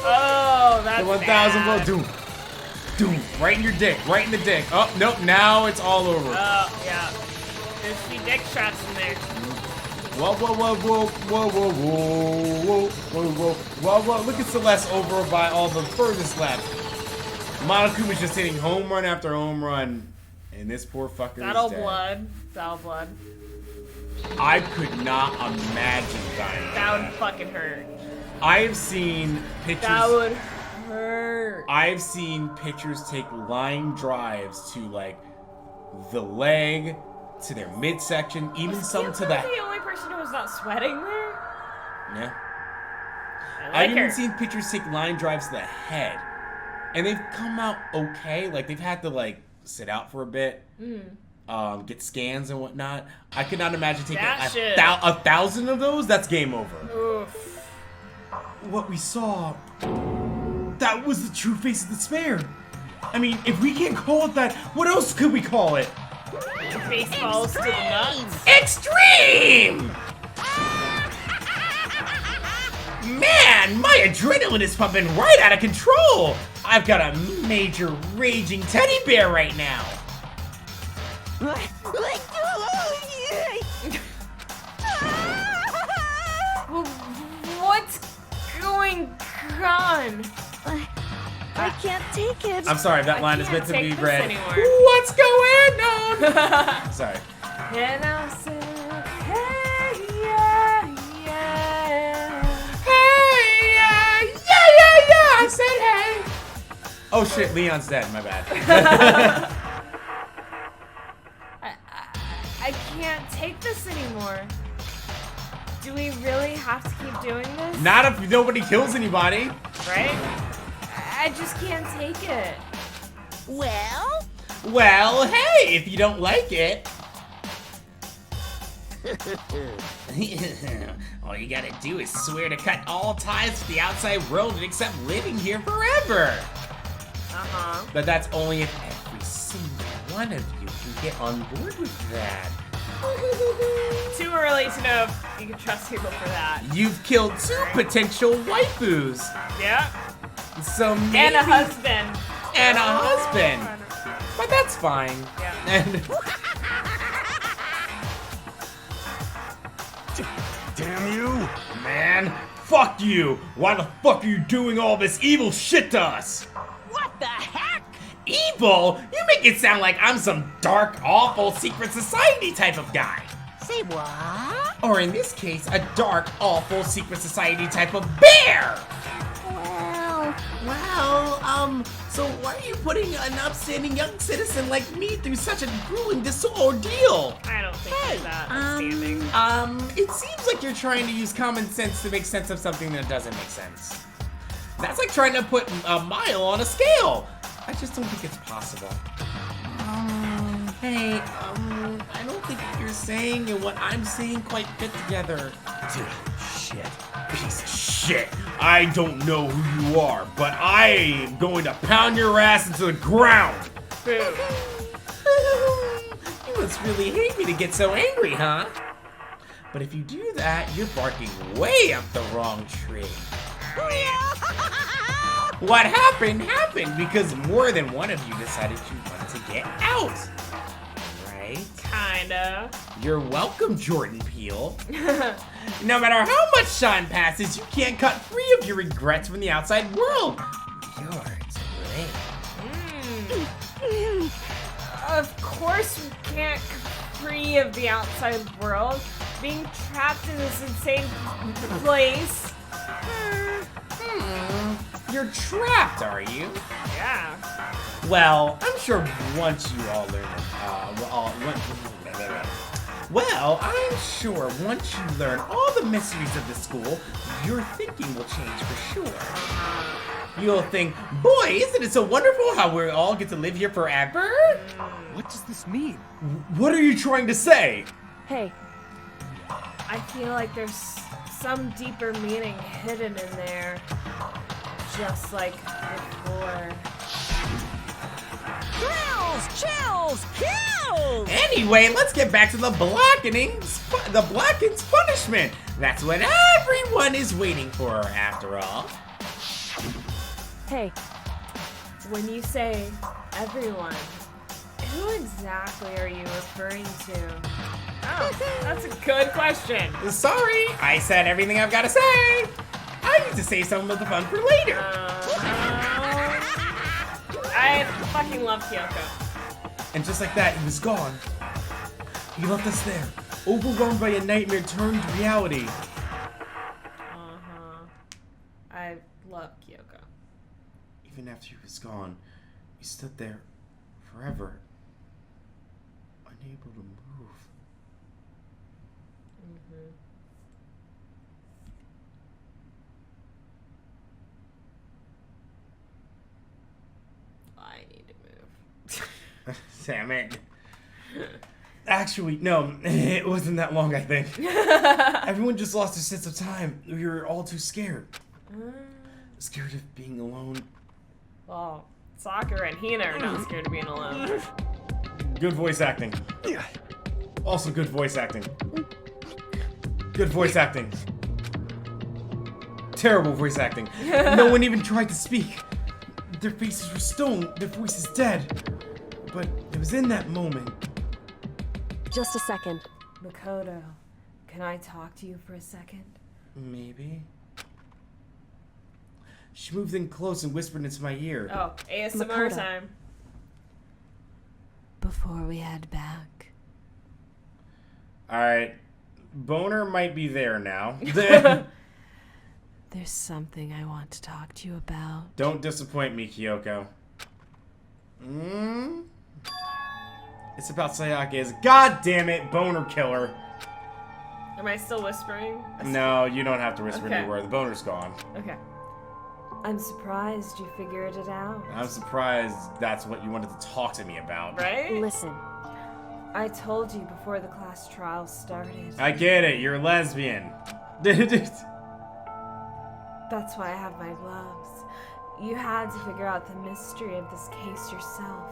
Oh, that's the 1,000 blow. Doom. Right in your dick. Right in the dick. Oh, nope. Now it's all over. Oh, yeah. There's 3 dick shots in there. Whoa. Look at Celeste over by all the furthest left. Monokuma's just hitting home run after home run. And this poor fucker is dead. Blood. Foul blood. I could not imagine dying. That would fucking hurt. I've seen pictures. That would hurt. I've seen pictures take line drives to like the leg, to their midsection, even some to the. the only person who was not sweating there? Yeah. I've even seen pictures take line drives to the head, and they've come out okay. Like they've had to like sit out for a bit, get scans and whatnot. I could not imagine taking a 1,000 of those. That's game over. Oof. What we saw, that was the true face of despair. I mean, if we can't call it that, what else could we call it? Baseballs to the nuts. Extreme! Man, my adrenaline is pumping right out of control. I've got a major raging teddy bear right now. What's going on? I can't take it. I'm sorry, that line is meant to be read. Anymore. What's going on? Sorry. And I said, hey, yeah, yeah. Hey, yeah. I said hey. Oh shit, Leon's dead. My bad. I can't take this anymore. Do we really have to keep doing this? Not if nobody kills anybody. Right? I just can't take it. Well, hey, if you don't like it. All you gotta do is swear to cut all ties with the outside world and accept living here forever. But that's only if every single one of you can get on board with that. Too early to know if you can trust people for that. You've killed 2 potential waifus. Yeah. So maybe... And a husband. And a husband. But that's fine. Yeah. And... Damn you! Man, fuck you! Why the fuck are you doing all this evil shit to us? What the heck? Evil? You make it sound like I'm some dark, awful secret society type of guy. Say what? Or in this case, a dark, awful secret society type of bear. Well, so why are you putting an upstanding young citizen like me through such a grueling ordeal? I don't think it's that upstanding. It seems like you're trying to use common sense to make sense of something that doesn't make sense. That's like trying to put a mile on a scale. I just don't think it's possible. Hey, I don't think what you're saying and what I'm saying quite fit together. Dude, shit. Piece of shit. I don't know who you are, but I am going to pound your ass into the ground. Boom. You must really hate me to get so angry, huh? But if you do that, you're barking way up the wrong tree. What happened because more than one of you decided you wanted to get out. Right? Kinda. You're welcome, Jordan Peele. No matter how much time passes, you can't cut free of your regrets from the outside world. You're to blame. Of course we can't free of the outside world. Being trapped in this insane place. You're trapped, are you? Yeah. Well, I'm sure once you all learn all the mysteries of the school, your thinking will change for sure. You'll think, boy, isn't it so wonderful how we all get to live here forever? What does this mean? What are you trying to say? Hey, I feel like there's some deeper meaning hidden in there. Just like before. Chills! Anyway, let's get back to the Blackened's punishment. That's what everyone is waiting for, after all. Hey, when you say everyone, who exactly are you referring to? Oh, that's a good question. Sorry, I said everything I've got to say. I need to save some of the fun for later. I fucking love Kyoko. And just like that, he was gone. He left us there, overwhelmed by a nightmare turned reality. Even after he was gone, we stood there forever, unable to move. Mm-hmm. I need to move. Damn it. Actually, no, it wasn't that long, I think. Everyone just lost their sense of time. We were all too scared. Scared of being alone. Well, Sakura and Hina are not scared of being alone. Good voice acting. Also good voice acting. Good voice acting. Terrible voice acting. No one even tried to speak. Their faces were stone, their voices dead. But it was in that moment. Just a second. Makoto, can I talk to you for a second? Maybe. She moved in close and whispered into my ear. Oh, ASMR Makoto. time. Before we head back. Alright. Boner might be there now. There's something I want to talk to you about. Don't disappoint me, Kyoko. It's about Sayaka's god damn it, boner killer. Am I still whispering? No, you don't have to whisper Okay. anywhere. The boner's gone. Okay. I'm surprised you figured it out. I'm surprised that's what you wanted to talk to me about. Right? Listen. I told you before the class trial started. I get it, you're a lesbian. That's why I have my gloves. You had to figure out the mystery of this case yourself.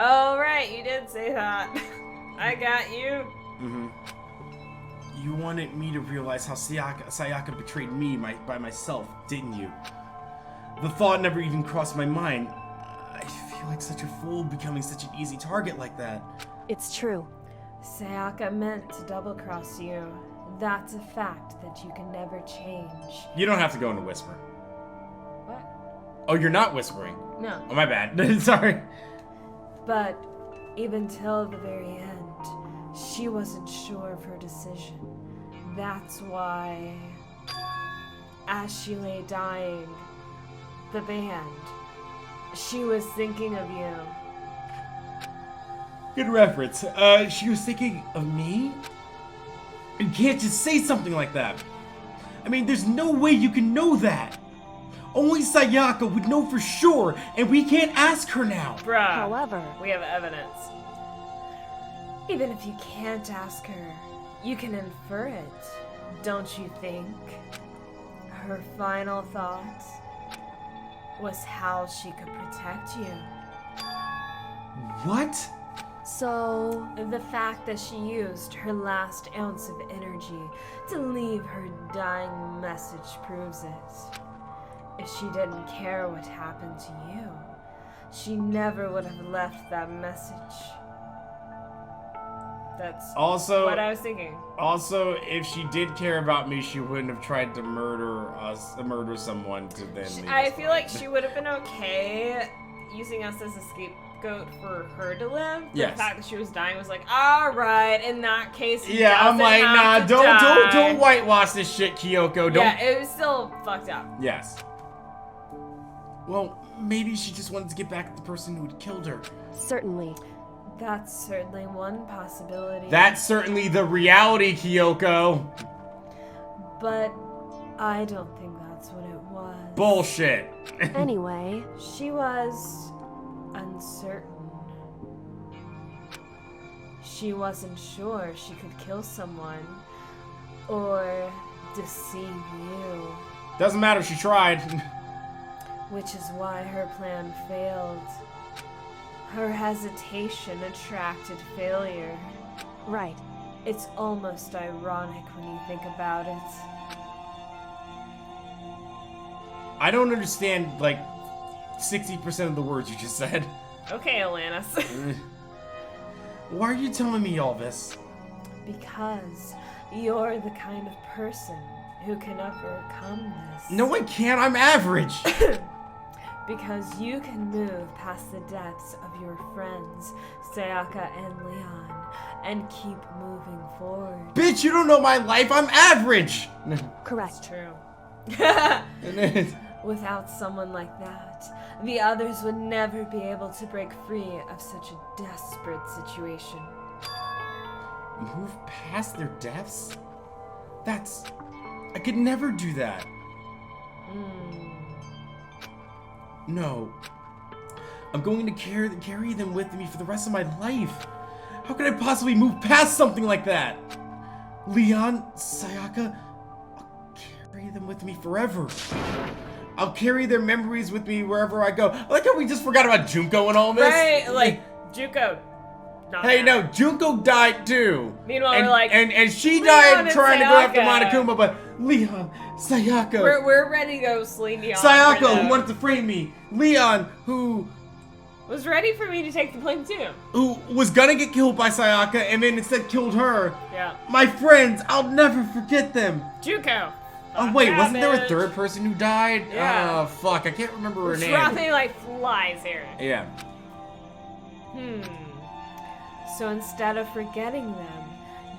Oh, right, you did say that. I got you. You wanted me to realize how Sayaka betrayed me by myself, didn't you? The thought never even crossed my mind. I feel like such a fool becoming such an easy target like that. It's true. Sayaka meant to double-cross you. That's a fact that you can never change. You don't have to go into whisper. What? Oh, you're not whispering? No. Oh, my bad. Sorry. But even till the very end, she wasn't sure of her decision. That's why, as she lay dying, the band, she was thinking of you. Good reference. She was thinking of me? You can't just say something like that. I mean, there's no way you can know that. Only Sayaka would know for sure, and we can't ask her now. Bruh. However, we have evidence. Even if you can't ask her, you can infer it, don't you think? Her final thought was how she could protect you. What? So, the fact that she used her last ounce of energy to leave her dying message proves it. If she didn't care what happened to you, she never would have left that message. That's also what I was thinking. Also, if she did care about me, she wouldn't have tried to murder someone to then leave I us feel like she would have been okay using us as a scapegoat for her to live. Yes. The fact that she was dying was like, all right, in that case, he Yeah, I'm doesn't like, have nah, to die. don't whitewash this shit, Kyoko. Don't. Yeah, it was still fucked up. Yes. Well, maybe she just wanted to get back at the person who had killed her. Certainly. That's certainly one possibility. That's certainly the reality, Kyoko. But I don't think that's what it was. Bullshit. Anyway, she was uncertain. She wasn't sure she could kill someone or deceive you. Doesn't matter, she tried. Which is why her plan failed. Her hesitation attracted failure. Right. It's almost ironic when you think about it. I don't understand, like, 60% of the words you just said. Okay, Alanis. Why are you telling me all this? Because you're the kind of person who can overcome this. No, I can't. I'm average. Because you can move past the deaths of your friends, Sayaka and Leon, and keep moving forward. Bitch, you don't know my life. I'm average. Correct. True. Without someone like that, the others would never be able to break free of such a desperate situation. Move past their deaths? I could never do that. No. I'm going to carry them with me for the rest of my life. How could I possibly move past something like that? Leon, Sayaka, I'll carry them with me forever. I'll carry their memories with me wherever I go. I like how we just forgot about Junko and all this. Right, like, Junko. Hey, no, Junko died too. Meanwhile, we're like, and she Leon died and trying to go after Sayaka. Monokuma, but Leon, Sayaka. We're ready to go sleep Leon. Sayaka, who wanted to frame me. Leon, who was ready for me to take the blame too. Who was gonna get killed by Sayaka and then instead killed her. Yeah. My friends, I'll never forget them. Junko. Oh wait, wasn't there a third person who died? Yeah. Oh fuck, I can't remember her name. Dropping like flies here. Yeah. So instead of forgetting them,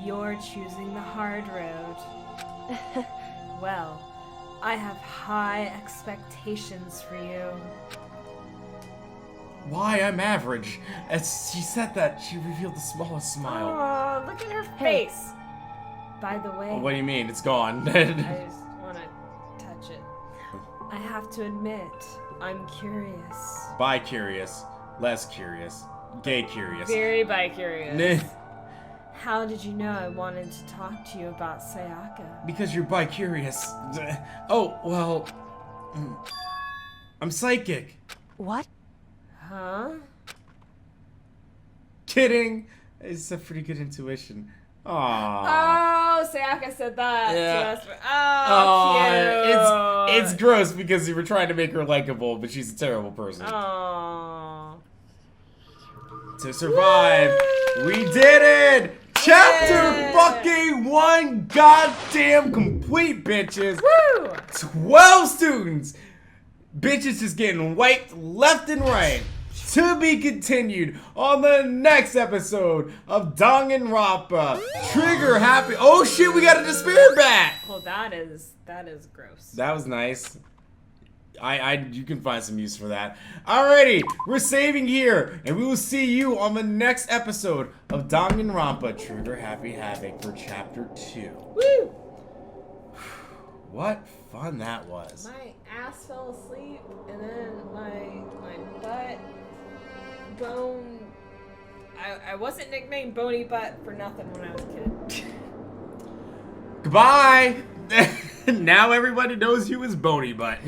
you're choosing the hard road. Well, I have high expectations for you. Why, I'm average. As she said that, she revealed the smallest smile. Oh, look at her face. By the way... What do you mean? It's gone. I just want to touch it. I have to admit, I'm curious. Bi-curious. Less curious. Gay curious. Very bi-curious. How did you know I wanted to talk to you about Sayaka? Because you're bi-curious. Oh, well... I'm psychic. What? Huh? Kidding. It's a pretty good intuition. Aww. Oh, Sayaka said that Yeah. to us. Oh, cute. It's gross because you were trying to make her likable, but she's a terrible person. Aww. To survive, we did it! Chapter fucking 1, goddamn complete, bitches! Woo! 12 students! Bitches just getting wiped left and right. To be continued on the next episode of Danganronpa. Trigger happy. Oh shit, we got a despair bat! Well, that is gross. That was nice. You can find some use for that. Alrighty, we're saving here, and we will see you on the next episode of Danganronpa Trigger Happy Havoc for Chapter 2. Woo! What fun that was. My ass fell asleep, and then my butt bone. I wasn't nicknamed Bony Butt for nothing when I was a kid. Goodbye! Now everybody knows you as Bony Butt.